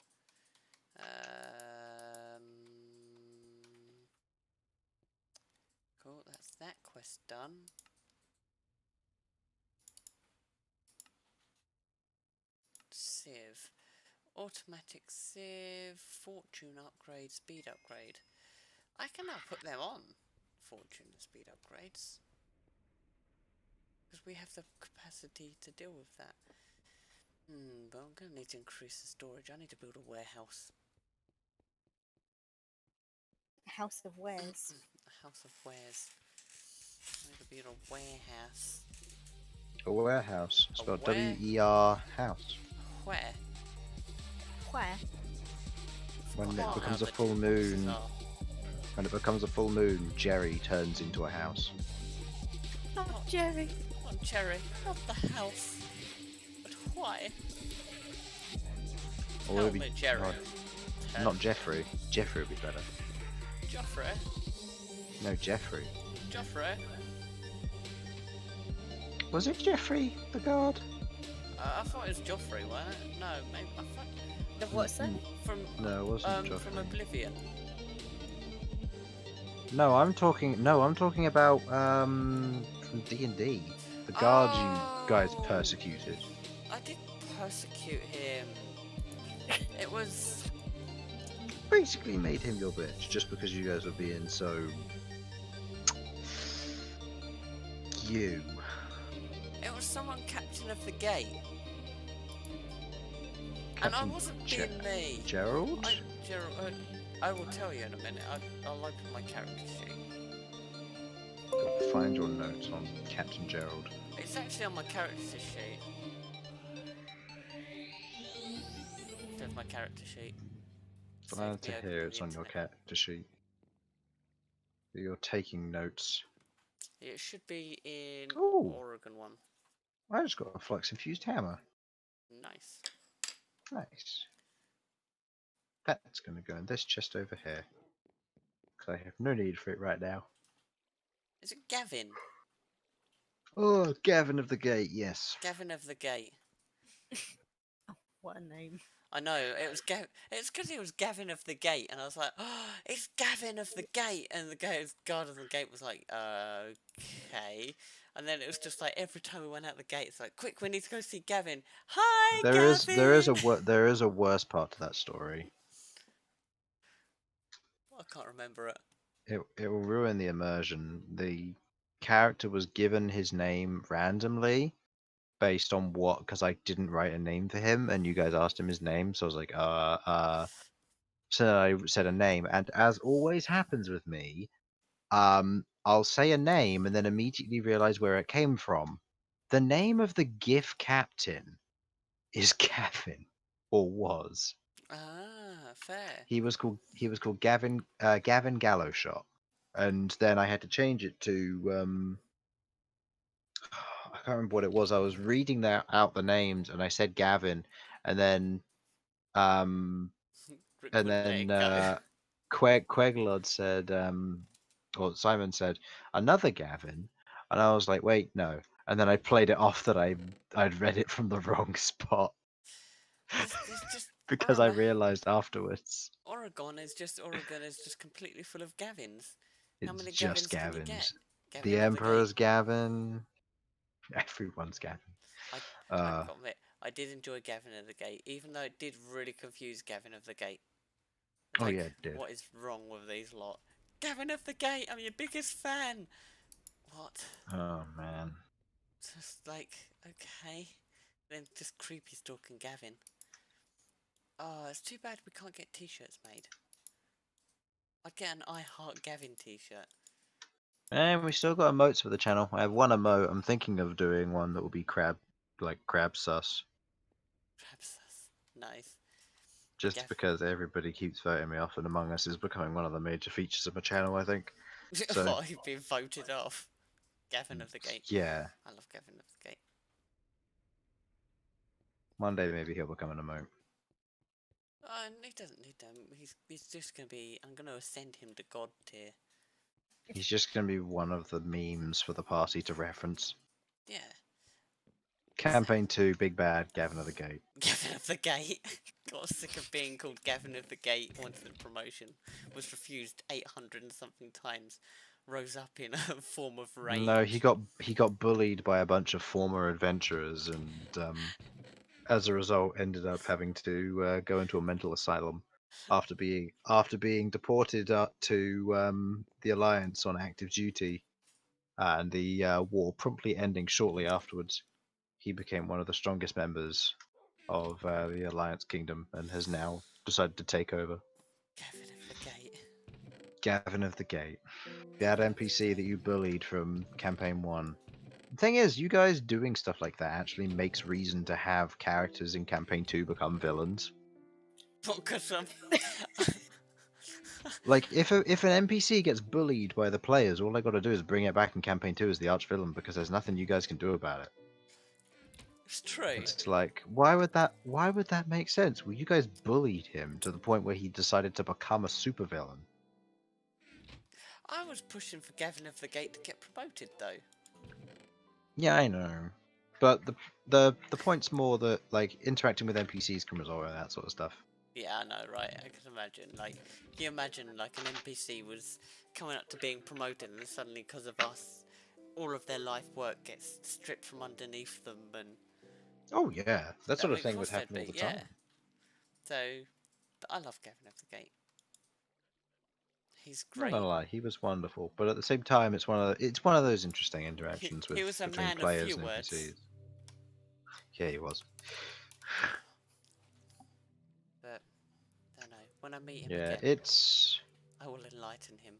Cool, that's that quest done. Sieve. Automatic sieve, fortune upgrade, speed upgrade. I can now put them on, fortune and speed upgrades. Because we have the capacity to deal with that. But I'm going to need to increase the storage. I need to build a warehouse. House of Wares. A house of wares. I need to build a warehouse. A warehouse. Spelled where? W-E-R house. Where? Where? When Forgot it becomes how a the full differences moon, are. when it becomes a full moon, Jerry turns into a house. Not Jerry. Not Cherry, not the house. But why? Or Tell it'd me, be Jerry. not Jeffrey. Jeffrey would be better. Joffrey? No, Jeffrey. Joffrey? Was it Jeffrey, the guard? I thought it was Joffrey, wasn't it? No, maybe I thought The what's that? from No, it wasn't Joffrey. from Oblivion. No, I'm talking. No, I'm talking about from D&D. The guard you guys Oh. persecuted. I did persecute him. It was Basically made him your bitch just because you guys were being so. You. it was someone captain of the gate. And I Captain wasn't Ge- being me. Gerald? I will tell you in a minute. I'll open my character sheet. Gotta find your notes on Captain Gerald. It's actually on my character sheet. my character sheet. Glad Saved to me hear opening it's the on your internet. character sheet. You're taking notes. It should be in Oh, Oregon one. I just got a flux infused hammer. Nice. Nice. That's going to go in this chest over here. Because I have no need for it right now. Is it Gavin? Oh, Gavin of the Gate, yes. Gavin of the Gate. What a name. I know, it was it's because it was Gavin of the Gate, and I was like, oh, it's Gavin of the Gate, and the guard of the gate was like, okay, and then it was just like every time we went out the gate, it's like, quick, we need to go see Gavin. Hi, Gavin. There is a worse part to that story. I can't remember it. It will ruin the immersion. The character was given his name randomly based on what, because I didn't write a name for him, and you guys asked him his name, so I was like, So I said a name, and as always happens with me, I'll say a name and then immediately realize where it came from. The name of the GIF captain is Gavin, or was. Ah, fair. He was called Gavin Gallowshot, and then I had to change it to I can't remember what it was. I was reading out the names and I said Gavin, and then um Rick and wouldn't let then it go. Queglod said or Simon said another Gavin, and I was like, wait, no. And then I played it off that I'd read it from the wrong spot It's just because I realized afterwards Oregon is just completely full of Gavins. How it's many just Gavins can you get? Gavins. The Gavin of the Gate. Emperor's Gavin. Everyone's Gavin. I I Uh, got to admit, I did enjoy Gavin of the Gate, even though it did really confuse Gavin of the Gate. It's oh like, yeah, it did. what is wrong with these lot? Gavin of the Gate, I'm your biggest fan. What? Oh man. Just like, okay. Then just creepy stalking Gavin. Oh, it's too bad we can't get t-shirts made. I'd get an I Heart Gavin t-shirt. And we still got emotes for the channel. I have one emote. I'm thinking of doing one that will be crab sus. Perhaps that's nice. Just Gav. because everybody keeps voting me off, and Among Us is becoming one of the major features of my channel, I think. So What, you've been voted off? Gavin of the Gate. yeah, I love Gavin of the Gate. one day maybe he'll become an emote. He doesn't need them. He's just gonna be. I'm gonna ascend him to God tier. He's just gonna be one of the memes for the party to reference. Yeah. Campaign 2, Big Bad, Gavin of the Gate. Gavin of the Gate. Got sick of being called Gavin of the Gate. Wanted the promotion. Was refused 800 and something times. Rose up in a form of rage. No, he got bullied by a bunch of former adventurers, and as a result, ended up having to go into a mental asylum after being deported to the Alliance on active duty, and the war promptly ending shortly afterwards. He became one of the strongest members of the Alliance Kingdom and has now decided to take over. Gavin of the Gate. Gavin of the Gate, that NPC that you bullied from campaign 1. The thing is, you guys doing stuff like that actually makes reason to have characters in campaign 2 become villains. Because Like, if an NPC gets bullied by the players, all I got to do is bring it back in campaign 2 as the arch villain, because there's nothing you guys can do about it. it's true. It's like, why would that make sense? Well, you guys bullied him to the point where he decided to become a supervillain. I was pushing for Gavin of the Gate to get promoted though. Yeah, I know. But the point's more that, like, interacting with NPCs can resolve that sort of stuff. Yeah, I know, right? I can imagine. Like, can you imagine, like, an NPC was coming up to being promoted, and then suddenly, because of us, all of their life work gets stripped from underneath them, and Oh yeah, that sort I of mean, of thing would course they'd happen all be, the yeah. time. So, but I love Gavin of the Gate. He's Not great. gonna lie, he was wonderful, but at the same time, it's one of those interesting interactions He was a between man of players few and words. NPCs. Yeah, he was. But I don't know. When I meet him Yeah, again, I will enlighten him.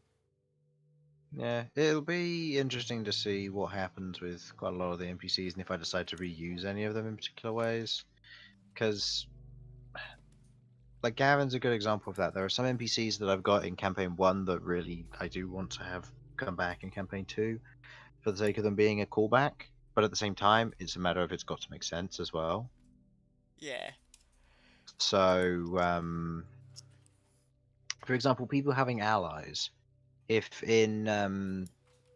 it'll be interesting to see what happens with quite a lot of the NPCs, and if I decide to reuse any of them in particular ways, because like Gavin's a good example of that. There are some NPCs that I've got in campaign 1 that really I do want to have come back in campaign 2 for the sake of them being a callback. But at the same time, it's a matter of it's got to make sense as well. Yeah. So, for example, people having allies. If in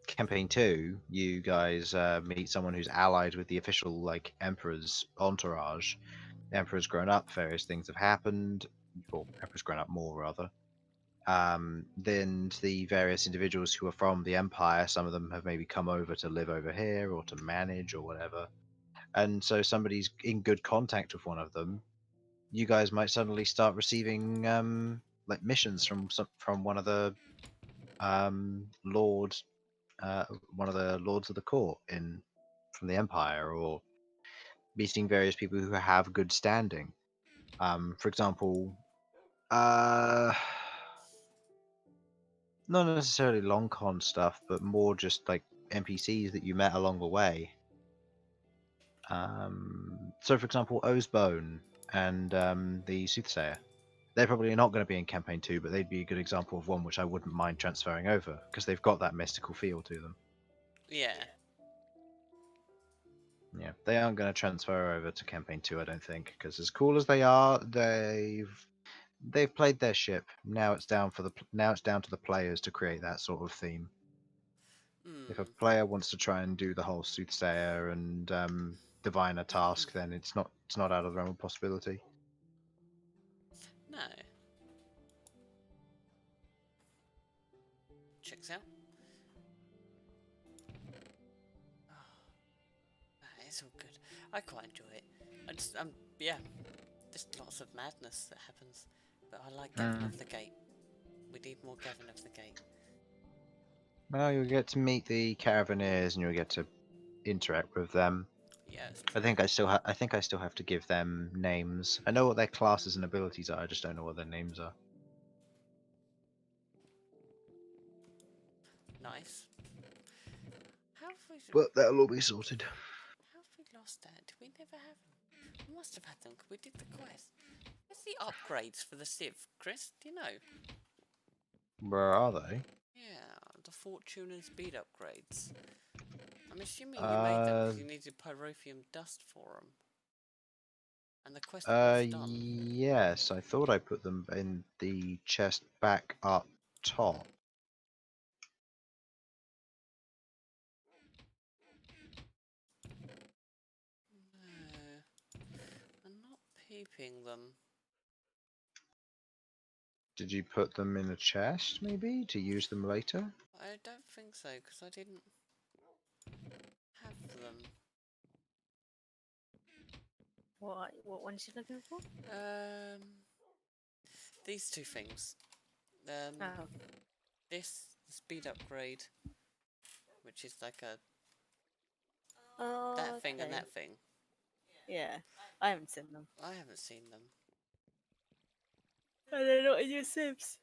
campaign 2 you guys meet someone who's allied with the official like Emperor's entourage, the Emperor's grown up, various things have happened, or Emperor's grown up more rather. Then the various individuals who are from the Empire, some of them have maybe come over to live over here or to manage or whatever. And so somebody's in good contact with one of them. You guys might suddenly start receiving like missions from one of the lords, one of the lords of the court in from the Empire, or meeting various people who have good standing. For example, uh, not necessarily long con stuff, but more just like NPCs that you met along the way. So, for example, Ozbone and the Soothsayer. They're probably not going to be in campaign 2, but they'd be a good example of one which I wouldn't mind transferring over because they've got that mystical feel to them. Yeah. Yeah, they aren't going to transfer over to campaign 2, I don't think, because as cool as they are, they've played their ship. Now it's down to the players to create that sort of theme. If a player wants to try and do the whole Soothsayer and Diviner task, then it's not out of the realm of possibility. No. Checks out. It's all good. I quite enjoy it. I just, yeah, just lots of madness that happens. But I like Gavin of the Gate. We need more Gavin of the Gate. Well, you'll get to meet the Caravaners and you'll get to interact with them. Yeah, I think I still have to give them names. I know what their classes and abilities are. I just don't know what their names are. nice. How have we? But that'll all be sorted. How have we lost that? Did we never have them? We must have had them. 'Cause we did the quest. Where's the upgrades for the Civ, Chris? Do you know? Where are they? Yeah, the fortune and speed upgrades. I'm assuming you made them because you needed pyrotheum dust for them. And the quest was done. Yes, I thought I put them in the chest back up top. No, I'm not peeping them. Did you put them in a chest, maybe, to use them later? I don't think so, because I didn't have them. What ones you looking for? These two things. Oh, This speed upgrade, which is like a that thing and okay. that thing. Yeah, I haven't seen them. I haven't seen them. Are they not in your Sims?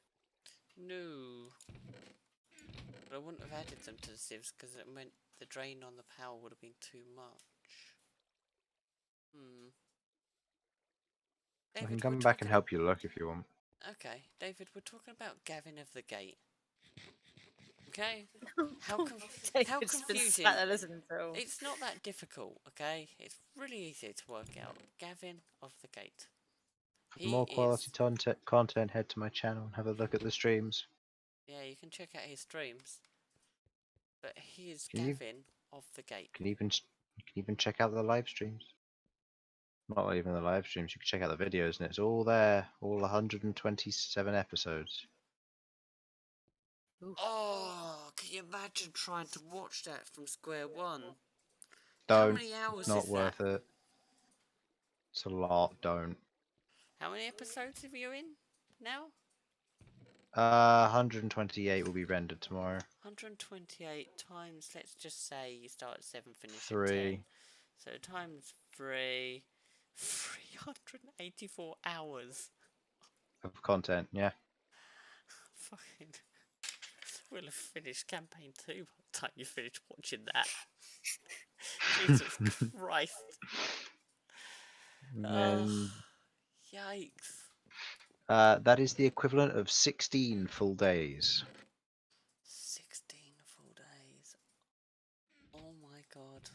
No. But I wouldn't have added them to the Civs because it meant the drain on the power would have been too much. I David, can come back and help you look if you want. Okay, David, we're talking about Gavin of the Gate. Okay? How David's been confusing. sat there listening to it all. It's not that difficult, okay? It's really easy to work out. Gavin of the Gate. For more quality content, head to my channel and have a look at the streams. Yeah, you can check out his streams. But he is Can you- Gavin of the Gate. You can even check out the live streams. Not even the live streams, you can check out the videos and it's all there. All 127 episodes. Oof. Oh, can you imagine trying to watch that from square one? Don't. How many hours It's not is worth it. It's a lot, don't. How many episodes are you in now? 128 will be rendered tomorrow. 128 times, let's just say you start at 7, finish at 3. 10. So times 3, 384 hours. Of content, yeah. Fucking, we'll have finished campaign 2 by the time you finish watching that. Jesus Christ. And Yikes. That is the equivalent of 16 full days. 16 full days. Oh my god.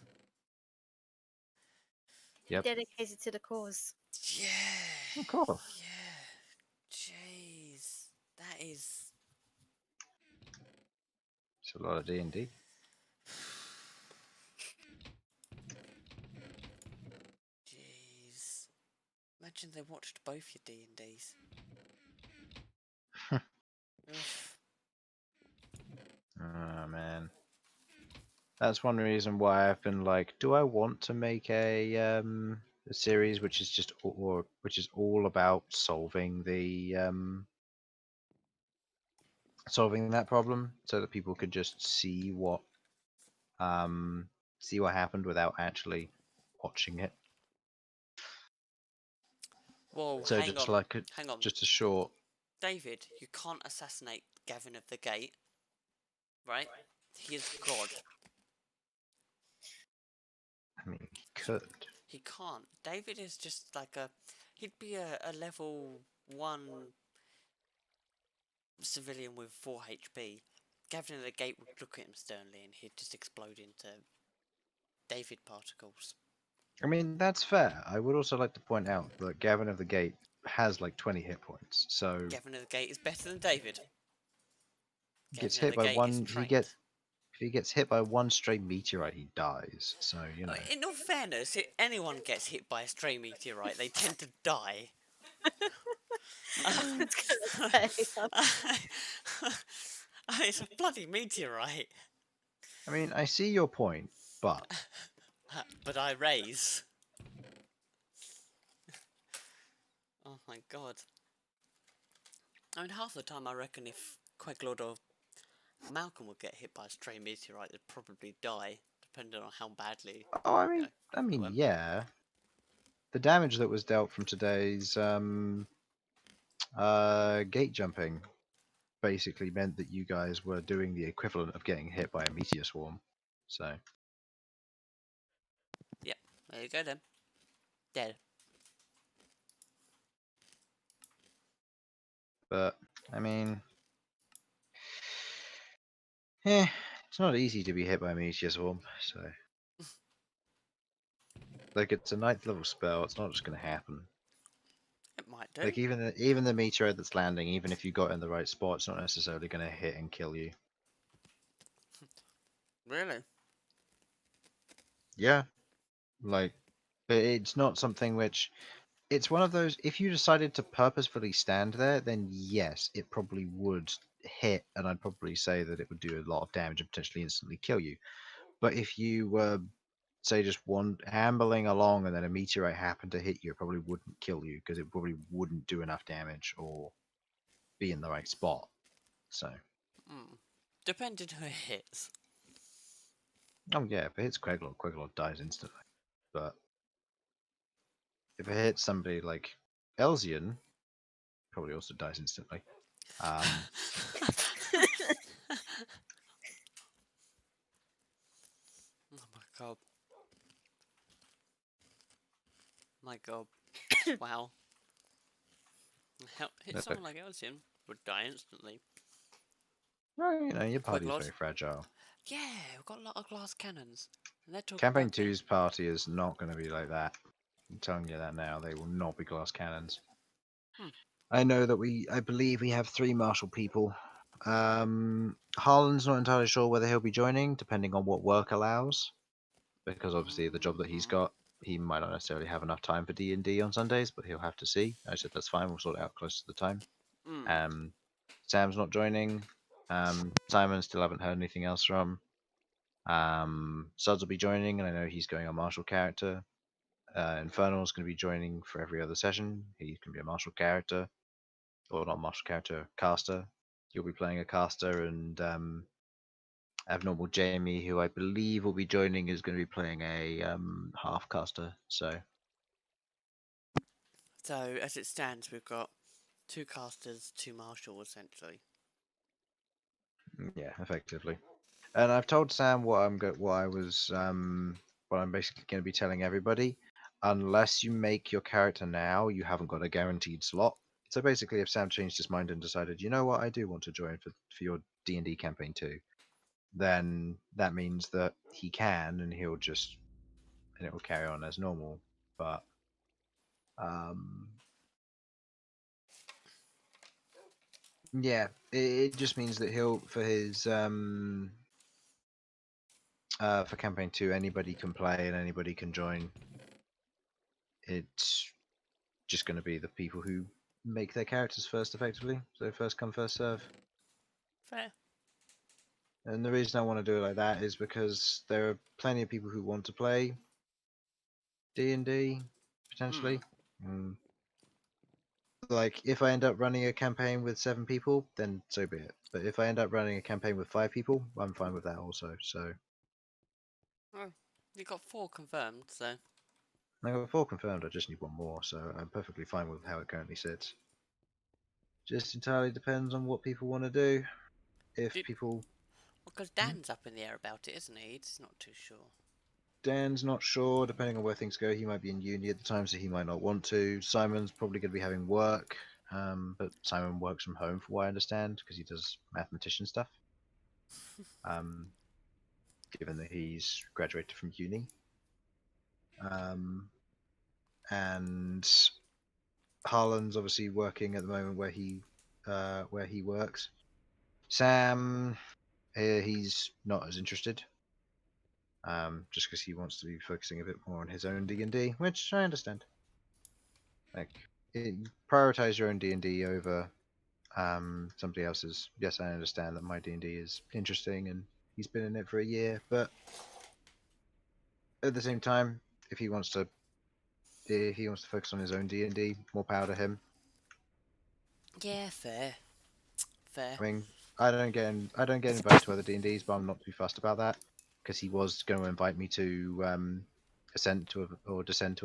You're Yep. dedicated to the cause. Yeah. Of course. Yeah. Jeez. That is. It's a lot of D&D. Jeez. Imagine they watched both your D&Ds. Oof. Oh man. That's one reason why I've been like, do I want to make a series which is just or which is all about solving the solving that problem so that people could just see what happened without actually watching it. Whoa, So hang just on. like Hang on. just a short. David, you can't assassinate Gavin of the Gate, right? He is God. I mean, he could. He can't. David is just like a. He'd be a level 1 civilian with 4 HP. Gavin of the Gate would look at him sternly and he'd just explode into David particles. I mean, that's fair. I would also like to point out that Gavin of the Gate has like 20 hit points, so Gavin of the Gate is better than David. gets Gavin of hit the by Gate is one. trained. If he gets hit by one stray meteorite, he dies. So you know. In all fairness, if anyone gets hit by a stray meteorite, they tend to die. I was gonna say. It's a bloody meteorite. I mean, I see your point, but But I raise. Oh my god. I mean, half the time I reckon if Queglord or Malcolm would get hit by a stray meteorite, they'd probably die, depending on how badly. oh, You know, I mean, went. yeah. The damage that was dealt from today's gate jumping basically meant that you guys were doing the equivalent of getting hit by a meteor swarm. So, Yep, there you go then. Dead. but I mean, yeah, it's not easy to be hit by a meteor swarm. So, like, it's a ninth level spell. It's not just going to happen. It might do. Like even the meteorite that's landing, even if you got in the right spot, it's not necessarily going to hit and kill you. Really? Yeah, like, but it's not something which it's one of those. If you decided to purposefully stand there, then yes, it probably would hit, and I'd probably say that it would do a lot of damage and potentially instantly kill you. But if you were, say, just one ambling along and then a meteorite happened to hit you, it probably wouldn't kill you because it probably wouldn't do enough damage or be in the right spot. So, Depending who it hits. oh yeah, if it hits Queglord, Queglord dies instantly. But if it hits somebody like Elzian, probably also dies instantly. Oh my god. My god. Wow. Hit Look, someone like Elsian would die instantly. well, you know, your party's Queglord? very fragile. Yeah, we've got a lot of glass cannons. And they're talking Campaign about me. 2's party is not going to be like that. I'm telling you that now. They will not be glass cannons. I know that I believe we have 3 martial people. Harlan's not entirely sure whether he'll be joining, depending on what work allows. Because obviously the job that he's got, he might not necessarily have enough time for D&D on Sundays, but he'll have to see. I said that's fine, we'll sort it out close to the time. Sam's not joining. Simon still haven't heard anything else from. Suds will be joining, and I know he's going on martial character. Infernal's going to be joining for every other session. He can be a martial character, or not martial character, caster. You'll be playing a caster, and Abnormal Jamie, who I believe will be joining, is going to be playing a half caster. So as it stands, we've got 2 casters, 2 martial, essentially. yeah, effectively. And I've told Sam what I'm basically going to be telling everybody. Unless you make your character now, you haven't got a guaranteed slot. It's So basically, if Sam changed his mind and decided, you know what, I do want to join for your D&D campaign too, then that means that he can, and and it will carry on as normal. But um, yeah, it just means that he'll for campaign 2, anybody can play and anybody can join. It's just going to be the people who make their characters first, effectively. So first come, first serve. Fair. And the reason I want to do it like that is because there are plenty of people who want to play D&D potentially. Mm. Like if I end up running a campaign with 7 people, then so be it. But if I end up running a campaign with 5 people, I'm fine with that also. So Well, you got 4 confirmed, so I got 4 confirmed. I just need 1 more, so I'm perfectly fine with how it currently sits. Just entirely depends on what people want to do. If Did- people, because Dan's up in the air about it, isn't he? He's not too sure. Dan's not sure, depending on where things go. He might be in uni at the time, so he might not want to. Simon's probably going to be having work, but Simon works from home, for what I understand, because he does mathematician stuff. Um, given that he's graduated from uni, and Harlan's obviously working at the moment where he works. Sam, he's not as interested, just because he wants to be focusing a bit more on his own D&D, which I understand. Like, prioritize your own D&D over somebody else's. Yes, I understand that my D&D is interesting and he's been in it for a year, but at the same time, if he wants to focus on his own D&D, more power to him. Yeah, fair. Fair. I mean, I don't get invited to other D&Ds, but I'm not too fussed about that because he was going to invite me to descend to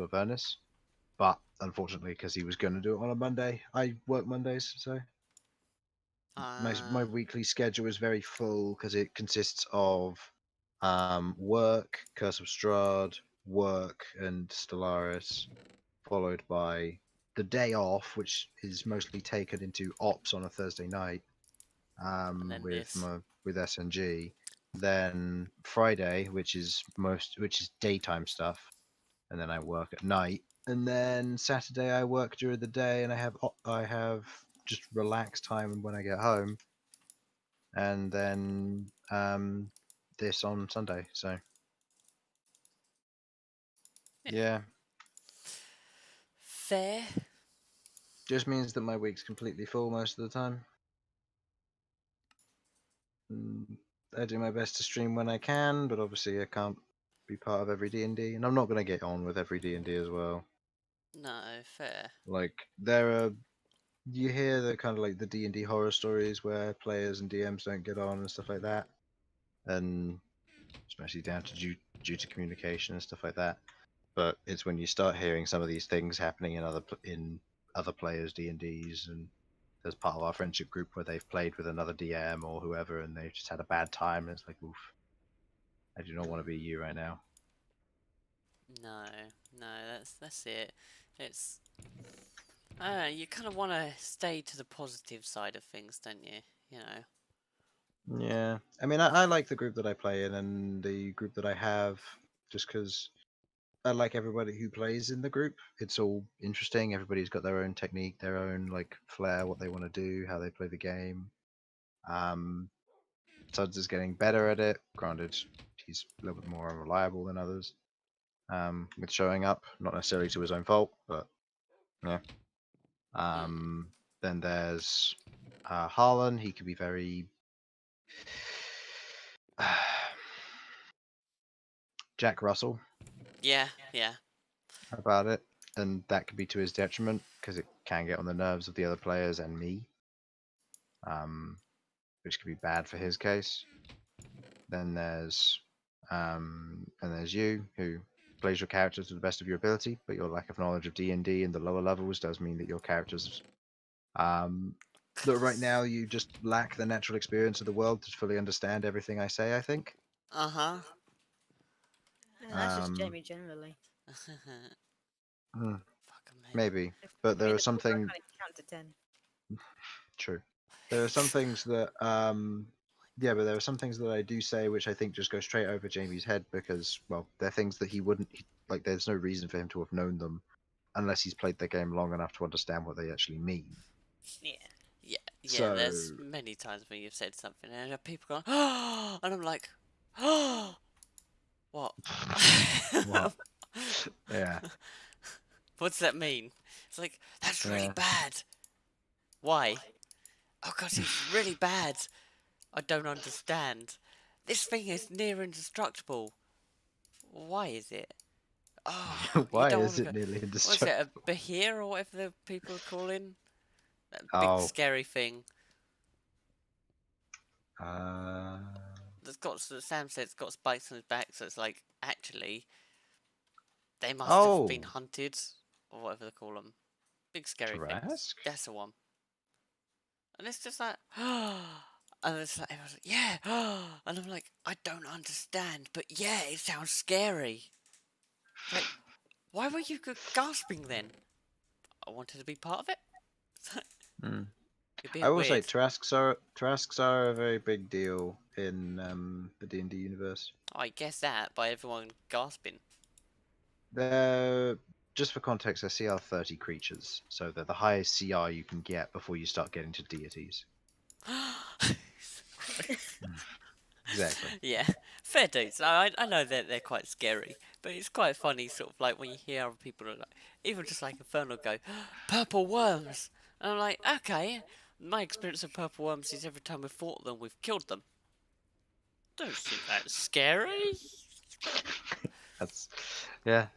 Avernus, but unfortunately, because he was going to do it on a Monday, I work Mondays, so my weekly schedule is very full because it consists of work, Curse of Strahd, work, and Stellaris, followed by the day off, which is mostly taken into ops on a Thursday night, and then with this. with SNG. Then Friday, which is daytime stuff, and then I work at night. And then Saturday I work during the day, and I have just relaxed time when I get home, and then this on Sunday. So Yeah. yeah, Fair. just means that my week's completely full most of the time. I do my best to stream when I can, but obviously I can't be part of every D&D, and I'm not going to get on with every D&D as well. No, fair. Like you hear the kind of like the D&D horror stories where players and DMs don't get on and stuff like that, and especially down to due to communication and stuff like that. But it's when you start hearing some of these things happening in other players' D&Ds, and there's part of our friendship group where they've played with another DM or whoever, and they've just had a bad time, and it's like, oof, I do not want to be you right now. No, no, that's it. It's I don't know, you kind of want to stay to the positive side of things, don't you? You know. Yeah, I mean, I like the group that I play in and the group that I have, just because I like everybody who plays in the group. It's all interesting. Everybody's got their own technique, their own like flair, what they want to do, how they play the game. Um, Suds is getting better at it. Granted, he's a little bit more unreliable than others, with showing up, not necessarily to his own fault, but yeah. Mm. Then there's Harlan. He can be very Jack Russell Yeah, yeah. about it, and that could be to his detriment because it can get on the nerves of the other players and me, um, which could be bad for his case. Then there's you, who plays your character to the best of your ability, but your lack of knowledge of D&D and the lower levels does mean that your characters, that right now you just lack the natural experience of the world to fully understand everything I say, I think. Uh-huh. That's just Um, Jamie generally. hmm. Fucking maybe. But I there mean, are the some people I things. can't count to 10. True. There are some things that yeah, but there are some things that I do say which I think just go straight over Jamie's head because, well, they're things that he wouldn't like. There's no reason for him to have known them unless he's played the game long enough to understand what they actually mean. Yeah. Yeah, So, there's many times when you've said something and people go, oh, and I'm like, oh, what? what? Yeah, What does that mean? It's like, that's really yeah. bad. Why? Oh, because it's really bad. I don't understand. This thing is near indestructible. Why is it? Oh, you Why don't want is to it go. nearly What's it, a indestructible? behir or whatever the people are calling? That big Oh, scary thing. uh, That's got, Sam said it's got spikes on his back, so it's like, actually, they must have been oh, hunted, or whatever they call them. Big scary things. Trask? That's the one. And it's just like, and it's like, everyone's like, yeah, and I'm like, I don't understand, but yeah, it sounds scary. It's like, why were you gasping then? I wanted to be part of it. Hmm. You're I being will say weird. Trasks are a very big deal in the D&D universe. I guess that by everyone gasping. They're just for context, they're CR 30 creatures, so they're the highest CR you can get before you start getting to deities. Exactly. Yeah, fair dues. I know that they're quite scary, but it's quite funny, sort of like when you hear other people are like, even just like Infernal go, purple worms, and I'm like, okay. My experience of purple worms is every time we've fought them, we've killed them. Don't think that's scary. That's yeah.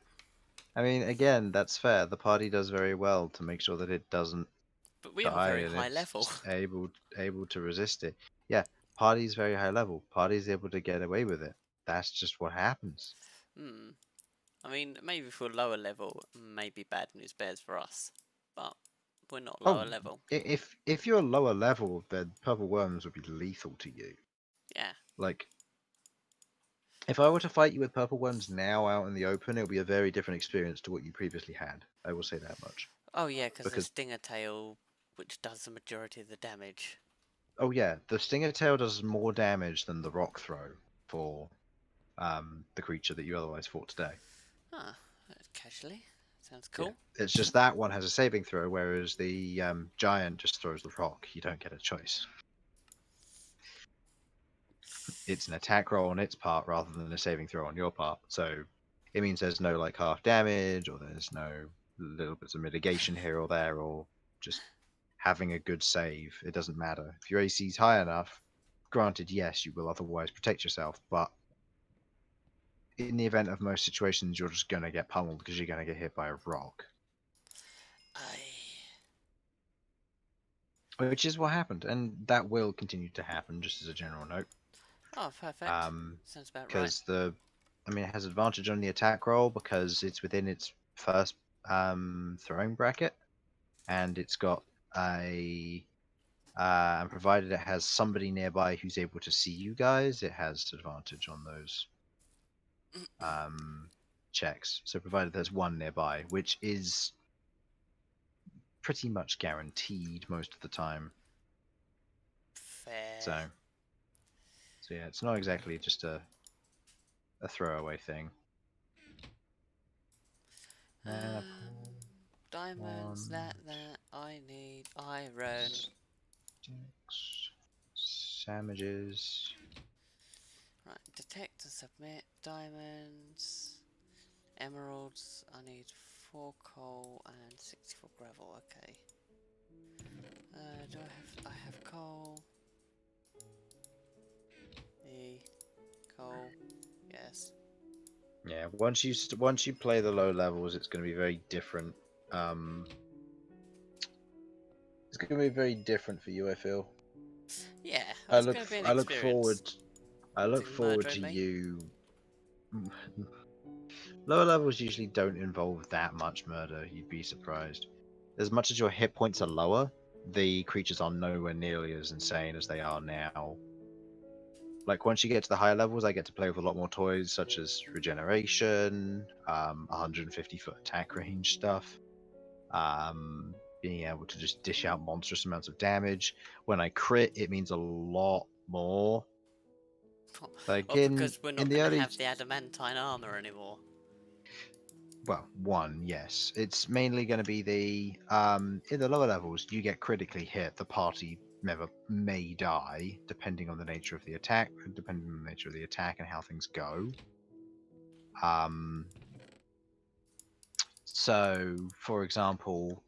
I mean, again, that's fair. The party does very well to make sure that it doesn't But we are die very and high it's level. just able to resist it. Yeah, party's very high level. Party's able to get away with it. That's just what happens. Hmm. I mean, maybe for lower level, maybe bad news bears for us, but we're not lower Oh, level. if you're lower level, then purple worms would be lethal to you. Yeah. Like, if I were to fight you with purple worms now out in the open, it would be a very different experience to what you previously had. I will say that much. Oh yeah, because the Because, stinger tail, which does the majority of the damage. oh yeah, the stinger tail does more damage than the rock throw for the creature that you otherwise fought today. Huh. Casually. Sounds Yeah, cool. it's just that one has a saving throw, whereas the giant just throws the rock. You don't get a choice. It's an attack roll on its part rather than a saving throw on your part. So it means there's no like half damage, or there's no little bits of mitigation here or there, or just having a good save. It doesn't matter. If your AC is high enough, granted, yes, you will otherwise protect yourself, but in the event of most situations, you're just going to get pummeled because you're going to get hit by a rock. I. Which is what happened, and that will continue to happen, just as a general note. Oh, perfect. Sounds about right. Because I mean, it has advantage on the attack roll because it's within its first throwing bracket, and it's got and provided it has somebody nearby who's able to see you guys, it has advantage on those checks. So provided there's one nearby, which is pretty much guaranteed most of the time. Fair. So yeah, it's not exactly just a throwaway thing. Mana pool, Diamonds, that, I need iron. sticks, sandwiches. Right, detect and submit. Diamonds. Emeralds, I need 4 coal and 64 gravel, okay. I have coal. Coal, yes. Yeah, once you play the low levels, it's going to be very different. It's going to be very different for you. I feel. Yeah, it's going to be an I look forward. experience. I look To forward murdering to me. you. Lower levels usually don't involve that much murder. You'd be surprised. As much as your hit points are lower, the creatures are nowhere nearly as insane as they are now. Like once you get to the higher levels, I get to play with a lot more toys such as regeneration, 150-foot attack range stuff. being able to just dish out monstrous amounts of damage. When I crit, it means a lot more. Like Or because we're in not the going to early, have the adamantine armor anymore. well, one, yes, it's mainly going to be the in the lower levels you get critically hit, the party member may die depending on the nature of the attack, and how things go. Um, so, for example,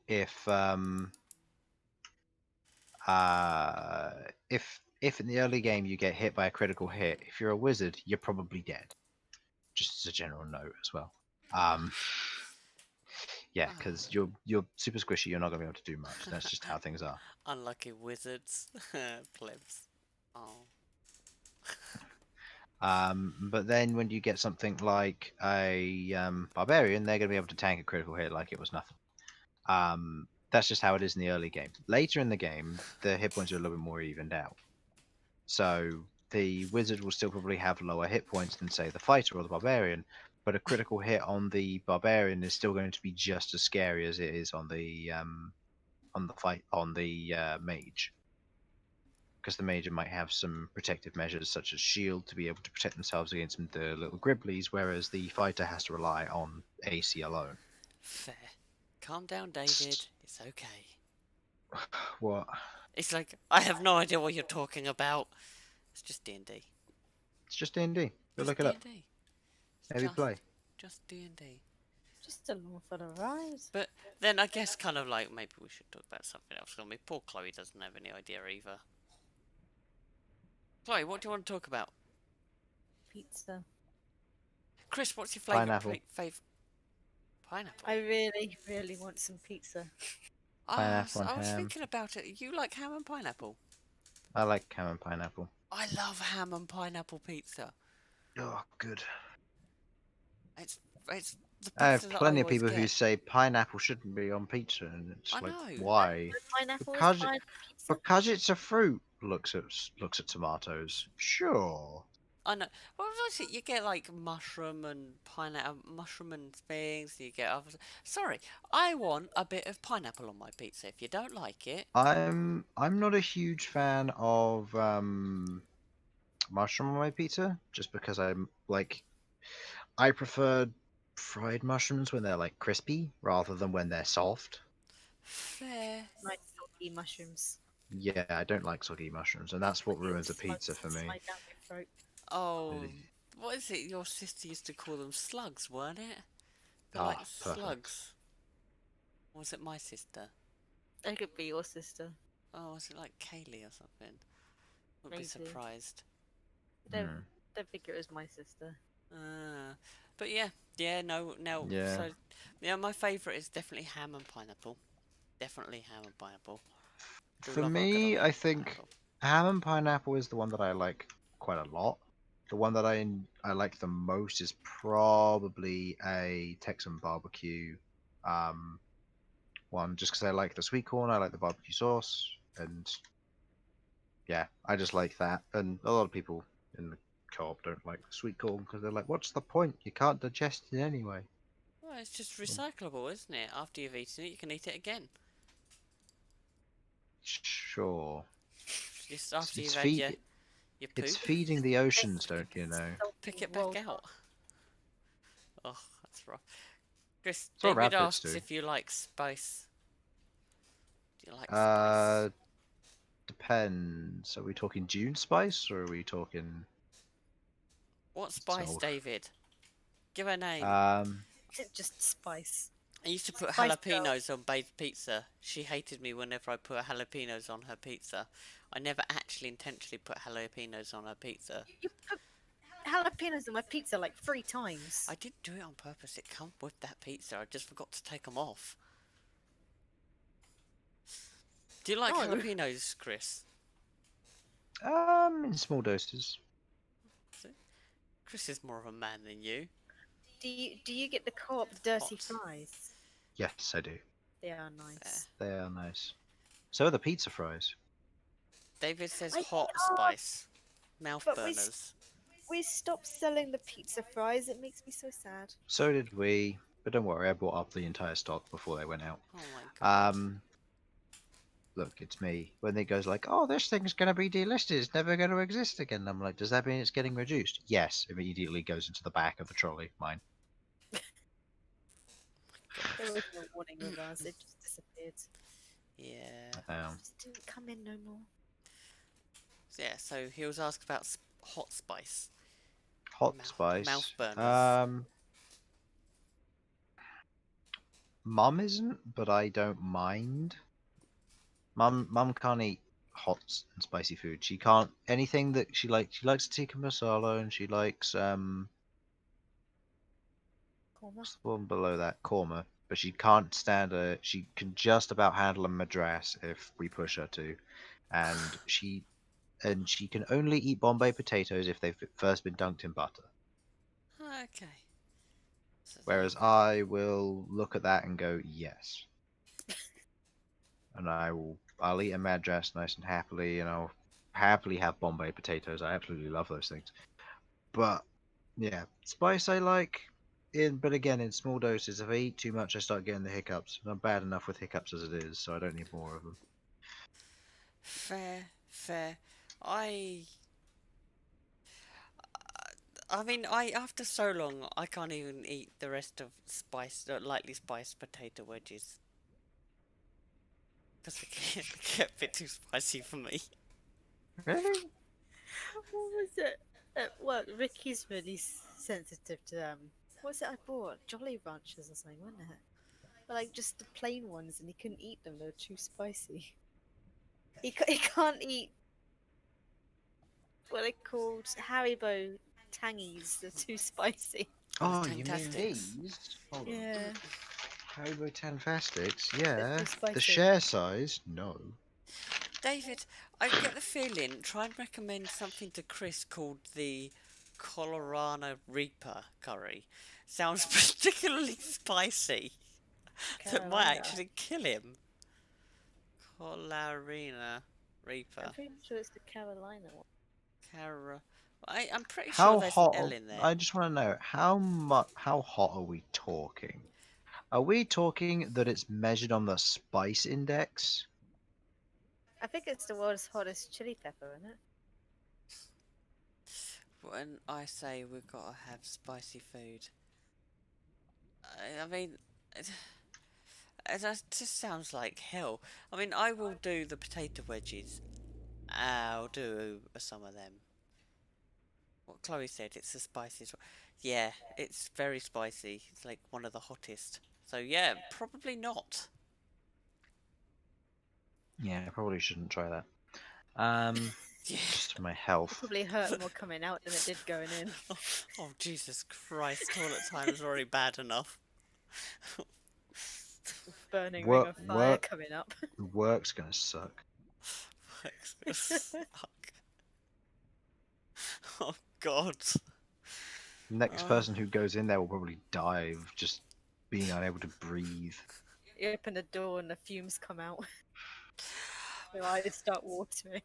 uh, if in the early game you get hit by a critical hit, if you're a wizard, you're probably dead. Just as a general note as well. Um, yeah, Ah. because you're super squishy. You're not gonna be able to do much. That's just how things are. Unlucky wizards. Plebs. Oh. But then when you get something like a barbarian, they're gonna be able to tank a critical hit like it was nothing. That's just how it is in the early game. Later in the game, the hit points are a little bit more evened out. So the wizard will still probably have lower hit points than say the fighter or the barbarian, but a critical hit on the barbarian is still going to be just as scary as it is on the mage, because the mage might have some protective measures such as shield to be able to protect themselves against the little gribblies, whereas the fighter has to rely on AC alone. Fair. Calm down, David. It's okay. What? It's like, I have no idea what you're talking about. It's just D&D. It's just D&D. Go Just look it up. D&D. It's Maybe play. just D&D. Just along for the ride. But then I guess kind of like maybe we should talk about something else. I mean, poor Chloe doesn't have any idea either. Chloe, what do you want to talk about? Pizza. Chris, what's your Pineapple. Pineapple. I really, really want some pizza. Pineapple and I was ham. thinking about it. You like ham and pineapple? I like ham and pineapple. I love ham and pineapple pizza. Oh, good. It's the I have pizza that I plenty of always people who get. say pineapple shouldn't be on pizza, and it's I like, know. why? Pineapple is Because fine on pizza. because it's a fruit. Looks at tomatoes. Sure. I know. Well, that's it. You get like mushroom and pineapple, mushroom and things. You get other. Sorry, I want a bit of pineapple on my pizza. If you don't like it, I'm not a huge fan of mushroom on my pizza, just because I prefer fried mushrooms when they're like crispy rather than when they're soft. fair. Nice salty mushrooms. Yeah, I don't like soggy mushrooms, and that's what ruins a pizza for me. Slide down your throat. Oh, what is it? Your sister used to call them slugs, weren't it? But like Ah, perfect. slugs. Or was it my sister? That could be your sister. Oh, was it like Kaylee or something? Wouldn't be Maybe. surprised. Don't think it was my sister. But yeah, no. Yeah. So, yeah, my favourite is definitely ham and pineapple. Definitely ham and pineapple. Do For love a good me, old I think pineapple. ham and pineapple is the one that I like quite a lot. The one that I like the most is probably a Texan barbecue um, one, just because I like the sweet corn, I like the barbecue sauce, and yeah, I just like that. And a lot of people in the co-op don't like the sweet corn because they're like, "What's the point? You can't digest it anyway." Well, it's just recyclable, isn't it? After you've eaten it, you can eat it again. Sure, Just after it's you've had feed your it's poop, feeding the oceans, don't you know? pick it back out. Oh, that's rough. Chris, It's what David rabbits asks do. if you like spice. Do you like spice? Uh, Depends. Are we talking June spice or are we talking What spice, old? David? Give a name. Just spice. I used to put Spice Girl. jalapenos on Babe's pizza. She hated me whenever I put jalapenos on her pizza. I never actually intentionally put jalapenos on her pizza. You put jalapenos on my pizza like 3 times. I didn't do it on purpose. It come with that pizza. I just forgot to take them off. Do you like No. jalapenos, Chris? In small doses. Chris is more of a man than you. Do you get the co-op dirty fries? Yes, I do. They are nice. They are nice. So are the pizza fries. David says I hot can't. spice. Mouth But burners. we stopped selling the pizza fries. It makes me so sad. So did we. But don't worry, I bought up the entire stock before they went out. Oh my god. Look, it's me. When it goes like, "Oh, this thing's going to be delisted. It's never going to exist again." I'm like, "Does that mean it's getting reduced?" Yes. Immediately goes into the back of the trolley. Mine. There was no warning with ours. It just disappeared. Yeah. Just didn't come in no more. Yeah, so he was asked about hot spice. Hot Mouth spice. burners. Mum isn't, but I don't mind. Mum can't eat hot and spicy food. She can't anything that she likes. She likes tikka masala, and she likes Korma. what's the one below that, korma. But she can't stand a. She can just about handle a madras if we push her to, and she can only eat Bombay potatoes if they've first been dunked in butter. Okay. So there you Whereas go. I will look at that and go yes, and I'll eat a madras nice and happily, and I'll happily have Bombay potatoes. I absolutely love those things. But yeah, spice I like but again in small doses. If I eat too much, I start getting the hiccups. And I'm bad enough with hiccups as it is, so I don't need more of them. Fair, fair. I I mean, I after so long, I can't even eat the rest of lightly spiced potato wedges because they get a bit too spicy for me. Really? What was it? Well, Ricky's really sensitive to what was it I bought? Jolly Ranchers or something, wasn't it? But like just the plain ones, and he couldn't eat them. They were too spicy. He can't eat what are they called Haribo Tangies. They're too spicy. Oh, the Oh, you mean Tangtastics. these? Hold on. Yeah, Haribo Tanfastics? they're Yeah. too The spicy. share size? No. David, I get the feeling, try and recommend something to Chris called the Colorado Reaper curry. Sounds particularly spicy. That might Carolina. actually kill him. Colorina I'm Reaper. pretty sure it's the Carolina one. Cara. I'm pretty sure How there's an hot? L in there. I just want to know how hot are we talking? Are we talking that it's measured on the spice index? I think it's the world's hottest chili pepper, isn't it? When I say we've got to have spicy food, I mean, that just sounds like hell. I mean, I will do the potato wedges. I'll do some of them. What Chloe said, it's the spiciest. Yeah, it's very spicy. It's like one of the hottest. So yeah, probably not. Yeah, I probably shouldn't try that. Um, Yeah. just for my It health. probably hurt more coming out than it did going in. Oh, Jesus Christ, toilet time is already bad enough. Burning ring Work, of fire work, coming up. work's gonna suck. Fuck's gonna suck. Oh, God. Next Oh, person who goes in there will probably die of just being unable to breathe. You open the door and the fumes come out. Your eyes start watering.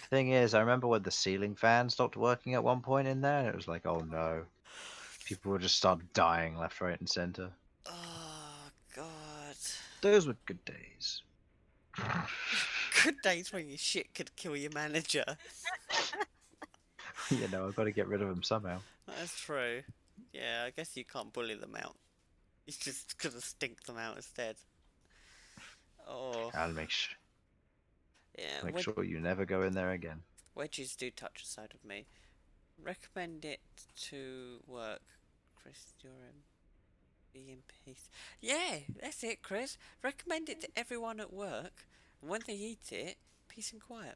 Thing is, I remember when the ceiling fan stopped working at one point in there, and it was like, oh no. People would just start dying left, right, and center. oh, God. Those were good days. Good days when your shit could kill your manager. I've got to get rid of them somehow. That's true. Yeah, I guess you can't bully them out. You just gotta stink them out instead. Oh, I'll make, sh- yeah. make sure you never go in there again. Wedges do touch a side of me. Recommend it to work, Chris Durham. Be in peace. Yeah, that's it, Chris. Recommend it to everyone at work. And when they eat it, peace and quiet.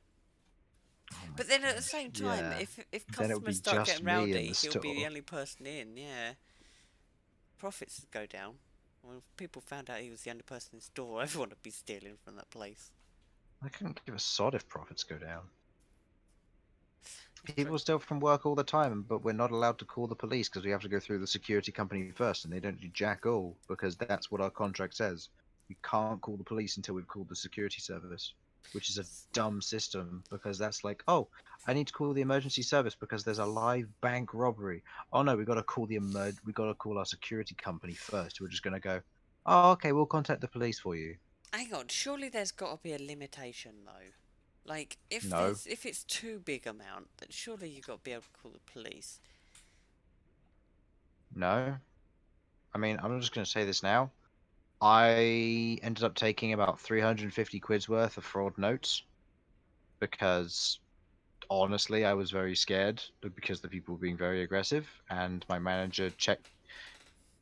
Oh my But then at the gosh. same time, Yeah. if Then it would customers be start just getting me in rowdy, the he'll be the store. only person in. Yeah, profits go down. When people found out he was the only person in store, everyone would be stealing from that place. I couldn't give a sod if profits go down. It's People steal from work all the time, but we're not allowed to call the police because we have to go through the security company first, and they don't do jack all because that's what our contract says. We can't call the police until we've called the security service. which is a dumb system because that's like, oh, I need to call the emergency service because there's a live bank robbery. Oh no, we got to call we got to call our security company first. We're just going to go, oh, okay, we'll contact the police for you. Hang on, surely there's got to be a limitation though. Like, No, if it's too big amount, then surely you've got to be able to call the police. no. I mean, I'm just going to say this now. I ended up taking about 350 quid's worth of fraud notes because honestly, I was very scared because the people were being very aggressive, and my manager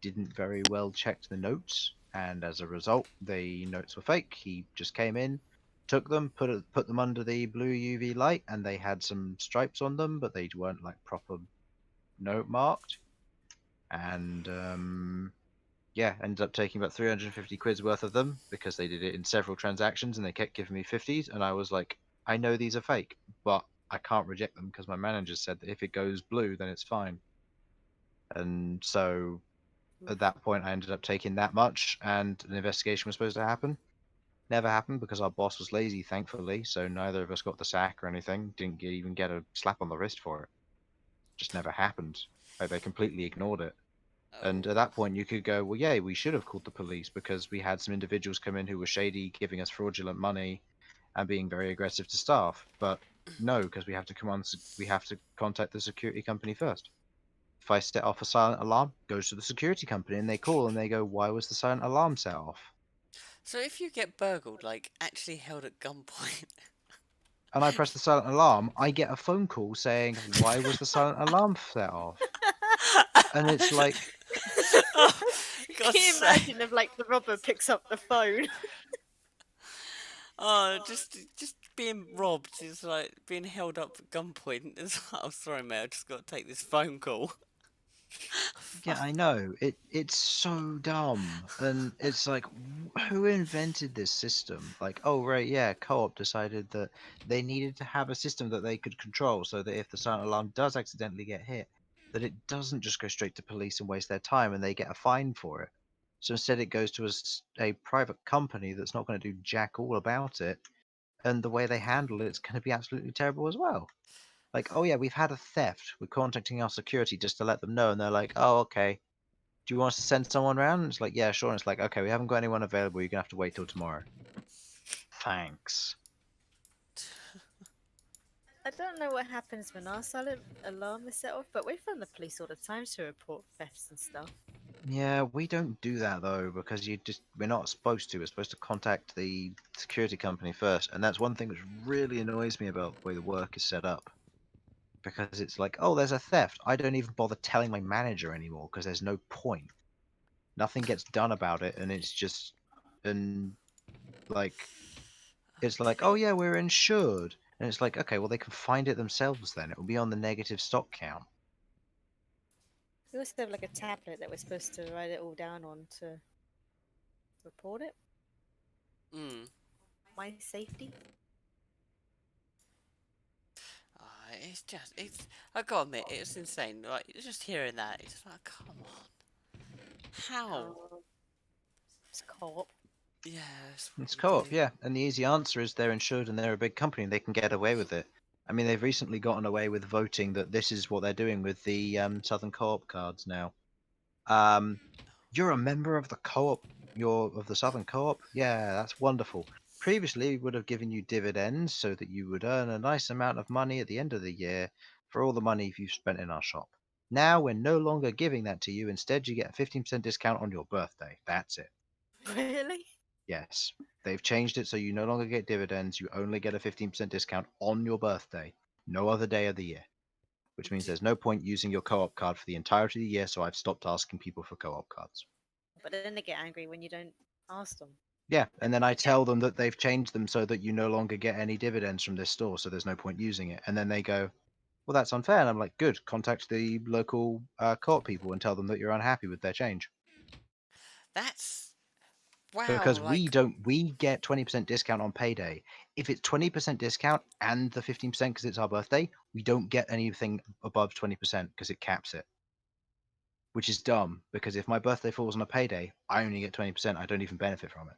didn't very well check the notes, and as a result, the notes were fake. He just came in, took them, put them under the blue UV light, and they had some stripes on them, but they weren't like proper note marked. And yeah, ended up taking about 350 quid's worth of them because they did it in several transactions, and they kept giving me 50s, and I was like, I know these are fake, but I can't reject them because my manager said that if it goes blue, then it's fine. And so Oof. at that point, I ended up taking that much, and an investigation was supposed to happen. Never happened because our boss was lazy, thankfully. So neither of us got the sack or anything. Didn't even get a slap on the wrist for it. Just never happened. Like, they completely ignored it. And at Oh, that point, you could go, well, yeah, we should have called the police because we had some individuals come in who were shady, giving us fraudulent money, and being very aggressive to staff. But no, because we have to contact the security company first. If I set off a silent alarm, goes to the security company, and they call and they go, why was the silent alarm set off? so if you get burgled, like actually held at gunpoint, And I press the silent alarm, I get a phone call saying, why was the silent alarm set off? And it's like, oh, God's Can you sake! imagine if like the robber picks up the phone? Oh, just being robbed is like being held up at gunpoint. It's like, I'm sorry, mate. I just got to take this phone call. yeah, Fuck. I know. It's so dumb. And it's like, who invented this system? Like, oh, right, yeah, Co-op decided that they needed to have a system that they could control so that if the silent alarm does accidentally get hit, that it doesn't just go straight to police and waste their time and they get a fine for it. So instead, it goes to a private company that's not going to do jack all about it. And the way they handle it's going to be absolutely terrible as well. Like, oh yeah, we've had a theft. We're contacting our security just to let them know, and they're like, oh okay, do you want us to send someone around? And it's like, yeah, sure. And it's like, okay, we haven't got anyone available. You're gonna have to wait till tomorrow. Thanks. I don't know what happens when our silent alarm is set off, but we phone the police all the time to report thefts and stuff. Yeah, we don't do that though because we're not supposed to. We're supposed to contact the security company first, and that's one thing which really annoys me about the way the work is set up. Because it's like, oh, there's a theft. I don't even bother telling my manager anymore because there's no point. Nothing gets done about it, and it's just and like it's like, oh yeah, we're insured, and it's like, okay, well they can find it themselves then. It will be on the negative stock count. We also have like a tablet that we're supposed to write it all down on to report it. Mm. My safety. It's. I gotta admit, it's insane. Like just hearing that, it's like, come on, how? Oh, it's co-op. Yeah, that's what It's we co-op, do. yeah, and the easy answer is they're insured and they're a big company and they can get away with it. I mean, they've recently gotten away with voting that this is what they're doing with the Southern Co-op cards now. Um, you're a member of the co-op, you're of the Southern Co-op. Yeah, that's wonderful. Previously, we would have given you dividends so that you would earn a nice amount of money at the end of the year for all the money you've spent in our shop. Now we're no longer giving that to you. Instead, you get a 15% discount on your birthday. That's it. Really? Yes. They've changed it so you no longer get dividends. You only get a 15% discount on your birthday, no other day of the year, which means D- there's no point using your co op card for the entirety of the year. So I've stopped asking people for co op cards. But then they get angry when you don't ask them. Yeah, And and then I forget. tell them that they've changed them so that you no longer get any dividends from this store, so there's no point using it. And then they go, well, that's unfair. And I'm like, good, contact the local co-op people and tell them that you're unhappy with their change. that's wow. Because Like we get 20% discount on payday. If it's 20% discount and the 15% because it's our birthday, we don't get anything above 20% because it caps it. Which is dumb because if my birthday falls on a payday, I only get 20%. I don't even benefit from it.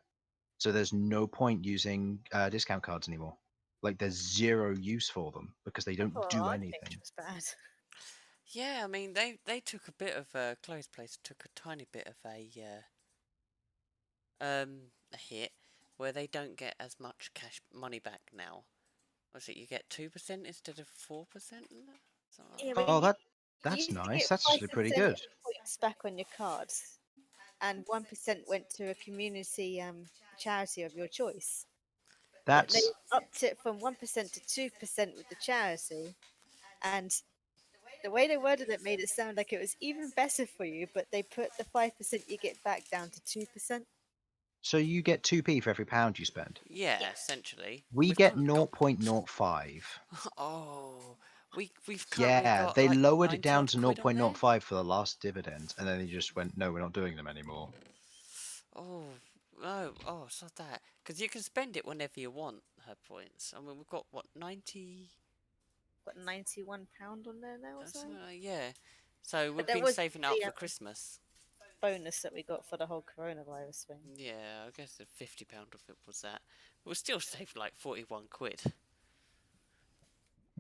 So there's no point using discount cards anymore. Like there's zero use for them because they don't Oh, do our change anything. was bad. Yeah, I mean they took a bit of Chloe's place took a tiny bit of a hit where they don't get as much cash money back now. Was it you get 2% instead of 4%? Something like Yeah, that. but Oh, you that's used to nice. get That's actually pretty 5% good. points back on your cards, and 1% went to a community charity of your choice. But they That's upped it from 1% to 2% with the charity, and the way they worded it made it sound like it was even better for you, but they put the 5% you get back down to 2%. so you get 2p for every pound you spend. Yeah, Yes. essentially. We We've get currently got 0.05. oh, we've currently Yeah, got they like lowered it 90 down odd to quid on there. 0.05 for the last dividend, and then they just went, no, we're not doing them anymore. Oh, no. Oh, it's not that. Because you can spend it whenever you want, her points. I mean, we've got, what, 90? Got £91 on there now or something. Yeah. So But we've there been was saving up the for Christmas. bonus that we got for the whole coronavirus thing. Yeah, I guess the £50 of it was that. We'll still save like 41 quid.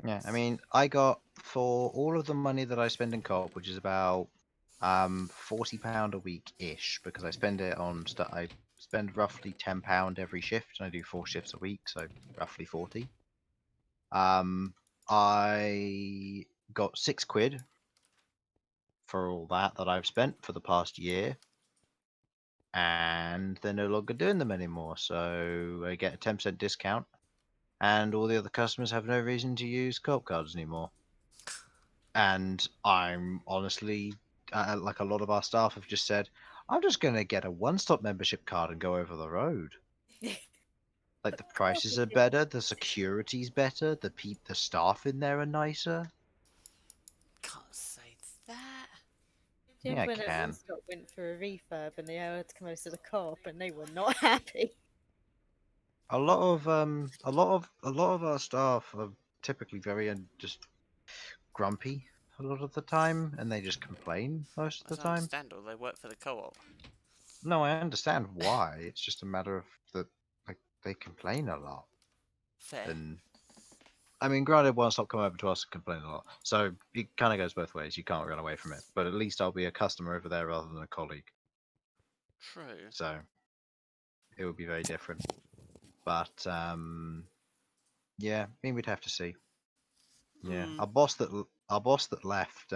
Yeah, I mean, I got for all of the money that I spend in co-op, which is about £40 a week ish, because I spend it on stuff. I spend roughly £10 every shift, and I do 4 shifts a week, so roughly 40. I got £6 for all that I've spent for the past year, and they're no longer doing them anymore. So I get a 10% discount, and all the other customers have no reason to use co-op cards anymore. And I'm honestly, like a lot of our staff have just said, I'm just going to get a one-stop membership card and go over the road. Like But the the co-op prices is are good. better, the security's better, the staff in there are nicer. Can't say that. Do you Yeah, I remember when a can. Wingstop went for a refurb and they all had to come over to the co-op and they were not happy? A lot of our staff are typically very just grumpy a lot of the time, and they just complain most of the That's time. understandable. They work for the co-op. No, I understand why. It's just a matter of that, like they complain a lot, Fair. and I mean, granted, one stop come over to us and complain a lot, so it kind of goes both ways. You can't run away from it, but at least I'll be a customer over there rather than a colleague, True. so it would be very different. But yeah, I mean, we'd have to see. Yeah, Hmm. our boss that left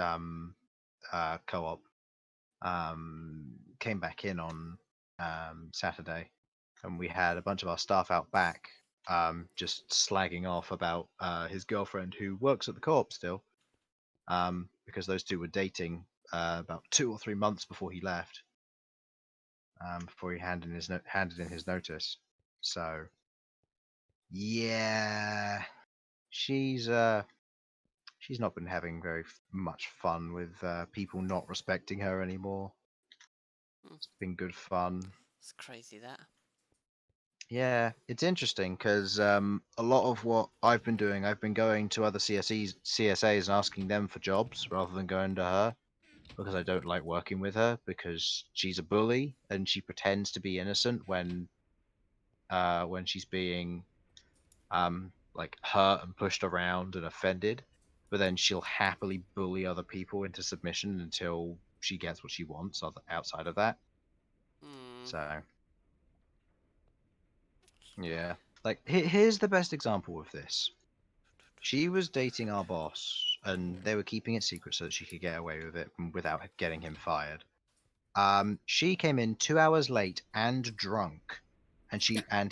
co-op came back in on Saturday, and we had a bunch of our staff out back just slagging off about his girlfriend who works at the co-op still, because those two were dating about 2 or 3 months before he left, before he handed in his notice. So yeah, she's she's not been having very much fun with people not respecting her anymore. Hmm. It's been good fun. It's crazy that. Yeah, it's interesting because a lot of what I've been doing, I've been going to other CSAs and asking them for jobs rather than going to her, because I don't like working with her because she's a bully and she pretends to be innocent when she's being like hurt and pushed around and offended, but then she'll happily bully other people into submission until she gets what she wants outside of that. Hmm. So yeah, like here's the best example of this. She was dating our boss, and they were keeping it secret so that she could get away with it without getting him fired. She came in 2 hours late and drunk, and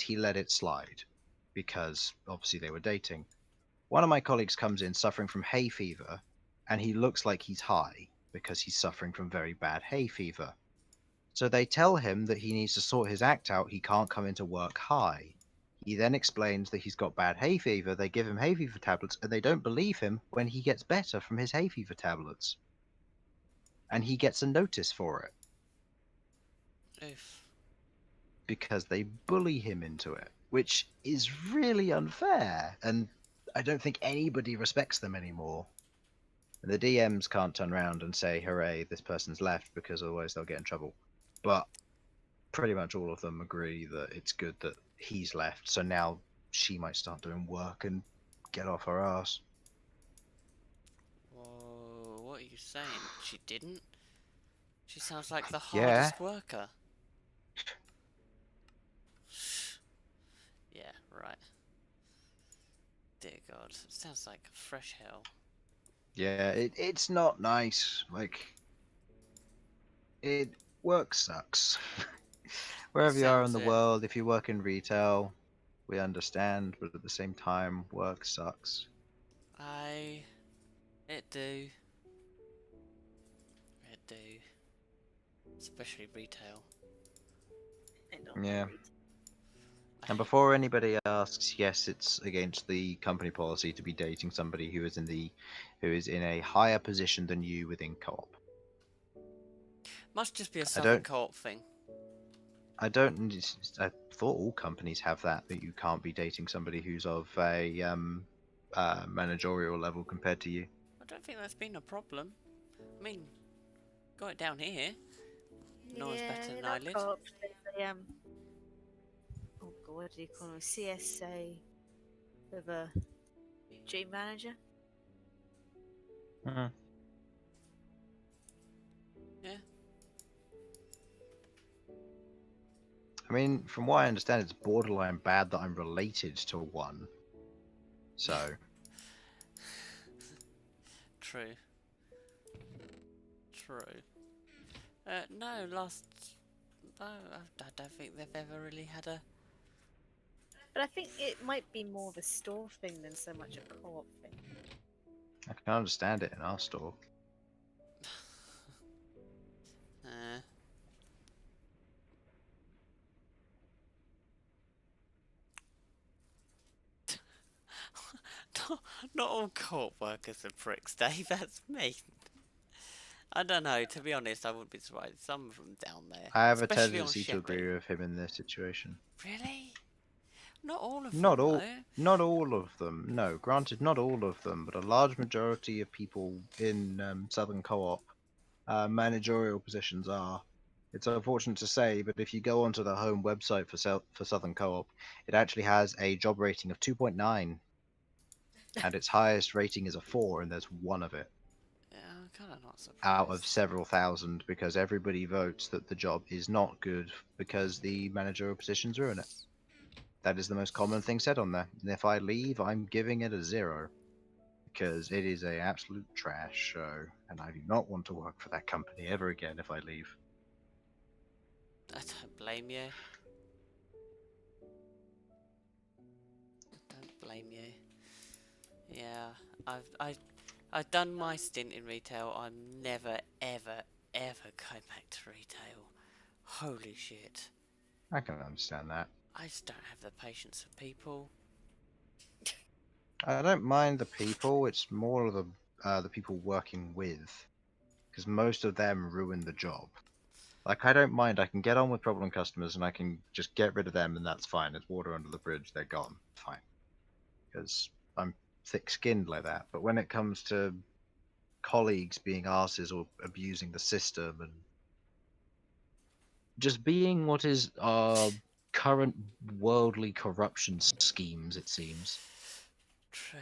he let it slide because obviously they were dating. One of my colleagues comes in suffering from hay fever, and he looks like he's high because he's suffering from very bad hay fever. So they tell him that he needs to sort his act out. He can't come into work high. He then explains that he's got bad hay fever. They give him hay fever tablets, and they don't believe him when he gets better from his hay fever tablets. And he gets a notice for it Oof. because they bully him into it, which is really unfair. And I don't think anybody respects them anymore. And the DMs can't turn around and say, hooray, this person's left, because otherwise they'll get in trouble. But pretty much all of them agree that it's good that he's left. So now she might start doing work and get off her ass. Whoa, what are you saying? She didn't? She sounds like the Yeah. hardest worker. Yeah, right. Dear God, it sounds like fresh hell. Yeah, it's not nice. Like, work sucks. Wherever you are in Sounds the it. world, if you work in retail, we understand, but at the same time, work sucks. It do. It do. Especially retail. I don't Yeah. like retail. I And hate before anybody asks, yes, it's against the company policy to be dating somebody who is in a higher position than you within co-op. Must just be a I Southern don't Co-op thing. I don't. I thought all companies have that you can't be dating somebody who's of a managerial level compared to you. I don't think that's been a problem. I mean, got it down here. No one's better Yeah, than in our Eyelid. co-op, there's a oh god, what do you call them? CSA with a G manager. Mhm. Yeah. I mean, from what I understand, it's borderline bad that I'm related to one. So True. True. No, no, I don't think they've ever really had a... But I think it might be more of a store thing than so much a co-op thing. I can understand it in our store. Uh, not, not all co-op workers are pricks, Dave. That's me. I don't know. To be honest, I wouldn't be surprised. Some of them down there, I have a especially on tendency to agree shipping. with him in this situation. Really? Not all of Not them, all, though. not all of them. No, granted, not all of them, but a large majority of people in Southern Co-op managerial positions are. It's unfortunate to say, but if you go onto the home website for Southern Co-op, it actually has a job rating of 2.9, and its highest rating is a 4, and there's one of it Yeah, I'm kind of not out of surprised. several thousand because everybody votes that the job is not good because the managerial positions ruin it. That is the most common thing said on there. And if I leave, I'm giving it a 0 because it is a absolute trash show, and I do not want to work for that company ever again if I leave. I don't blame you. Don't blame you. Yeah, I've done my stint in retail. I'm never, ever, ever going back to retail. Holy shit. I can understand that. I just don't have the patience for people. I don't mind the people. It's more of the people working with, because most of them ruin the job. Like I don't mind. I can get on with problem customers, and I can just get rid of them, and that's fine. It's water under the bridge. They're gone. Fine, because I'm thick-skinned like that. But when it comes to colleagues being asses or abusing the system and just being what is our current worldly corruption schemes, it seems. True.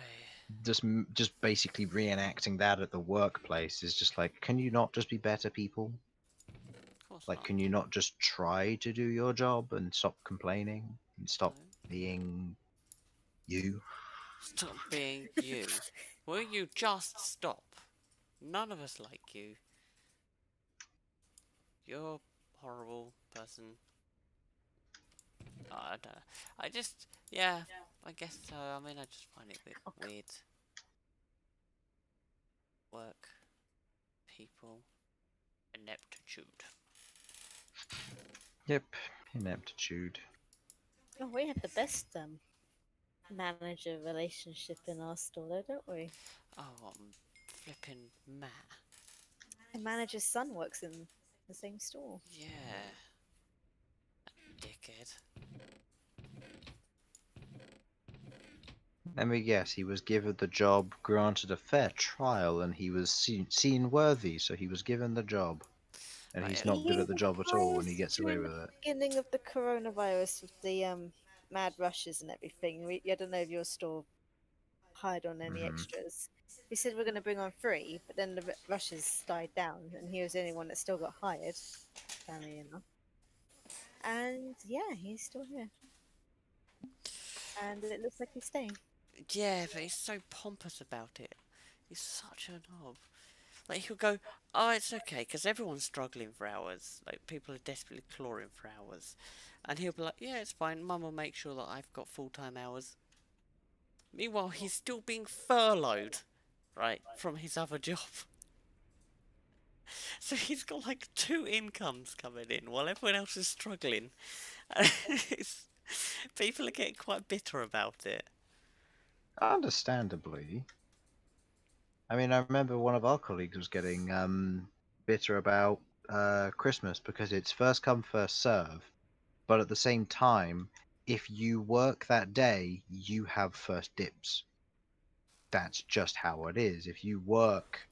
Just basically reenacting that at the workplace is just like, can you not just be better people? Of course Like, not. can you not just try to do your job and stop complaining and stop No. being you? Stop being you. Will you just stop? None of us like you. You're a horrible person. I don't know. I just, yeah, I guess so. I mean, I just find it a bit weird. Work, people, ineptitude. Yep, ineptitude. Oh, we have the best manager relationship in our store, though, don't we? Oh, I'm flipping mad. The manager's son works in the same store. Yeah. Dickhead. Let me guess, he was given the job, granted a fair trial, and he was seen worthy, so he was given the job. and Right, he's yeah. not good He at the was job at all, and he highest gets away during with the it. beginning of the coronavirus with the mad rushes and everything. I don't know if your store hired on any Hmm. extras. He said we're going to bring on three, but then the rushes died down, and he was the only one that still got hired, funnily enough. And yeah, he's still here, and it looks like he's staying. Yeah, but he's so pompous about it. He's such a knob. Like, he'll go, oh, it's okay, because everyone's struggling for hours. Like, people are desperately clawing for hours. And he'll be like, yeah, it's fine. Mum will make sure that I've got full-time hours. Meanwhile, he's still being furloughed, right, from his other job. So he's got like two incomes coming in while everyone else is struggling. And people are getting quite bitter about it. Understandably. I mean, I remember one of our colleagues was getting bitter about Christmas because it's first come, first serve. But at the same time, if you work that day, you have first dibs. That's just how it is. If you work,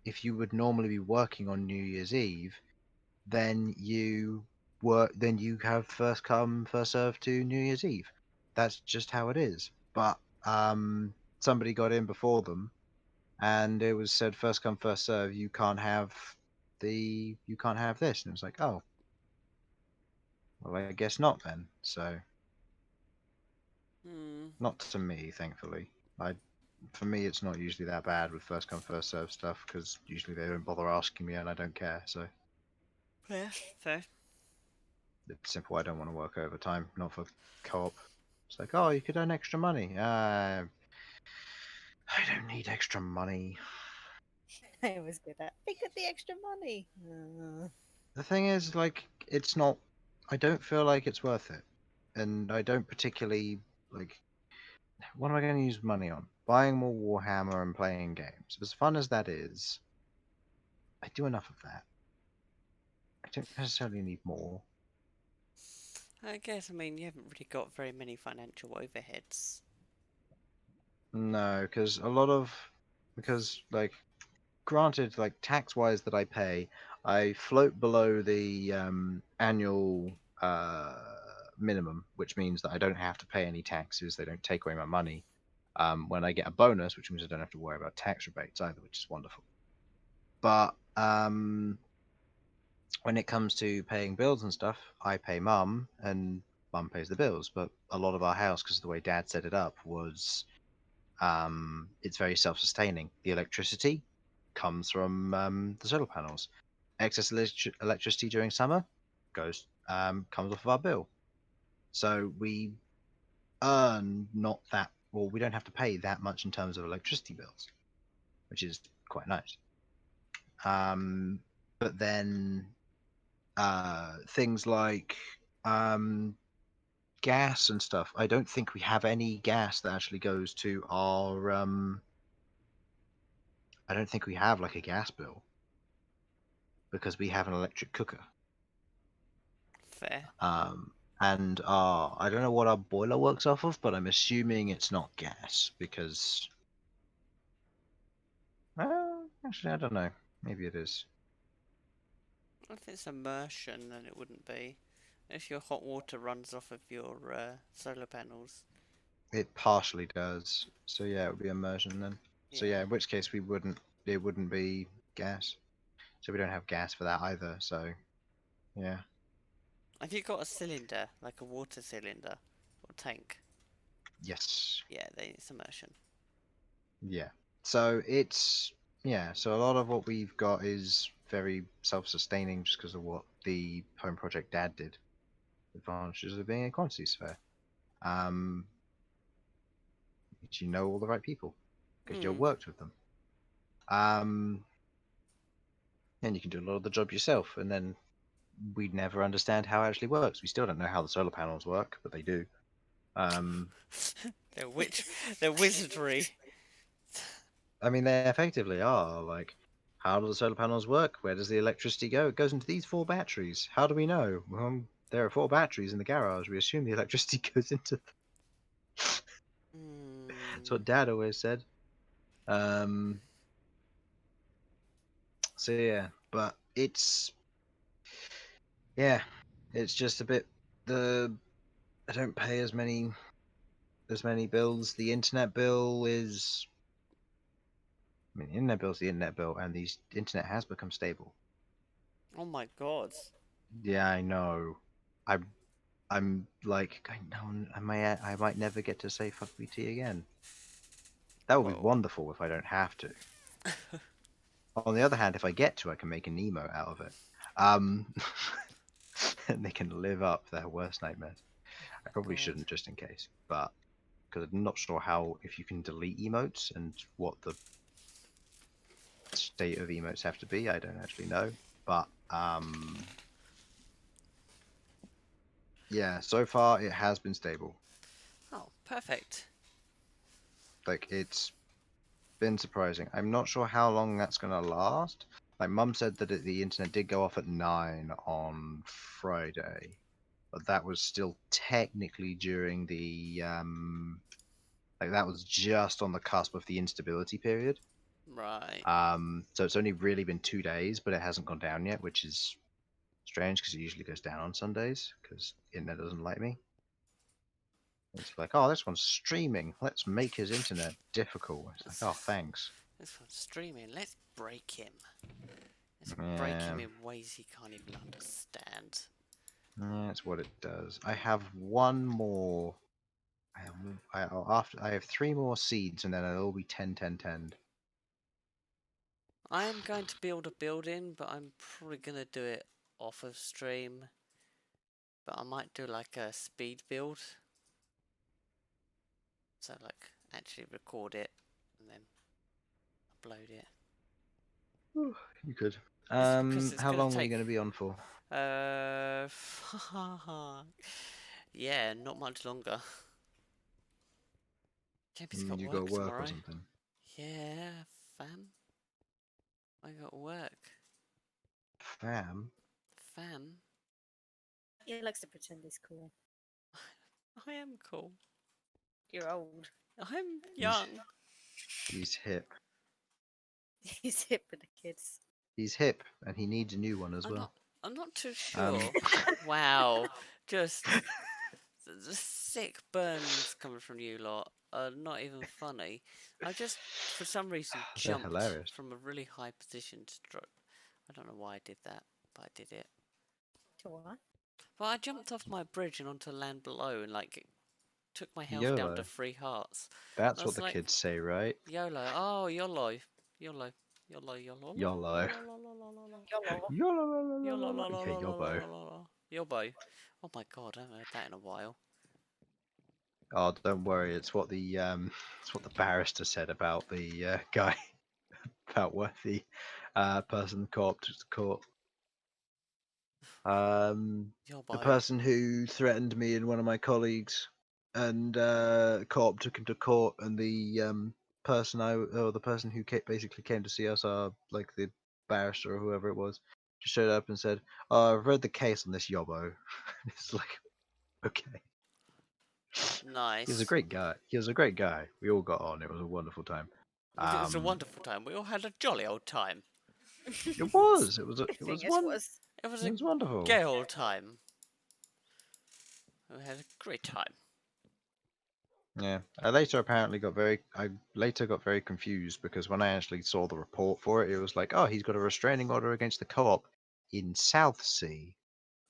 if you would normally be working on New Year's Eve, then you have first come, first serve to New Year's Eve. That's just how it is. But somebody got in before them, and it was said first come, first serve. You can't have this, and it was like, oh, well, I guess not then. So Hmm. not to me, thankfully. I For me, it's not usually that bad with first come, first serve stuff because usually they don't bother asking me and I don't care. So Yeah, fair. it's simple. I don't want to work overtime, not for co-op. It's like, oh, you could earn extra money. I don't need extra money. I was good at. They got the extra money. The thing is, like, it's not. I don't feel like it's worth it, and I don't particularly like. What am I going to use money on? Buying more Warhammer and playing games. As fun as that is, I do enough of that. I don't necessarily need more. I guess, I mean, you haven't really got very many financial overheads. No, because like granted, like tax wise that I pay, I float below the annual minimum, which means that I don't have to pay any taxes. They don't take away my money. When I get a bonus, which means I don't have to worry about tax rebates either, which is wonderful. But when it comes to paying bills and stuff, I pay mum, and mum pays the bills. But a lot of our house, because of the way dad set it up, was it's very self-sustaining. The electricity comes from the solar panels. Excess electricity during summer comes off of our bill. So we earn not that, well, we don't have to pay that much in terms of electricity bills, which is quite nice. Um, but then things like um, gas and stuff, I don't think we have any gas that actually goes to our. I don't think we have like a gas bill because we have an electric cooker. Fair. And I don't know what our boiler works off of, but I'm assuming it's not gas because. Well, actually, I don't know. Maybe it is. If it's immersion, then it wouldn't be. If your hot water runs off of your solar panels. It partially does. So yeah, it would be immersion then. So yeah, Yeah. in which case we wouldn't. It wouldn't be gas. So we don't have gas for that either. So yeah. Have you got a cylinder, like a water cylinder or tank? Yes. Yeah, then it's immersion. Yeah. So it's yeah. So a lot of what we've got is very self-sustaining just because of what the home project dad did. Advantages of being a quantity surveyor. Um, you know all the right people because you Hmm. worked with them. Um, and you can do a lot of the job yourself, and then we'd never understand how it actually works. We still don't know how the solar panels work, but they do. Um, They're they're wizardry. I mean, they effectively are. Like, how do the solar panels work? Where does the electricity go? It goes into these four batteries. How do we know? Well, there are four batteries in the garage. We assume the electricity goes into. That's Hmm. what Dad always said. So yeah, but it's yeah, it's just a bit I don't pay as many bills. The internet bill is I mean, the internet bill's the internet bill, and the internet has become stable. Oh my god. Yeah, I know. I'm like going, no, I might never get to say fuck BT again. That would be Whoa. wonderful if I don't have to. On the other hand, if I get to, I can make an emo out of it. Um, and they can live up their worst nightmares. I probably God. shouldn't, just in case, but because I'm not sure how if you can delete emotes and what the state of emotes have to be. I don't actually know, but yeah, so far it has been stable. Oh, perfect. Like it's been surprising. I'm not sure how long that's gonna last. Like Mum said that the internet did go off at 9 on Friday, but that was still technically during the like that was just on the cusp of the instability period. Right. So it's only really been 2 days, but it hasn't gone down yet, which is strange because it usually goes down on Sundays because internet doesn't like me. It's like, oh, this one's streaming. Let's make his internet difficult. It's like, oh, thanks. This one's streaming. Let's break him. Let's break Yeah, him in ways he can't even understand. that's what it does. I have one more. I have 3 more seeds, and then it'll all be 10, 10, 10. I am going to build a building, but I'm probably going to do it off of stream. But I might do like a speed build. So like actually record it and then upload it. You could. Because it's How going to long are you take... going to be on for? Uh... yeah, not much longer. Jamie's got You got work work or tomorrow. something? Yeah, fam. I got work. Fam. Fam? He likes to pretend he's cool. I am cool. You're old. I'm young. He's hip. He's hip with the kids. He's hip, and he needs a new one as well. I'm not too Um, sure. Wow. Just the sick burns coming from you lot are not even funny. I just, for some reason, They're jumped hilarious. from a really high position to drop. I don't know why I did that, but I did it. To what? Well, I jumped off my bridge and onto land below and like it took my health down YOLO. to 3 hearts. That's I what was the like, kids say, right? YOLO. Oh, YOLO. YOLO. YOLO. YOLO. YOLO. YOLO. YOLO. Okay, yobbo. Yobo. Oh my god, I haven't heard that in a while. Oh, don't worry. It's what the barrister said about the guy about what the person co-opted to court. The Yobo. person who threatened me and one of my colleagues, and co-op took him to court, and the the person who basically came to see us, like the barrister or whoever it was, just showed up and said, "Oh, I've read the case on this yobbo." It's like, okay. He was a Nice. great guy. He was a great guy. We all got on. It was a wonderful time. It was a wonderful time. We all had a jolly old time. It was. It was. I It think was it was. It was It a was wonderful. gay old time. We had a great time. Yeah. I later got very confused because when I actually saw the report for it, it was like, oh, he's got a restraining order against the co-op in Southsea.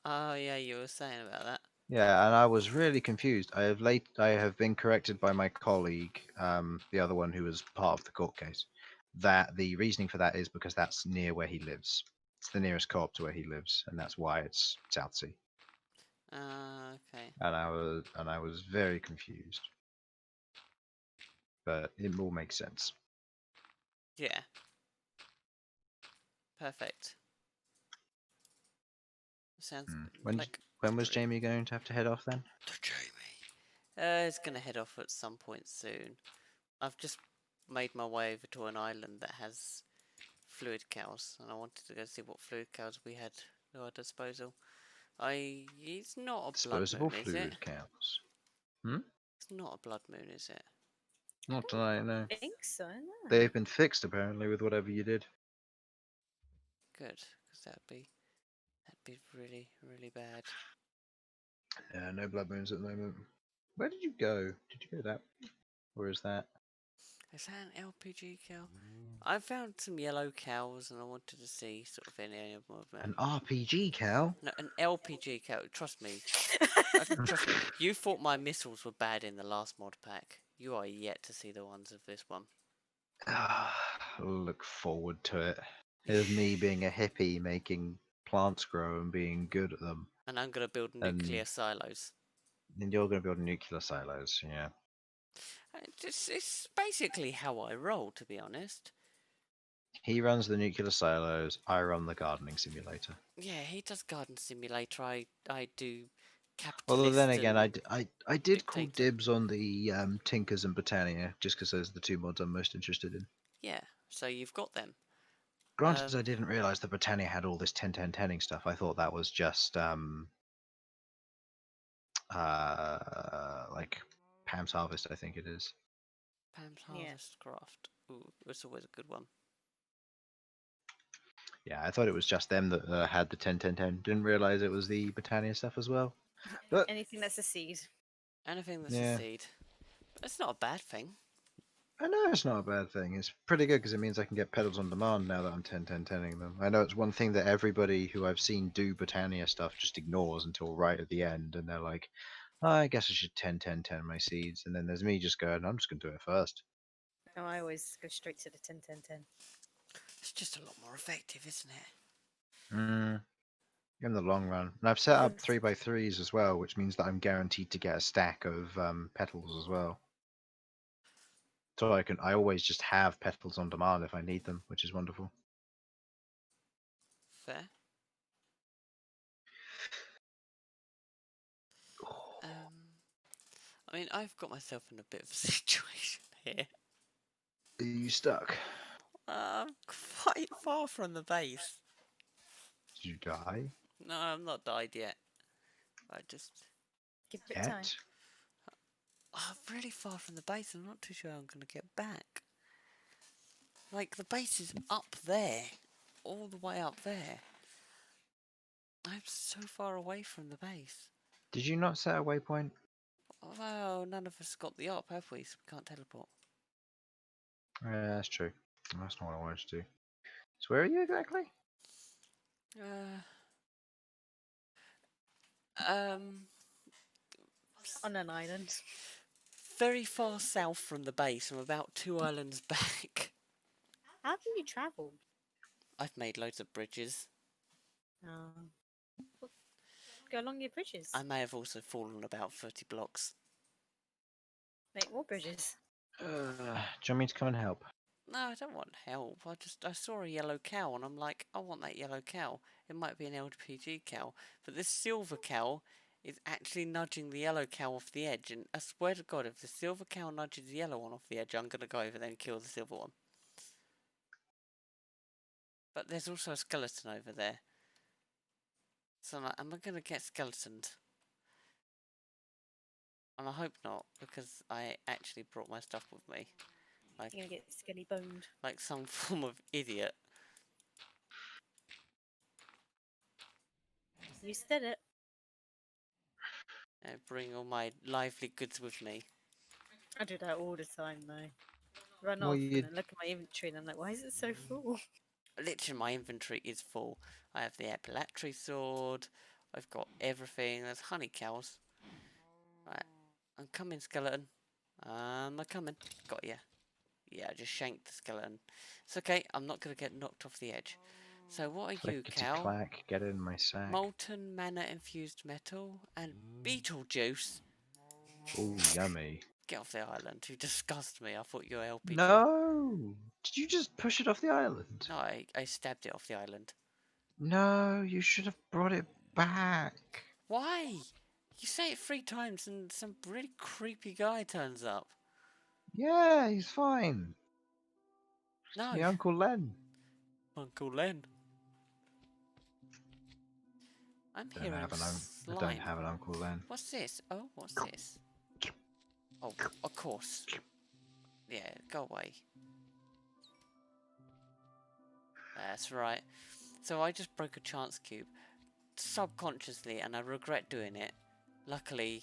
Oh yeah, you were saying about that. Yeah, and I was really confused. I have been corrected by my colleague, the other one who was part of the court case, that the reasoning for that is because that's near where he lives. It's the nearest co-op to where he lives, and that's why it's Southsea. Okay. And I was very confused, but it all makes sense. Yeah. Perfect. Sounds like When was Jamie going to have to head off then? Jamie. It's gonna head off at some point soon. I've just made my way over to an island that has fluid cows, and I wanted to go see what fluid cows we had at our disposal. It's not a Disposable blood moon, is it? fluid counts. Hmm? It's not a blood moon, is it? Not tonight, no. I think so. No. They've been fixed apparently with whatever you did. Good, because that'd be really, really bad. Yeah, no blood moons at the moment. Where did you go? Did you go that? Where is that? Is that an LPG cow? I found some yellow cows and I wanted to see sort of any of them. An RPG cow? No, an LPG cow. Trust me. Trust me. You thought my missiles were bad in the last mod pack. You are yet to see the ones of this one. Look forward to it. Here's me being a hippie, making plants grow and being good at them. And I'm going to build And nuclear silos. then you're going to build nuclear silos, yeah. It's basically how I roll, to be honest. He runs the nuclear silos, I run the gardening simulator. Yeah, he does Garden Simulator. I do capitalist. Although then again, and I did call dictator. dibs on the Tinkers and Britannia, just because those are the two mods I'm most interested in. Yeah, so you've got them. Granted, I didn't realise that Britannia had all this 10-10-10ing stuff. I thought that was just like Pam's Harvest, I think it is. Pam's Yeah. Harvest Craft. Ooh, it's always a good one. Yeah, I thought it was just them that had the 10-10-10. Didn't realise it was the Britannia stuff as well. But Anything that's a seed. Anything that's Yeah. a seed. It's not a bad thing. I know it's not a bad thing. It's pretty good because it means I can get pedals on demand now that I'm 10-10-10ing them. I know it's one thing that everybody who I've seen do Britannia stuff just ignores until right at the end, and they're like, oh, I guess I should 10-10-10 my seeds. And then there's me just going, I'm just going to do it first. No, I always go straight to the 10-10-10. It's just a lot more effective, isn't it? In the long run. And I've set up Yes. 3x3s as well, which means that I'm guaranteed to get a stack of petals as well. So I always just have petals on demand if I need them, which is wonderful. Fair. I mean, I've got myself in a bit of a situation here. Are you stuck? I'm quite far from the base. Did you die? No, I'm not died yet. I just... Give it time. Yet? I'm really far from the base. I'm not too sure I'm going to get back. Like, the base is up there. All the way up there. I'm so far away from the base. Did you not set a waypoint? Well, none of us got the op, have we? So we can't teleport. Yeah, that's true. That's not what I wanted to do. So where are you exactly? On an island. Very far south from the base. I'm about 2 islands back. How can you travel? I've made loads of bridges. Well, go along your bridges. I may have also fallen about 30 blocks. Make more bridges. Do you want me to come and help? No, I don't want help. I saw a yellow cow and I'm like, I want that yellow cow. It might be an LPG cow, but this silver cow is actually nudging the yellow cow off the edge. And I swear to God, if the silver cow nudges the yellow one off the edge, I'm gonna go over there and kill the silver one. But there's also a skeleton over there. So I'm like, am I gonna get skeletoned? And I hope not, because I actually brought my stuff with me. Like, You're gonna get skinny boned. like some form of idiot. You said it. I bring all my lively goods with me. I do that all the time though. Run Well, off you- and then look at my inventory and I'm like, why is it so full? Literally, my inventory is full. I have the epilepsy sword. I've got everything. There's honey cows. Right, I'm coming, skeleton. I'm coming. Got ya. Yeah, I just shanked the skeleton. It's okay. I'm not gonna get knocked off the edge. So what are you, cow? Clack, get in my sack. Molten mana infused metal and beetle juice. Oh, yummy. Get off the island. You disgust me. I thought you were LPG. No! Did you just push it off the island? No, I stabbed it off the island. No, you should have brought it back. Why? You say it 3 times and some really creepy guy turns up. Yeah, he's fine. No. Your Uncle Len. Uncle Len. I'm I hearing don't slime. have an Uncle Len. What's this? Oh, what's this? Oh, of course. Yeah, go away. That's right. So I just broke a chance cube subconsciously, and I regret doing it. Luckily,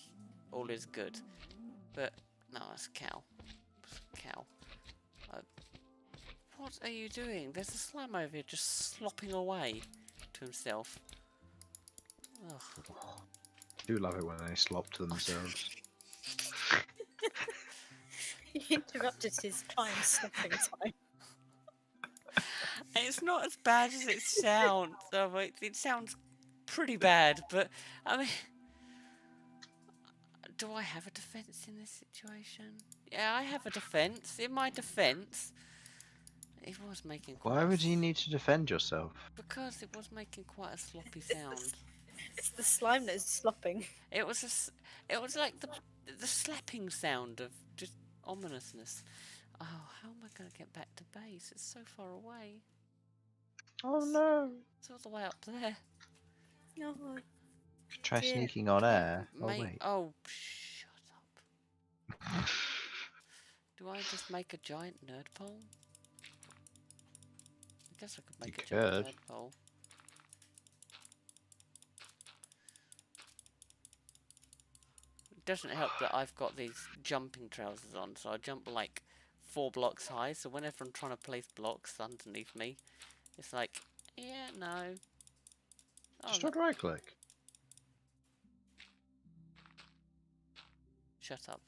all is good. But no, it's a cow. It's a cow. What are you doing? There's a slime over here just slopping away to himself. Ugh. I do love it when they slop to themselves. You interrupted his time stopping time. It's not as bad as it sounds. It sounds pretty bad, but I mean, do I have a defense in this situation? Yeah, I have a defense. In my defense, it was making quite. Why would you need to defend yourself? Because it was making quite a sloppy sound. It's the slime that is slopping. It was it was like the slapping sound of just ominousness. Oh, how am I going to get back to base? It's so far away. Oh no! It's all the way up there. No. Try Dear. sneaking on air. Oh Mate, wait. oh, shut up. Do I just make a giant nerd pole? I guess I could make You a giant could. nerd pole. It doesn't help that I've got these jumping trousers on, so I jump like 4 blocks high, so whenever I'm trying to place blocks underneath me, it's like, yeah, no. Oh, Just no. right click. Shut up.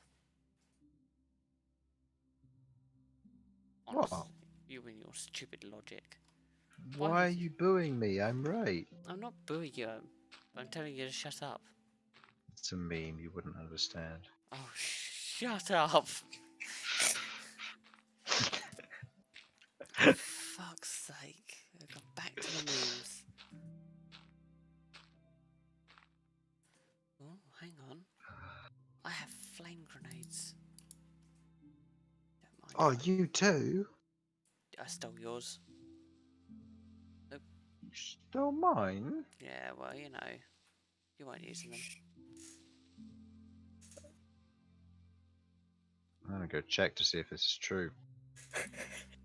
What? Honestly, you and your stupid logic. Why are you booing me? I'm right. I'm not booing you. I'm telling you to shut up. It's a meme. You wouldn't understand. Oh, shut up. Fuck's sake. I've gone back to the memes. Oh, hang on. I have flame grenades. Don't mind. Oh, you too? I stole yours. You stole mine? Yeah, well, you know. You weren't using them. I'm gonna go check to see if this is true.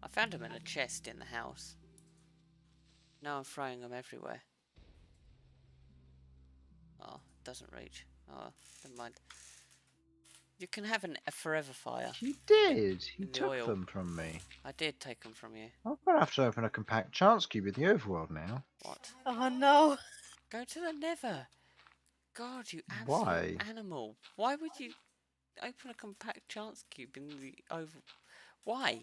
I found them in a chest in the house. Now I'm throwing them everywhere. Oh, doesn't reach. Oh, never mind. You can have a forever fire. You did. You In the took oil. them from me. I did take them from you. I'm gonna have to open a compact chance cube in the overworld now. What? Oh no. Go to the nether. God, you absolute Why? animal. Why would you open a compact chance cube in the over... Why?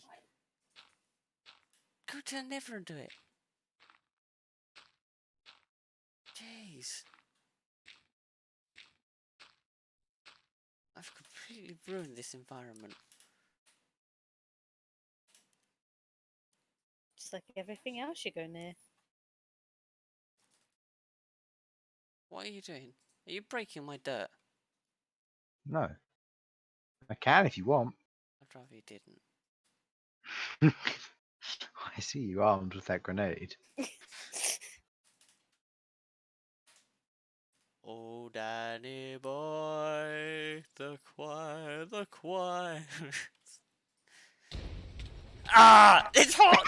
Go to the nether and do it. Jeez. I've completely ruined this environment. Just like everything else you go near. What are you doing? Are you breaking my dirt? No. I can if you want. I'd rather you didn't. I see you armed with that grenade. Oh, Danny boy, the choir, the choir. Ah, it's hot!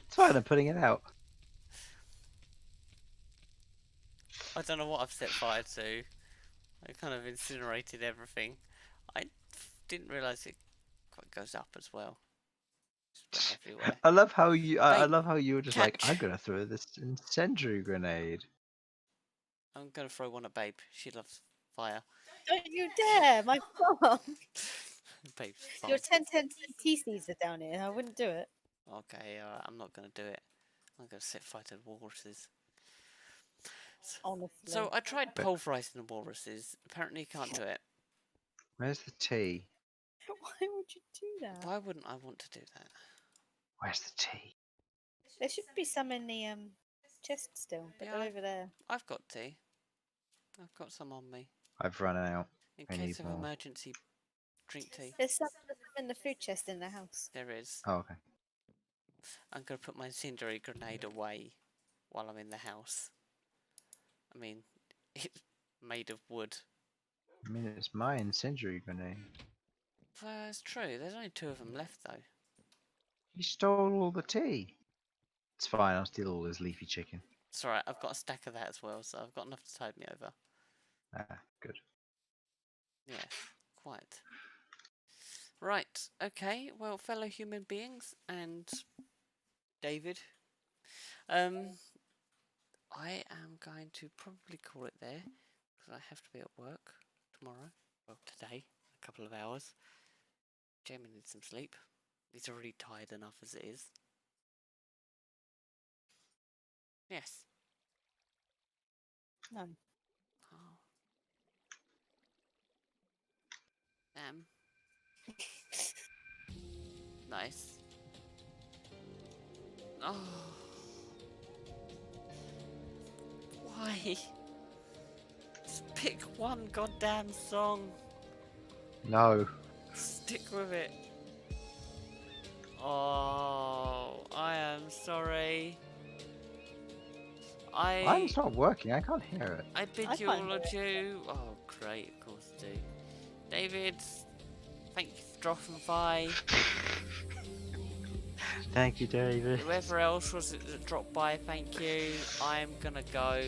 It's fine, I'm putting it out. I don't know what I've set fire to. I kind of incinerated everything. I didn't realise it quite goes up as well. Just went everywhere. I love how you. I Babe, love how you were just like, catch. I'm gonna throw this incendiary grenade. I'm gonna throw one at Babe. She loves fire. Don't you dare, my farm. Babe's Your fine. 10 TCs are down here. I wouldn't do it. Okay, alright, I'm not gonna do it. I'm gonna set fire to the walruses. Honestly. So I tried But- pulverising the walruses. Apparently you can't do it. Where's the tea? Why would you do that? Why wouldn't I want to do that? Where's the tea? There should be some in the chest still, but Yeah, they're over there. I've got tea. I've got some on me. I've run out. In I case need of more. emergency, drink tea. There's some in the food chest in the house. There is. Oh, okay. I'm gonna put my incendiary grenade away while I'm in the house. I mean, it's made of wood. I mean, it's my incendiary grenade. Well, it's true. There's only 2 of them left, though. You stole all the tea. It's fine, I'll steal all his leafy chicken. It's alright, I've got a stack of that as well, so I've got enough to tide me over. Ah, good. Yes, quite. Right, okay, well, fellow human beings and David, I am going to probably call it there because I have to be at work tomorrow. Well, today, a couple of hours. Jamie needs some sleep. He's already tired enough as it is. Yes. No. Oh. Damn. Nice. Oh. Why? Just pick one goddamn song. No. Stick with it. Oh, I am sorry. Mine's not working, I can't hear it. I bid I you can't all hear it. adieu. Oh, great, of course I do. David, thank you for dropping by. Thank you, David. Whoever else was it that dropped by, thank you. I'm gonna go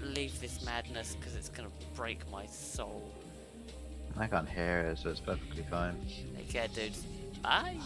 leave this madness because it's gonna break my soul. I can't hear it, so it's perfectly fine. Take care, dudes. Bye.